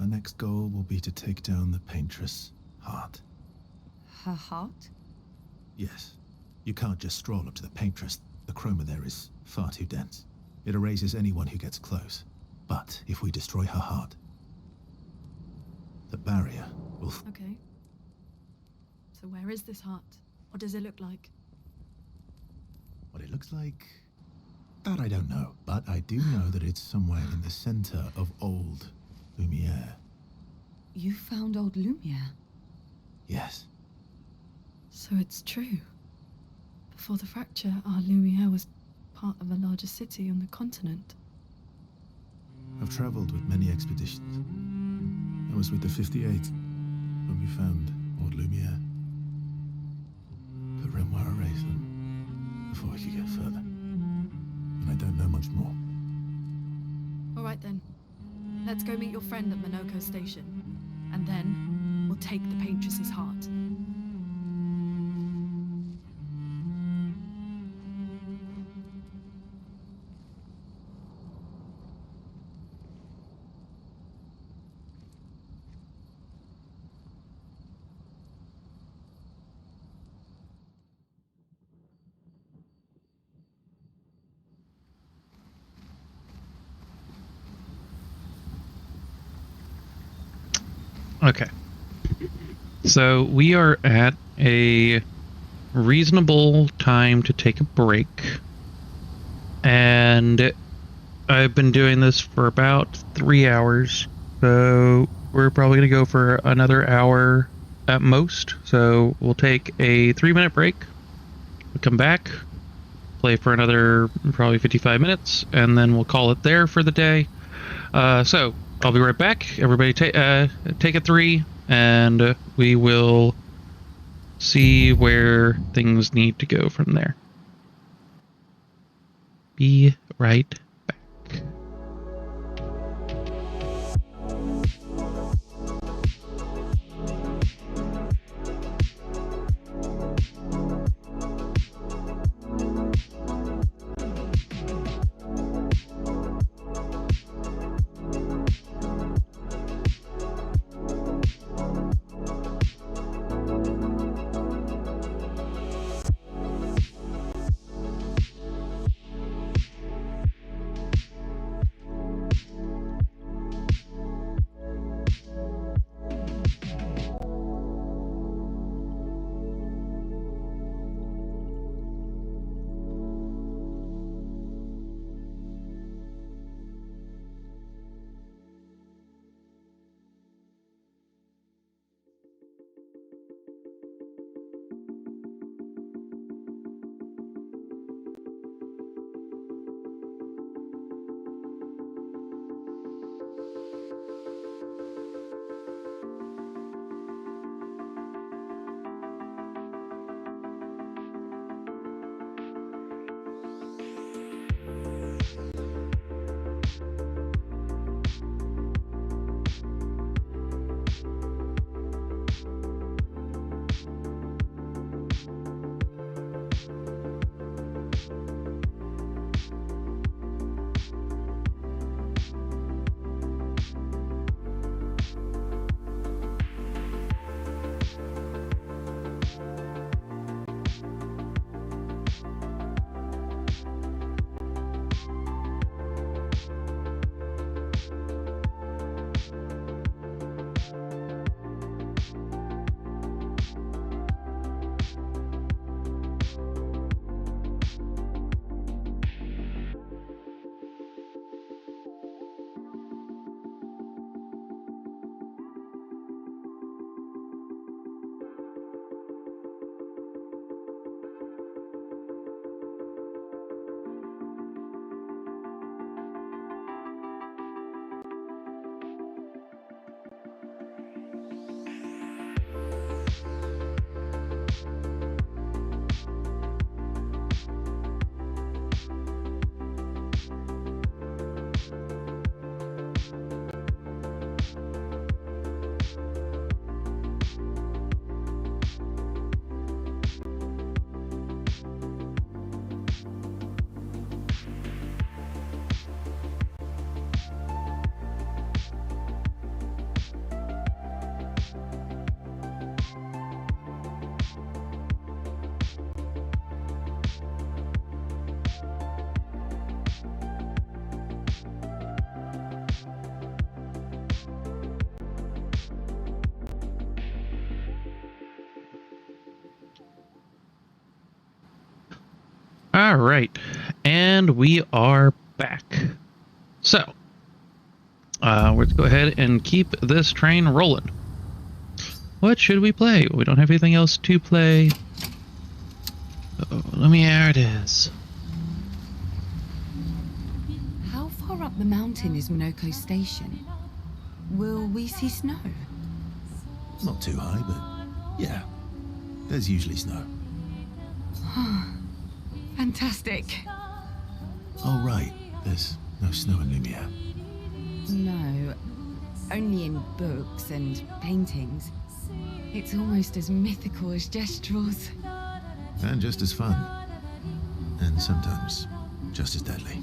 our next goal will be to take down the paintress Heart. Her heart? Yes. You can't just stroll up to the paintress. The chroma there is far too dense. It erases anyone who gets close. But if we destroy her heart, the barrier will... Okay. So where is this heart? What does it look like? What it looks like... that I don't know. But I do know that it's somewhere in the center of old Lumiere. You found old Lumiere? Yes. So it's true. Before the fracture, our Lumiere was part of a larger city on the continent. I've traveled with many expeditions. I was with the 58th when we found old Lumiere. But Renoir erased them before we could get further. And I don't know much more. All right then. Let's go meet your friend at Monoko Station. And then we'll take the paintress's heart. Okay. So we are at a reasonable time to take a break. And I've been doing this for about 3 hours. So we're probably going to go for another hour at most. So we'll take a 3-minute break. We'll come back, play for another probably 55 minutes, and then we'll call it there for the day. So I'll be right back. Everybody take a 3, and we will see where things need to go from there. Be right back. All right, and we are back. So, let's go ahead and keep this train rolling. What should we play? We don't have anything else to play. Oh, Lumiere it is. How far up the mountain is Minoko Station? Will we see snow? Not too high, but yeah, there's usually snow. Fantastic. Oh, right, there's no snow in Lumiere. No, only in books and paintings. It's almost as mythical as Gestrels. And just as fun. And sometimes just as deadly.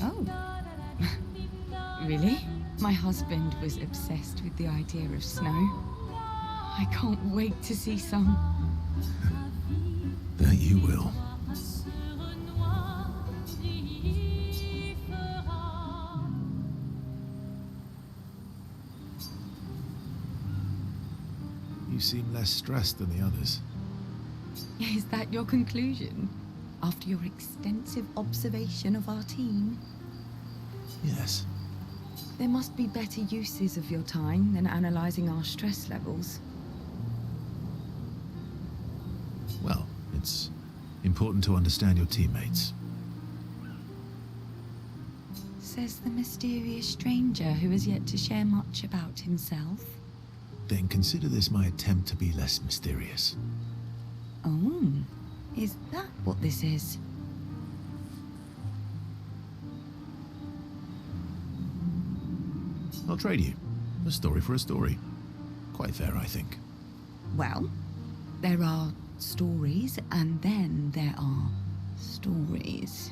Oh. Really? My husband was obsessed with the idea of snow. I can't wait to see some. That you will. You seem less stressed than the others. Is that your conclusion? After your extensive observation of our team? Yes. There must be better uses of your time than analysing our stress levels. Well, it's important to understand your teammates. Says the mysterious stranger who has yet to share much about himself. Then consider this my attempt to be less mysterious. Oh, is that what this is? I'll trade you. A story for a story. Quite fair, I think. Well, there are stories, and then there are stories.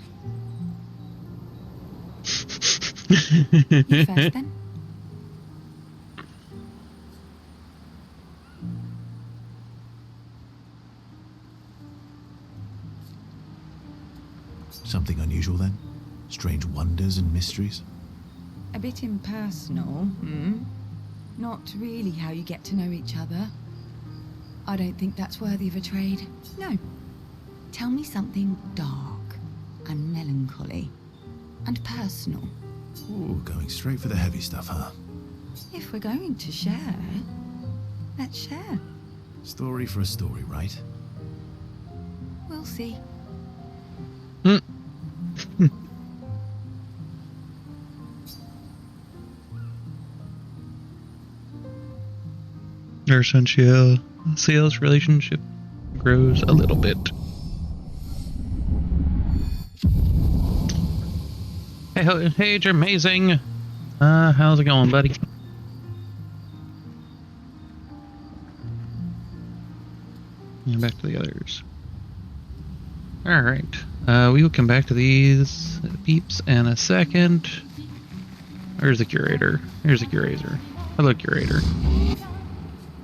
You first, then. Something unusual, then? Strange wonders and mysteries? A bit impersonal, hmm? Not really how you get to know each other. I don't think that's worthy of a trade. No. Tell me something dark and melancholy and personal. Ooh, going straight for the heavy stuff, huh? If we're going to share, let's share. Story for a story, right? We'll see. Our essential sales relationship grows a little bit. Hey, you're amazing. How's it going, buddy? And back to the others. Alright. We will come back to these peeps in a second. Where's the curator? Here's the curator. Hello, curator.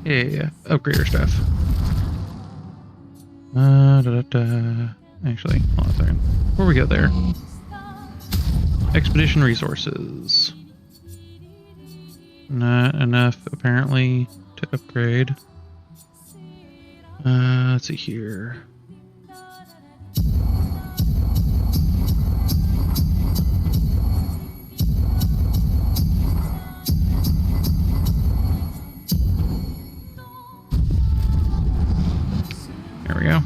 Yeah. Upgrade our stuff. Actually, hold on a second. Before we go there. Expedition resources. Not enough, apparently, to upgrade. Let's see here. There we go.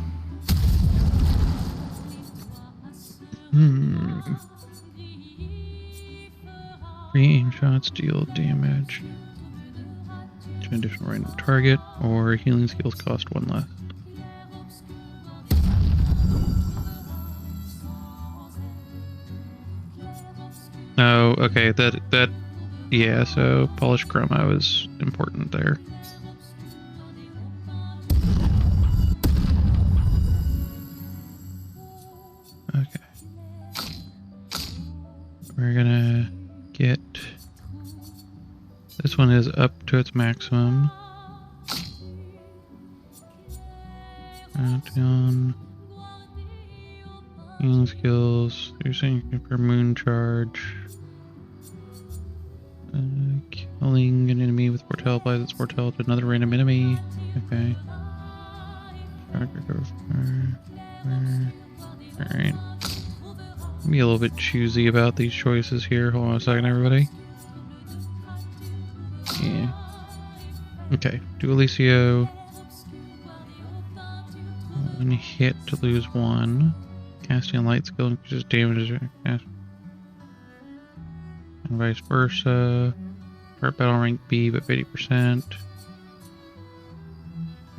Three aim shots deal damage to an additional random target, or healing skills cost one less. Oh, okay, yeah, so polished chroma was important there. Okay. We're gonna get... This one is up to its maximum. Down. Healing skills. You're saying per moon charge. Killing an enemy with Portal applies its Portal to another random enemy. Okay. Alright. Be a little bit choosy about these choices here. Hold on a second, everybody. Yeah. Okay. Dualicio. One hit to lose one. Casting a light skill increases damage. And vice versa. Start battle rank B, but 50%.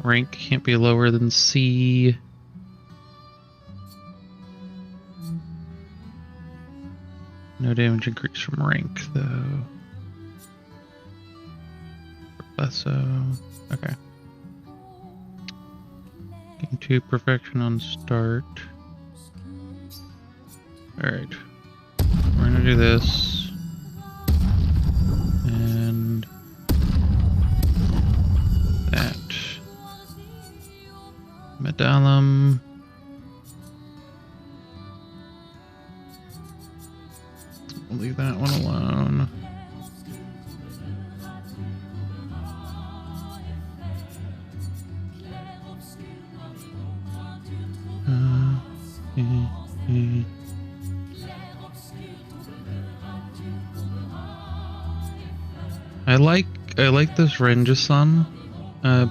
Rank can't be lower than C. No damage increase from rank, though. So, okay. Getting to perfection on start. Alright. We're gonna do this. And that. Medallum. We'll leave that one alone. I like this Renjasun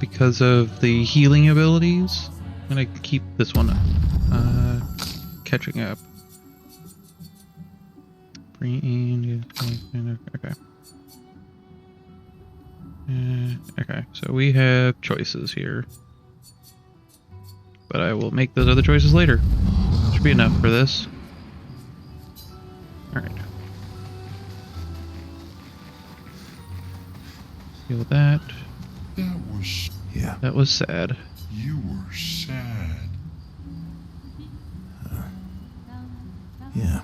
because of the healing abilities. I'm gonna keep this one catching up. Okay. Okay, so we have choices here. But I will make those other choices later. Should be enough for this. Alright. Deal with that. That was... Yeah. That was sad. You were sad. Yeah.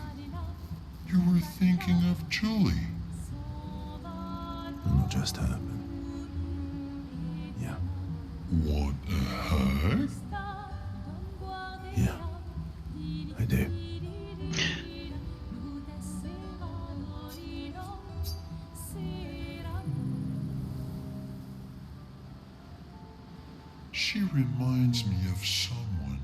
You were thinking of Julie. And not just her, but... Yeah. Want a hug? Yeah. I do. She reminds me of someone.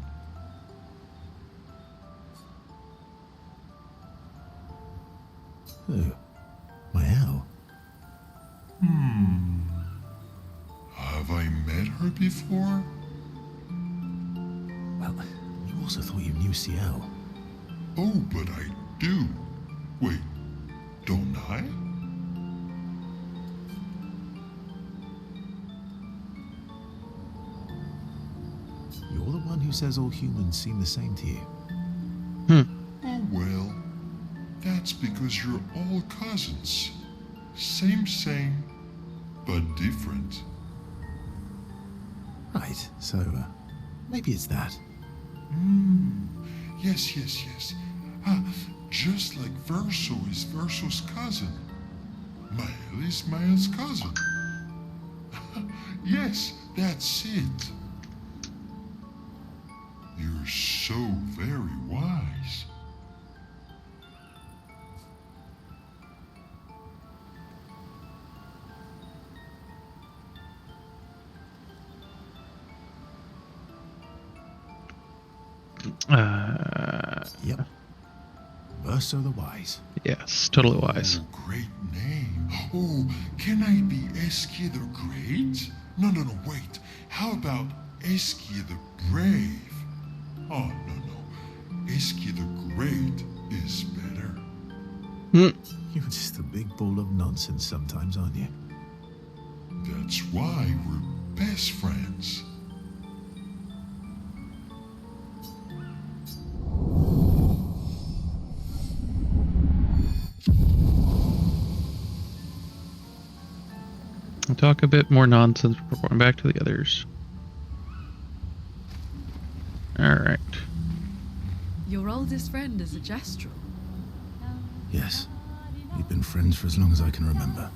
Who? My owl? Have I met her before? Well, you also thought you knew CL. Oh, but I do. Wait, don't I? You're the one who says all humans seem the same to you. Oh, well, that's because you're all cousins. Same, but different. Right, so, maybe it's that. Yes. Just like Verso is Verso's cousin. Mael is Mael's cousin. Yes, that's it. You're so very wise. Yep. Verso the Wise. Yes, totally wise. Oh, great name. Oh, can I be Eskia the Great? No, wait. How about Eskia the Brave? Oh, no. Eskia the Great is better. You're just a big ball of nonsense sometimes, aren't you? That's why we're best friends. I'll talk a bit more nonsense before going back to the others. Alright. Your oldest friend is a Gestrel. Yes. We've been friends for as long as I can remember.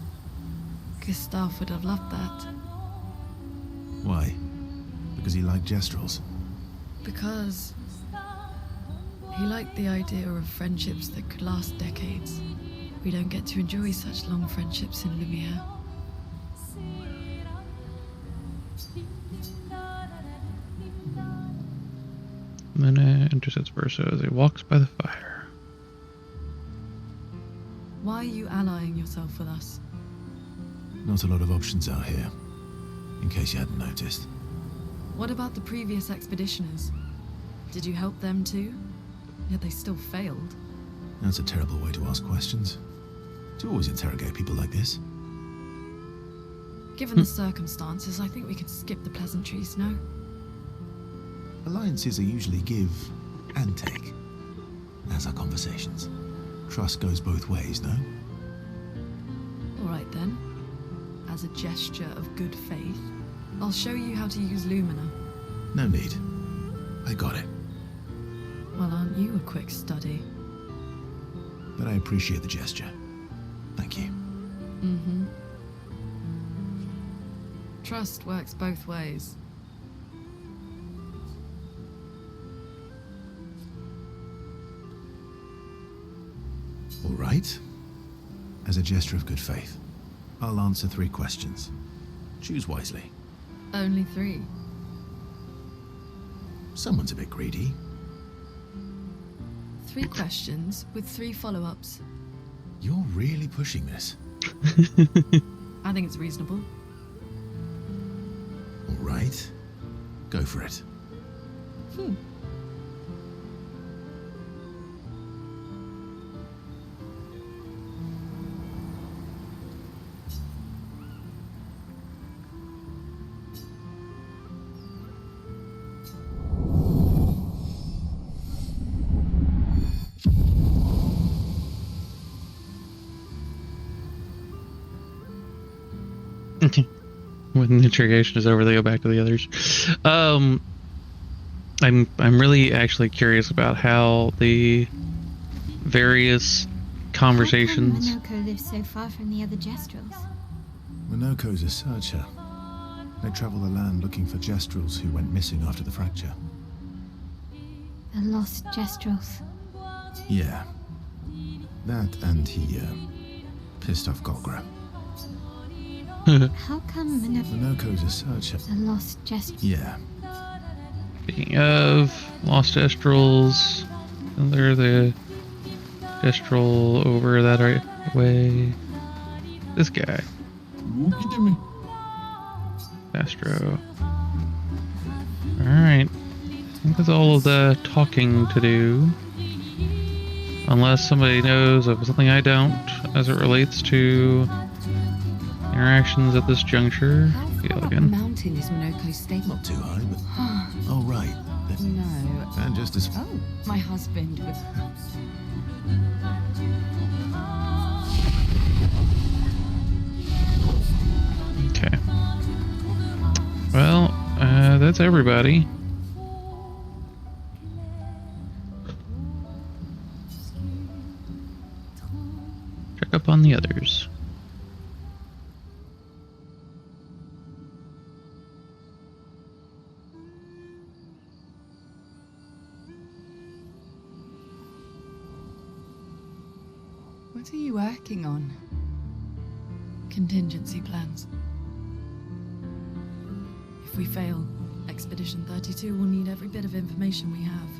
Gustav would have loved that. Why? Because he liked Gestrels. Because he liked the idea of friendships that could last decades. We don't get to enjoy such long friendships in Lumiere. And then intercepts Verso as he walks by the fire. Why are you allying yourself with us? Not a lot of options out here, in case you hadn't noticed. What about the previous expeditioners? Did you help them too? Yet they still failed. That's a terrible way to ask questions. To always interrogate people like this. Given the circumstances, I think we could skip the pleasantries, no? Alliances are usually give and take. As are conversations. Trust goes both ways, no? All right then. As a gesture of good faith, I'll show you how to use Lumina. No need. I got it. Well, aren't you a quick study? But I appreciate the gesture. Thank you. Trust works both ways. All right. As a gesture of good faith, I'll answer 3 questions. Choose wisely. Only 3. Someone's a bit greedy. 3 questions with 3 follow-ups. You're really pushing this. I think it's reasonable. All right. Go for it. When the interrogation is over, they go back to the others. I'm really actually curious about how the various conversations. How come Monoko lives so far from the other Jestrels? Monoko's a searcher. They travel the land looking for Jestrels who went missing after the fracture. The lost Jestrels. Yeah. That and he, pissed off Golgra. How come Monoko's a searcher. the lost Jestrels? Yeah. Speaking of lost Jestrels, they're the Jestrel over that right way. This guy. Astro. Alright. I think that's all of the talking to do. Unless somebody knows of something I don't as it relates to interactions at this juncture. How Yeah, far up the again. mountain is Monoko's stable? Not too high, but... Oh, right. No. And just as... Oh, my husband was... Okay. Well, that's everybody. Check up on the others. What are you working on? Contingency plans. If we fail, Expedition 32 will need every bit of information we have.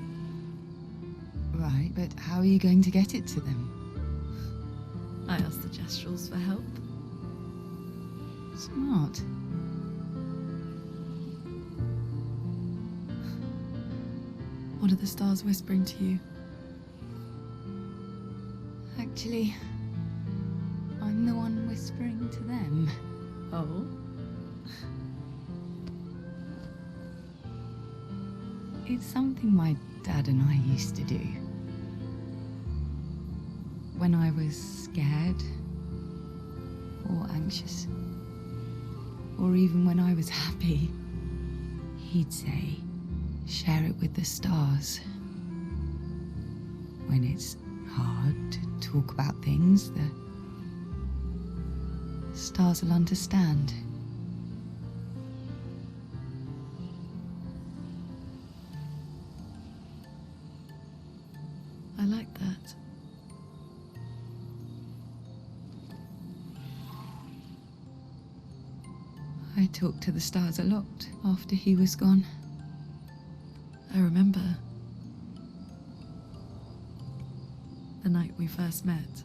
Right, but how are you going to get it to them? I asked the Jestrels for help. Smart. What are the stars whispering to you? Actually, I'm the one whispering to them. Oh? It's something my dad and I used to do. When I was scared, or anxious, or even when I was happy, he'd say, share it with the stars. When it's hard to talk about things, the stars will understand. I like that. I talked to the stars a lot after he was gone. I remember the night we first met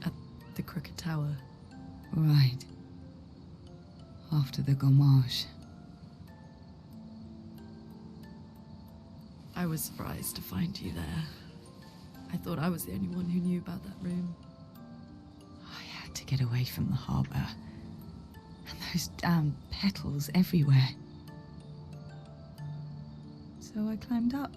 at the Crooked Tower. Right. After the gommage. I was surprised to find you there. I thought I was the only one who knew about that room. I had to get away from the harbour. And those damn petals everywhere. So I climbed up.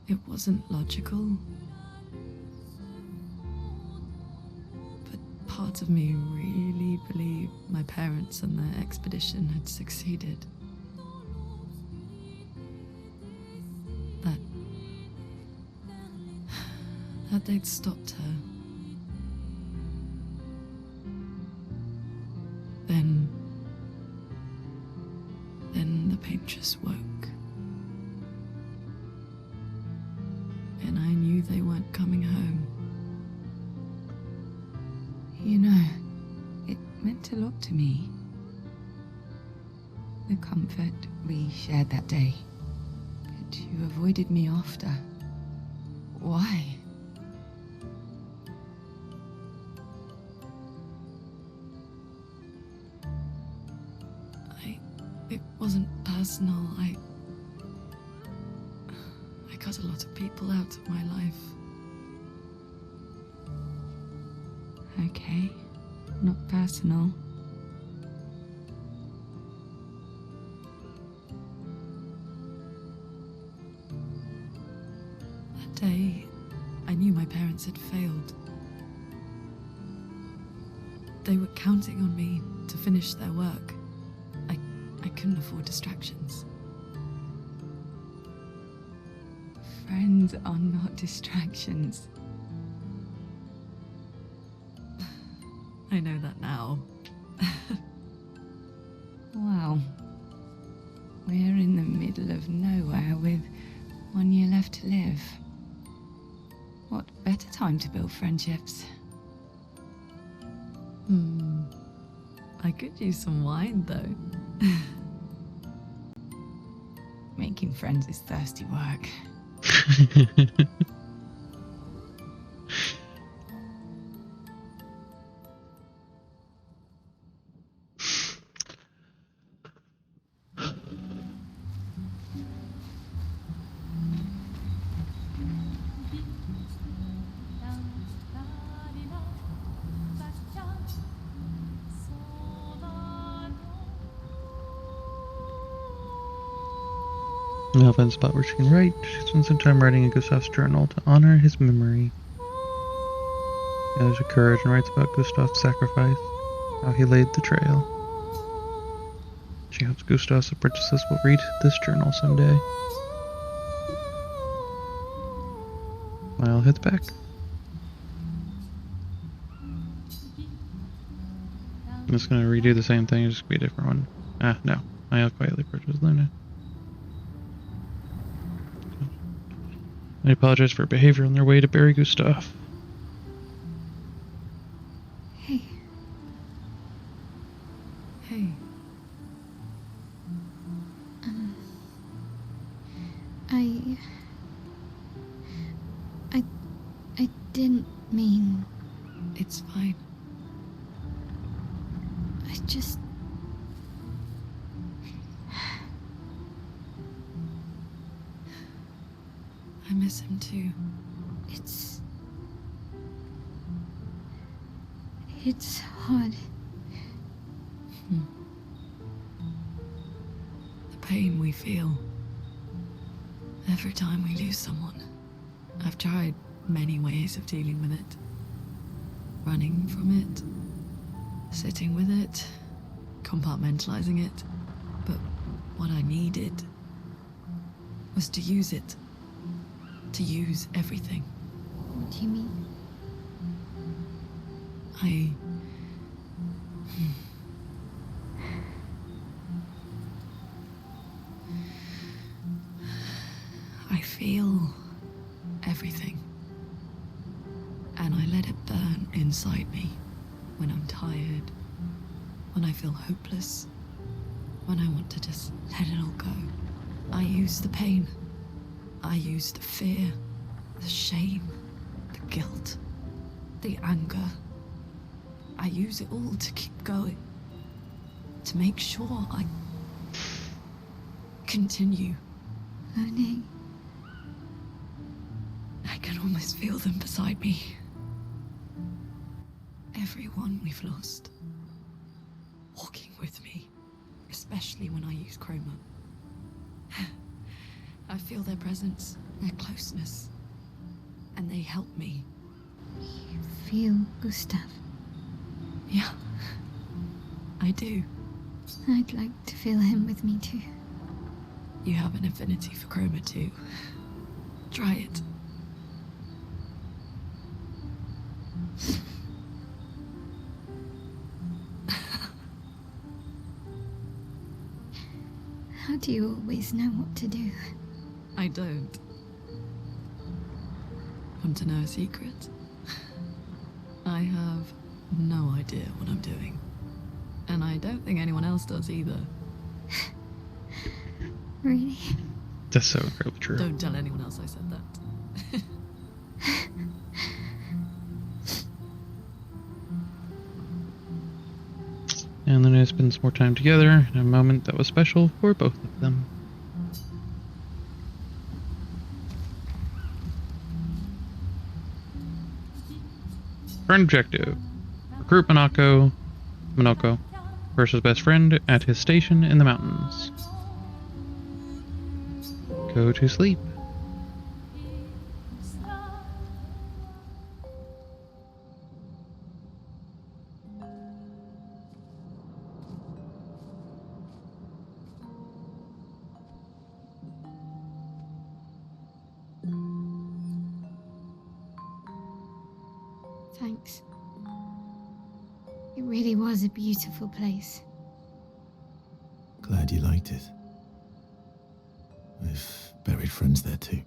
It wasn't logical. But parts of me really believed my parents and their expedition had succeeded. That they'd stopped her. Then the pain just woke. And I knew they weren't coming home. You know, it meant a lot to me. The comfort we shared that day. But you avoided me after. Why? It wasn't personal. I cut a lot of people out of my life. Okay, not personal. That day, I knew my parents had failed. They were counting on me to finish their work. I couldn't afford distractions. Friends are not distractions. I know that now. Wow. We're in the middle of nowhere with 1 year left to live. What better time to build friendships? I could use some wine, though. Making friends is thirsty work. Now find a spot where she can write. She spends some time writing in Gustav's journal to honor his memory. She gathers her courage and writes about Gustav's sacrifice, how he laid the trail. She hopes Gustav's apprentices will read this journal someday. Smile hits back. I'm just gonna redo the same thing, just be a different one. Ah, no. Smile quietly approaches Luna. They apologize for behavior on their way to bury Gustav. Hey. Hey. I didn't mean... It's fine. I just... I miss him too. It's hard. The pain we feel every time we lose someone. I've tried many ways of dealing with it. Running from it, sitting with it, compartmentalizing it. But what I needed was to use it. To use everything. What do you mean? I feel everything. And I let it burn inside me when I'm tired, when I feel hopeless, when I want to just let it all go. I use the pain. I use the fear, the shame, the guilt, the anger. I use it all to keep going, to make sure I continue. Learning. I can almost feel them beside me. Everyone we've lost, walking with me, especially when I use chroma. I feel their presence, their closeness, and they help me. You feel Gustav? Yeah, I do. I'd like to feel him with me too. You have an affinity for chroma too. Try it. How do you always know what to do? I don't. Want to know a secret? I have no idea what I'm doing. And I don't think anyone else does either. Really? That's so incredibly true. Don't tell anyone else I said that. And then I spend some more time together in a moment that was special for both of them. Current objective. Recruit Monoko versus best friend at his station in the mountains. Go to sleep. Thanks. It really was a beautiful place. Glad you liked it. I've buried friends there too.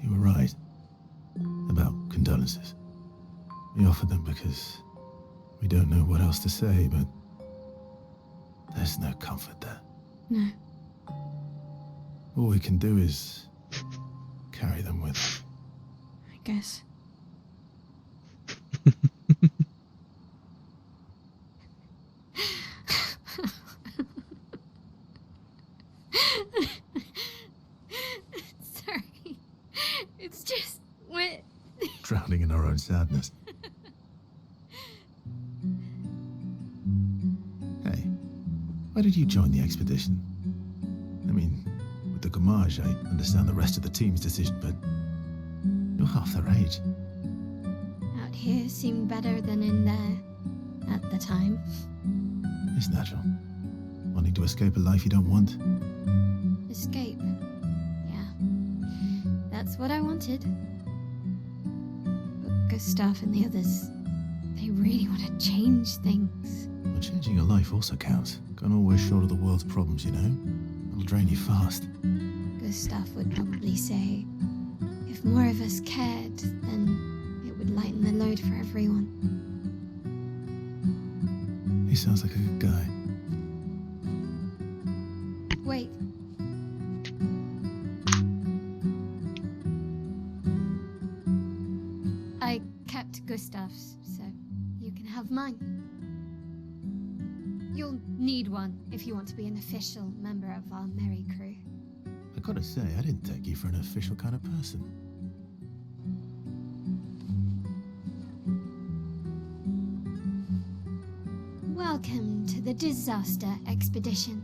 You were right about condolences. We offered them because we don't know what else to say, but there's no comfort there. No. All we can do is carry them with us. I guess. Sorry. It's just wet. Drowning in our own sadness. Hey, why did you join the expedition? I mean, with the Gommage, I understand the rest of the team's decision, but you're half their age. Out here seemed better than in there at the time. It's natural. Wanting to escape a life you don't want. Escape. Yeah. That's what I wanted. But Gustav and the others, they really want to change things. But changing your life also counts. Can't always shoulder the world's problems, you know? It'll drain you fast. Gustav would probably say, if more of us cared, then it would lighten the load for everyone. He sounds like a good guy. Wait. I kept Gustav's, so you can have mine. You'll need one if you want to be an official member of our merry crew. I gotta say, I didn't take you for an official kind of person. Welcome to the disaster expedition.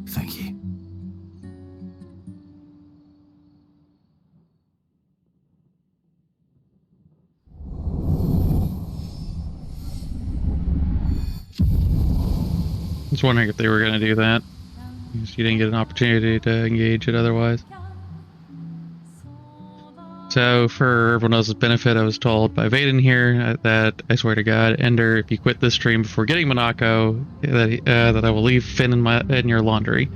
Thank you. I was wondering if they were going to do that. Because you didn't get an opportunity to engage it otherwise. So, for everyone else's benefit, I was told by Vaden here that, I swear to God, Ender, if you quit this stream before getting Monako, that I will leave Finn in your laundry.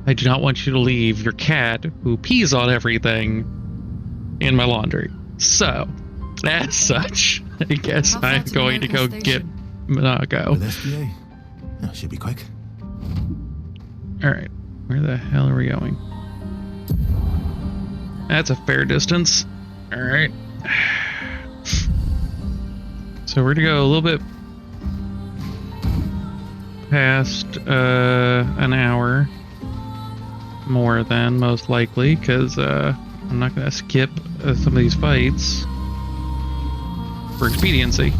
I do not want you to leave your cat, who pees on everything, in my laundry. So, as such, I guess I'm going to go get Monako. With SDA? That should be quick. Alright, where the hell are we going? That's a fair distance. Alright. So we're gonna go a little bit past an hour. More than, most likely, because I'm not gonna skip some of these fights for expediency.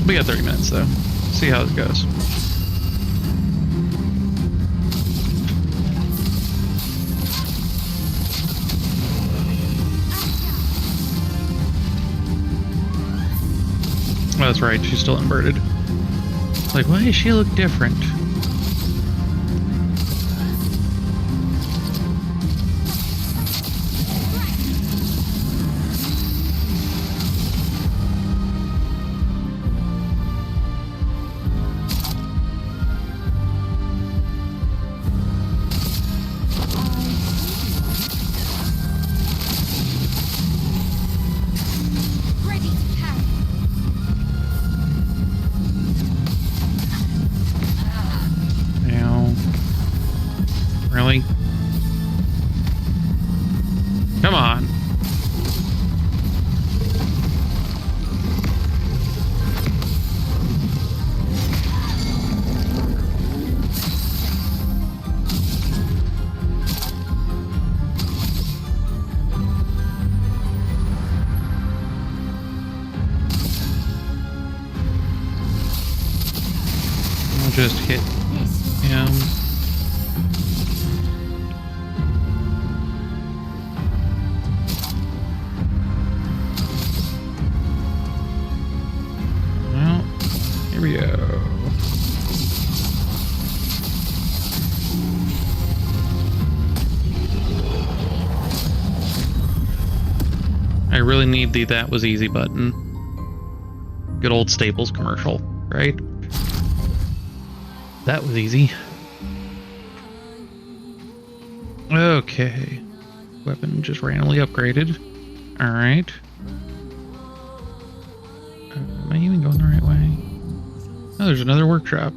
We got 30 minutes though. See how it goes. Oh, that's right, she's still inverted. Like, why does she look different? just hit him. Well, here we go. I really need the "that was easy" button. Good old Staples commercial, right? That was easy. Okay. Weapon just randomly upgraded. Alright. Am I even going the right way? Oh, there's another workshop.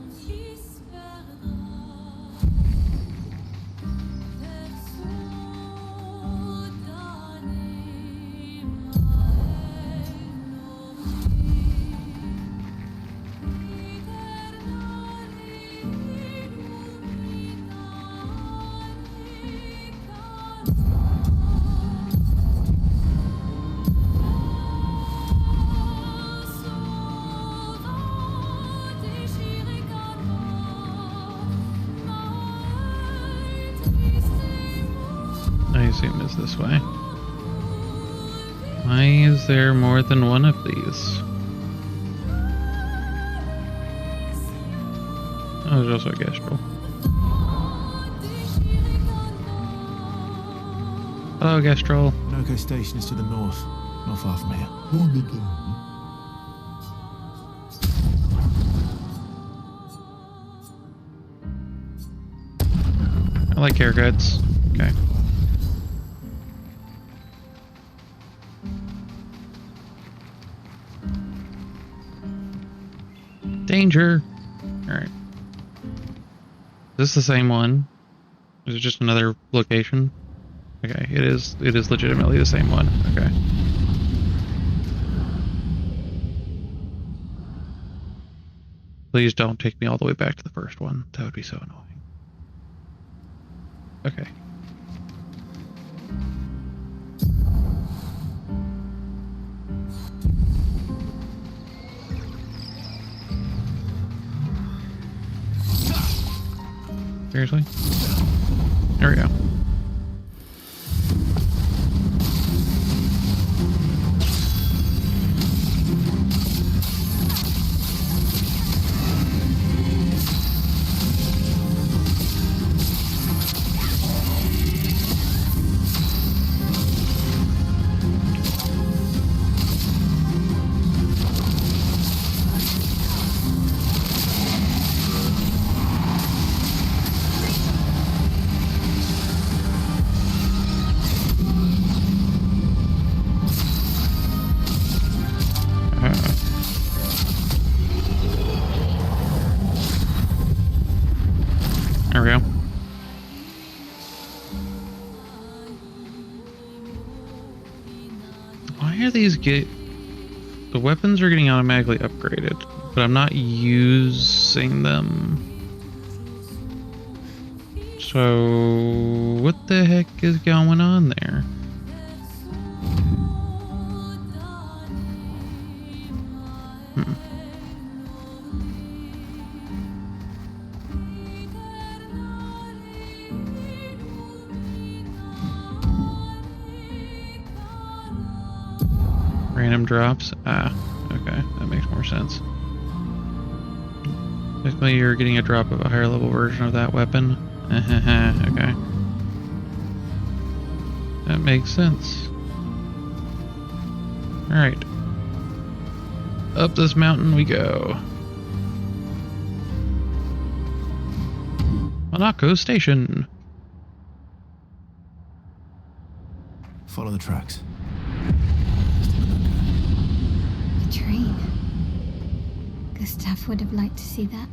I assume it's this way. Why is there more than one of these? Oh, there's also a Gestrel. Hello, Gestrel. Coco Station is to the north, not far from here. I like haircuts. Okay. Danger! Alright. Is this the same one? Is it just another location? Okay, it is legitimately the same one. Okay. Please don't take me all the way back to the first one. That would be so annoying. Okay. Seriously? There we go. There we go. Why are these the weapons are getting automatically upgraded, but I'm not using them. So what the heck is going on there? Random drops? Ah, okay, that makes more sense. Basically, you're getting a drop of a higher level version of that weapon. Okay. That makes sense. Alright. Up this mountain we go. Monaco Station. Follow the tracks. A train. Gustav would have liked to see that.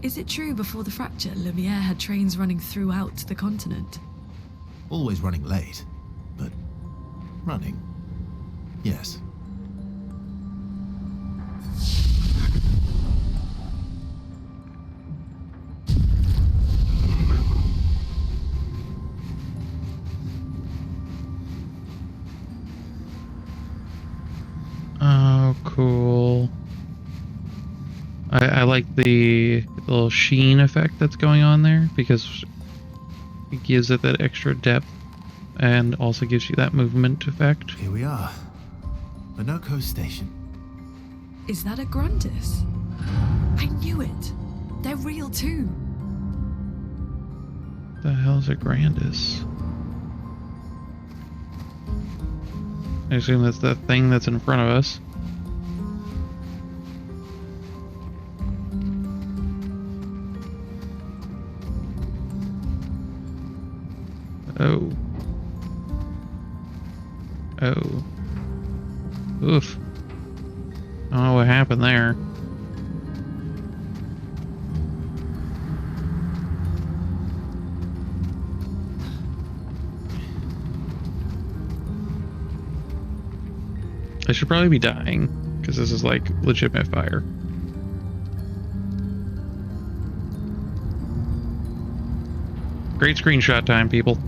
Is it true before the fracture, Lumiere had trains running throughout the continent? Always running late, but running. Yes. Oh, cool. I I like the little sheen effect that's going on there because it gives it that extra depth and also gives you that movement effect. Here we are. Minoko Station. Is that a Grandis? I knew it. They're real too. The hell's a Grandis? I assume that's that thing that's in front of us. Oh. Oh. Oof. I don't know what happened there. I should probably be dying, because this is like legitimate fire. Great screenshot time, people.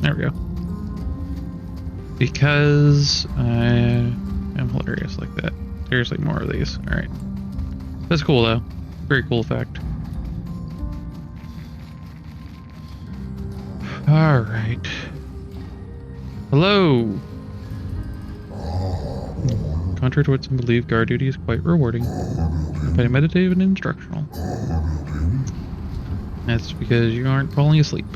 There we go. Because I am hilarious like that. Seriously, more of these. Alright. That's cool though. Very cool effect. Alright. Hello! Contrary to what some believe, guard duty is quite rewarding, but meditative and instructional. That's because you aren't falling asleep.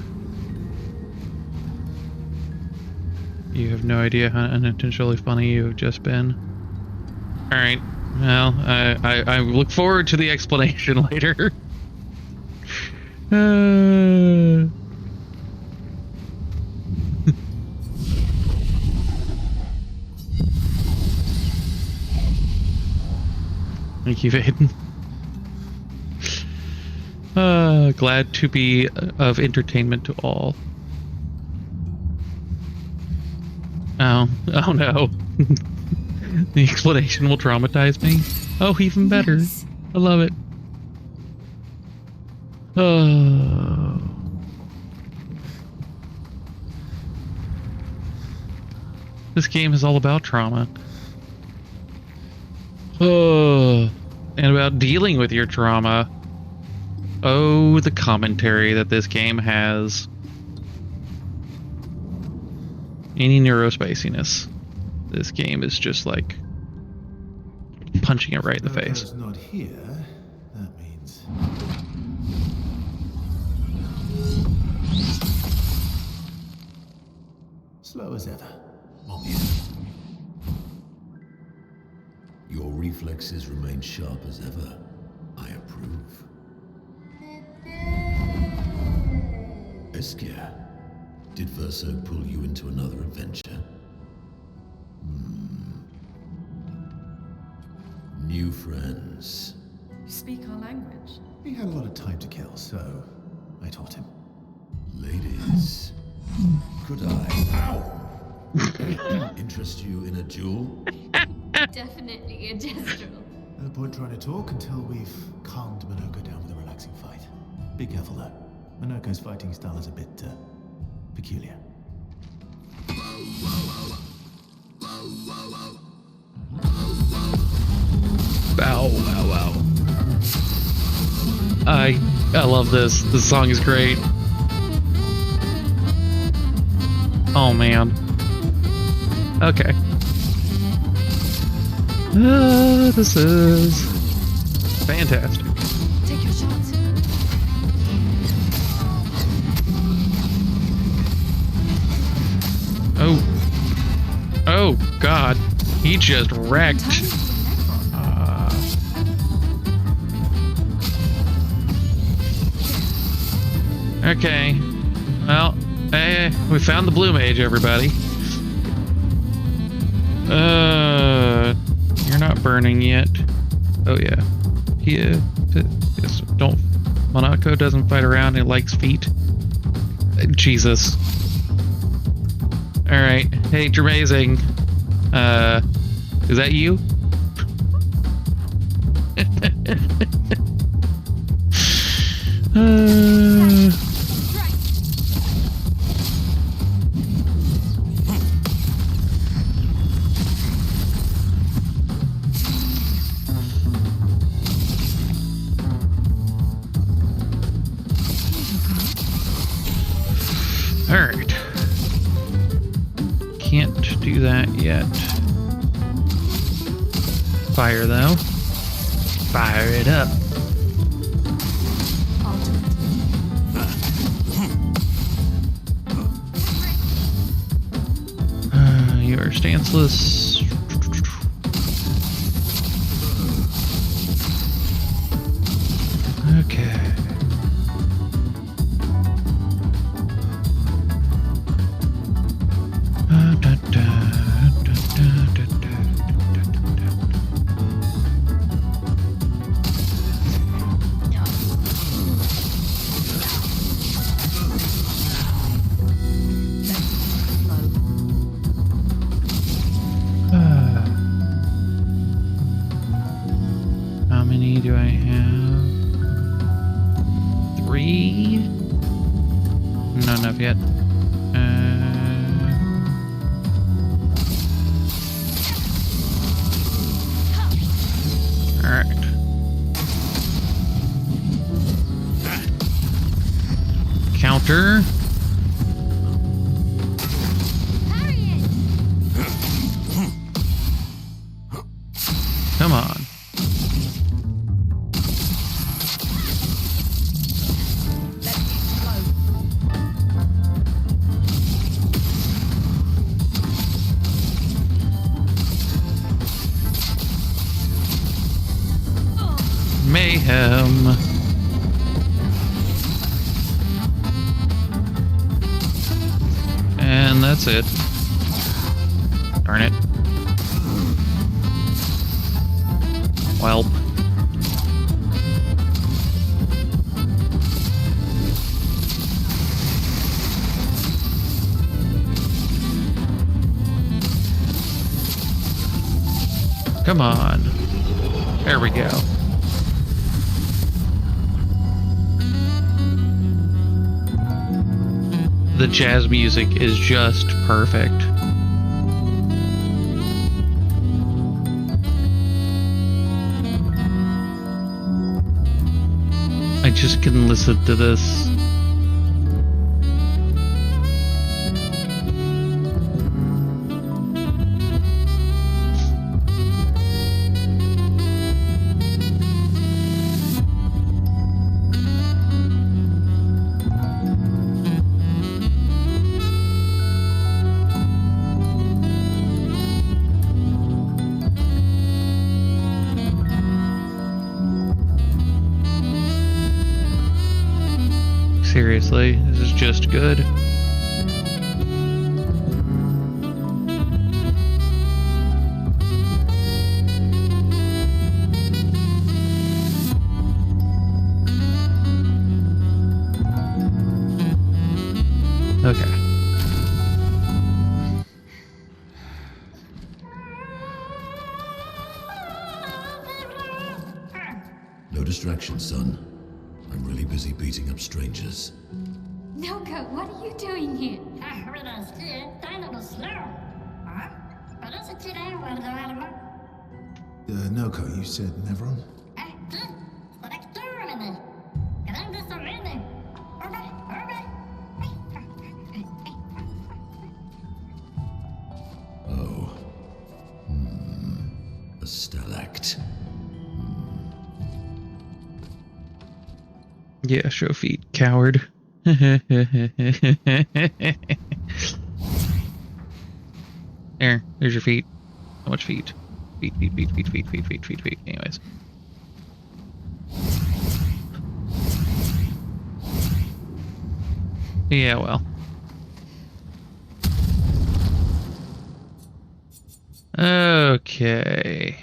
You have no idea how unintentionally funny you have just been. Alright, well, I look forward to the explanation later. Thank you, Vaden. Glad to be of entertainment to all. Oh no. The explanation will traumatize me. Oh, even better. Yes. I love it. Oh. This game is all about trauma. Oh. And about dealing with your trauma. Oh, the commentary that this game has. Any neurospiciness. This game is just like punching it right in the face. Coco's not here. That means slow as ever. Your reflexes remain sharp as ever. I approve. Obscur, did Verso pull you into another adventure? New friends. You speak our language. He had a lot of time to kill, so I taught him. Ladies, could I interest you in a duel? Definitely a gestural. No point trying to talk until we've calmed Minoko down with a relaxing fight. Be careful though. Minoko's fighting style is a bit peculiar. Bow, wow, wow. I love this. This song is great. Oh man. Okay. This is fantastic. Take your shots. Oh. Oh God. He just wrecked. Okay. Well, we found the blue mage, everybody. You're not burning yet. Oh yeah. Yes, don't. Monaco doesn't fight around. It likes feet. Jesus. All right. Hey, Jermazing. Is that you? Alright. Can't do that yet. Fire though. Fire it up. You are stanceless. Okay. How many do I have? 3? Not enough yet. Alright. Counter. Come on. Mayhem. And that's it. Darn it. Welp. Come on. There we go. The jazz music is just perfect. I just can listen to this. Seriously, this is just good. Okay. No distraction, son. I'm really busy beating up strangers. Coco, what are you doing here? Noko, you said Nevron? Oh. A stalact. Yeah, show feet, coward. There, there's your feet. How much feet? Feet. Anyways. Yeah, well. Okay.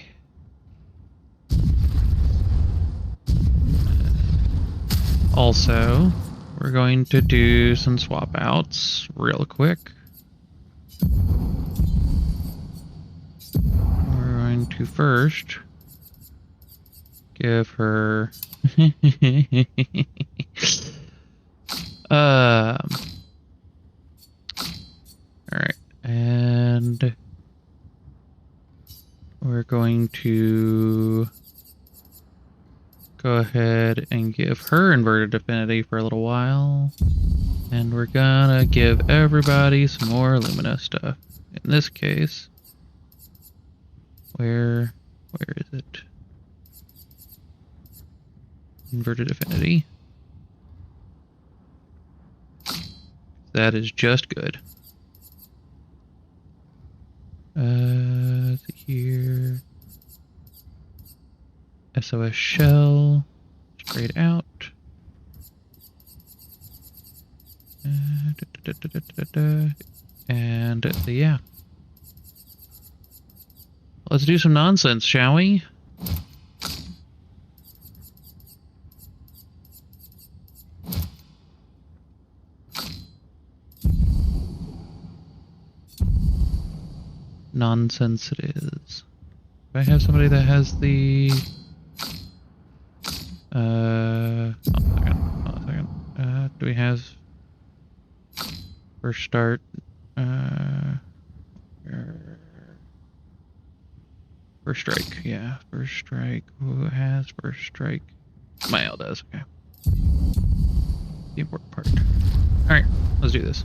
Also, we're going to do some swap outs real quick. We're going to first give her alright, and we're going to go ahead and give her inverted affinity for a little while. And we're gonna give everybody some more Lumina stuff. In this case, where is it? Inverted affinity. That is just good. Here. SOS shell. Straight out. And yeah. Let's do some nonsense, shall we? Nonsense it is. Do I have somebody that has the... hold on a second. Do we have... First start... First strike, yeah. First strike. Who has first strike? Mael does, okay. The important part. Alright, let's do this.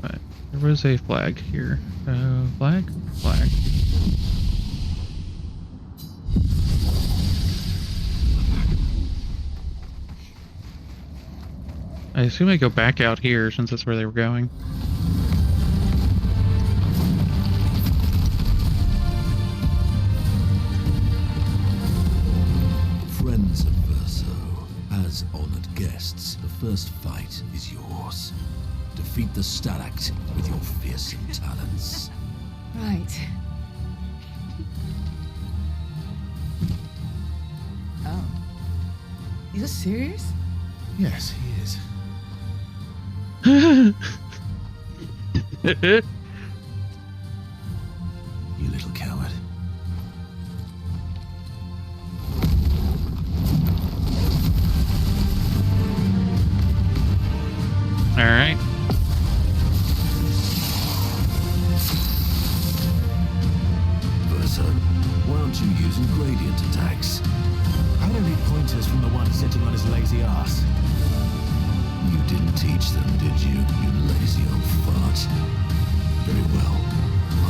Alright, there was a flag here. Flag? Flag. I assume I go back out here since that's where they were going. Friends of Verso, as honored guests, the first fight is yours. Defeat the Stalact with your fearsome talents. Right. Oh. You're serious? Yes, he is. You little coward. Alright. Verso, why aren't you using gradient attacks? I don't need pointers from the one sitting on his lazy ass. You didn't teach them, did you, you lazy old fart? Very well.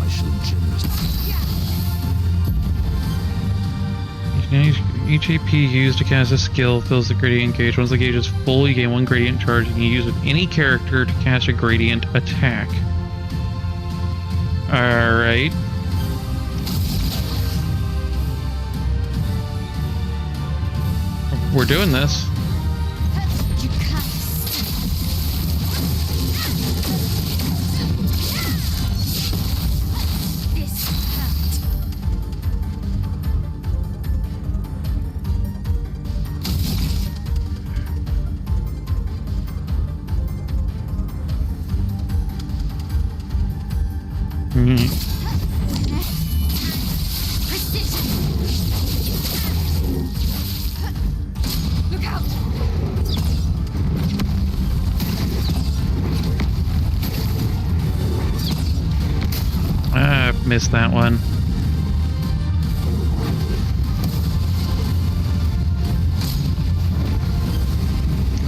I shall generously... Each AP used to cast a skill fills the gradient gauge. Once the gauge is full, you gain 1 gradient charge and you use with any character to cast a gradient attack. Alright. We're doing this. You can't. This hurt. Precision. Look out. I missed that one.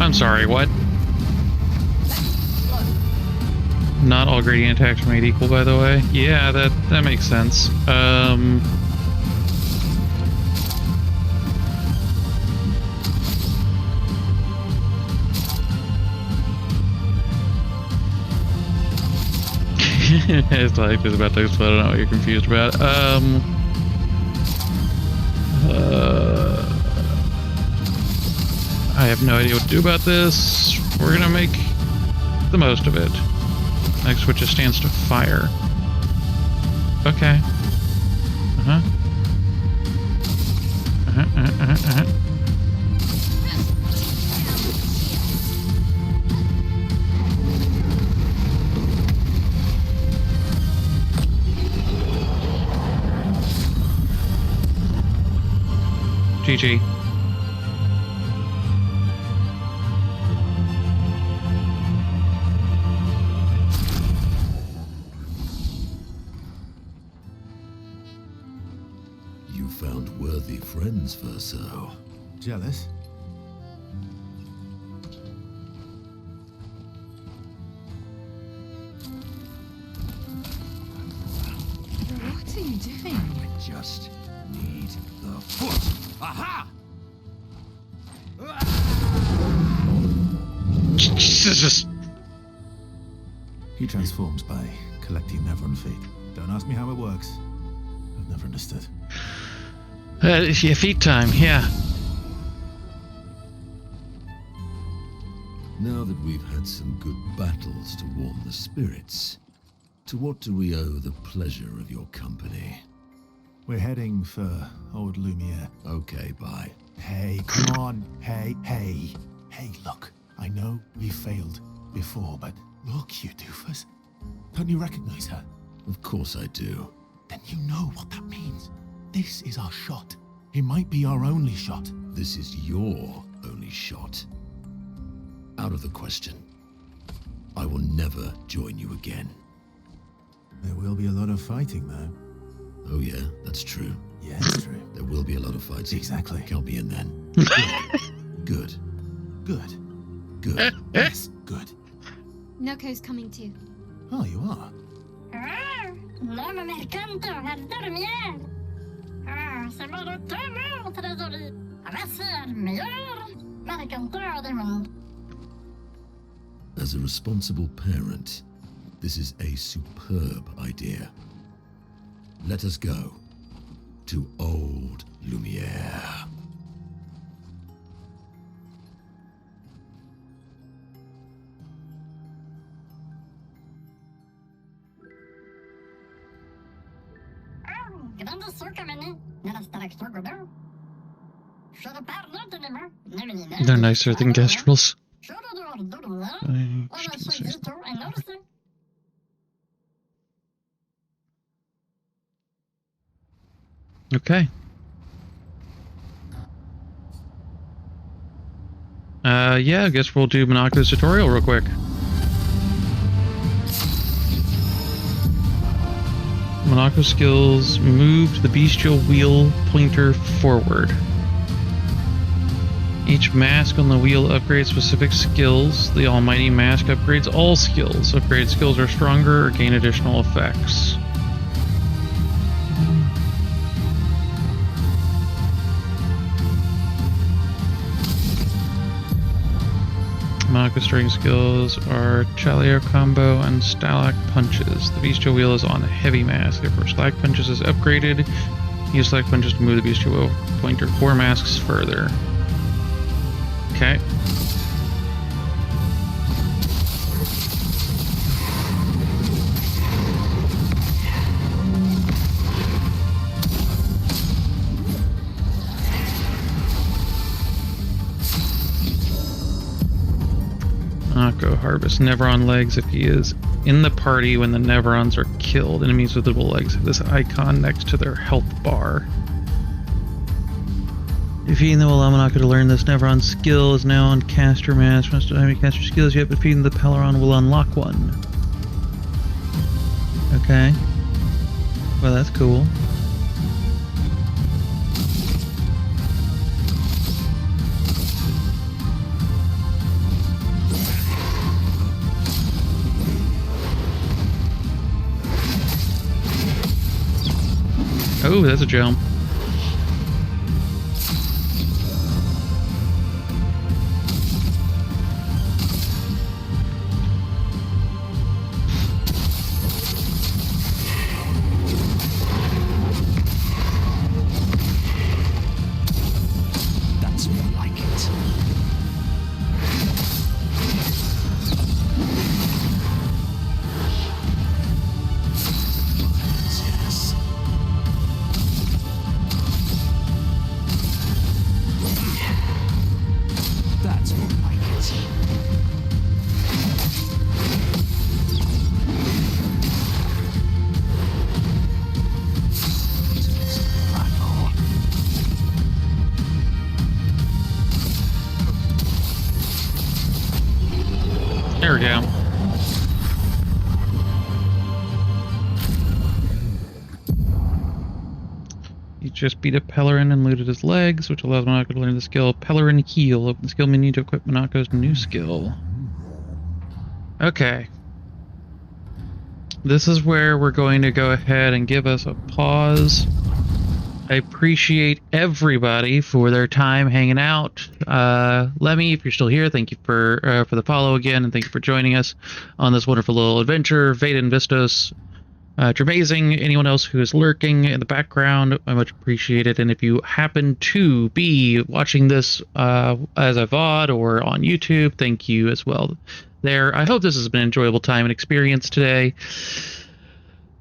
I'm sorry, what? Not all gradient attacks are made equal, by the way. Yeah, that makes sense. It's like it's about to explode. I don't know what you're confused about. I have no idea what to do about this. We're gonna make the most of it. Next switch just stands to fire. Okay. Uh-huh. GG. You found worthy friends, Verso. Jealous? What are you doing? I just need the foot. Aha! Jesus. He transforms by collecting Nevron feet. Don't ask me how it works. I've never understood. Yeah, feet time, yeah. Now that we've had some good battles to warm the spirits, to what do we owe the pleasure of your company? We're heading for old Lumiere. Okay, bye. Hey, come on. Hey. Hey, look. I know we failed before, but look, you doofus. Don't you recognize her? Of course I do. Then you know what that means. This is our shot. It might be our only shot. This is your only shot. Out of the question. I will never join you again. There will be a lot of fighting, though. Oh yeah, that's true. Yeah, it's true. There will be a lot of fights. Exactly. Count me in then. Good. Good. Good. Yes, good. Noko's coming too. Oh, you are? L'homme mercanto al dormir. C'est mon retour, trésorier. Voici le meilleur mercanteur du monde. As a responsible parent, this is a superb idea. Let us go to old Lumiere. Grande sucamene, EnderAstraeus Godot. Je repars lentement. They're nicer than Gestrels. Okay. Yeah, I guess we'll do Monaco's tutorial real quick. Monaco skills, moved the bestial wheel pointer forward. Each mask on the wheel upgrades specific skills. The almighty mask upgrades all skills. Upgrade skills are stronger or gain additional effects. Monaco string skills are Chalio combo and Stalag punches. The bestial wheel is on a heavy mask, therefore Stalag punches is upgraded. Use Stalag punches to move the bestial wheel pointer 4 masks further. Okay. Go harvest Nevron legs if he is in the party when the Nevrons are killed. Enemies with visible legs have this icon next to their health bar. Defeating them will allow Monaco to learn this Nevron skill is now on caster mask. Must not have any caster skills yet, but defeating the Peleron will unlock one. Okay. Well, that's cool. Oh, that's a jump. That's more like it. He just beat up Pellerin and looted his legs, which allows Monaco to learn the skill Pellerin Heal. Open the skill menu to equip Monaco's new skill. Okay. This is where we're going to go ahead and give us a pause. I appreciate everybody for their time hanging out. Lemmy, if you're still here, thank you for the follow again, and thank you for joining us on this wonderful little adventure. Vaden Vistos, Jermazing, anyone else who is lurking in the background, I much appreciate it. And if you happen to be watching this as a VOD or on YouTube, thank you as well there. I hope this has been an enjoyable time and experience today.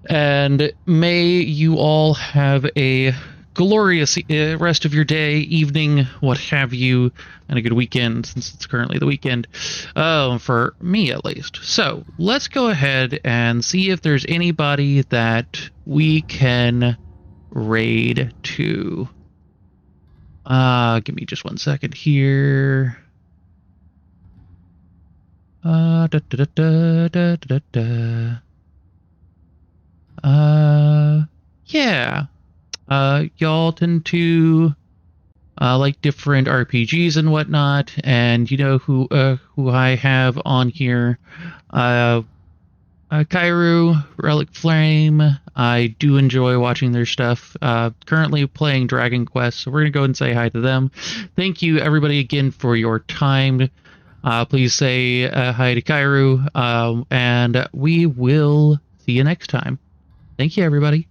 And may you all have a glorious rest of your day, evening, what have you, and a good weekend, since it's currently the weekend, for me at least. So let's go ahead and see if there's anybody that we can raid to. Give me just 1 second here. Yeah. Y'all tend to like different RPGs and whatnot, and you know who I have on here. Kairu, Relic Flame. I do enjoy watching their stuff. Currently playing Dragon Quest, so we're gonna go and say hi to them. Thank you everybody again for your time. Please say hi to Kairu, and we will see you next time. Thank you everybody.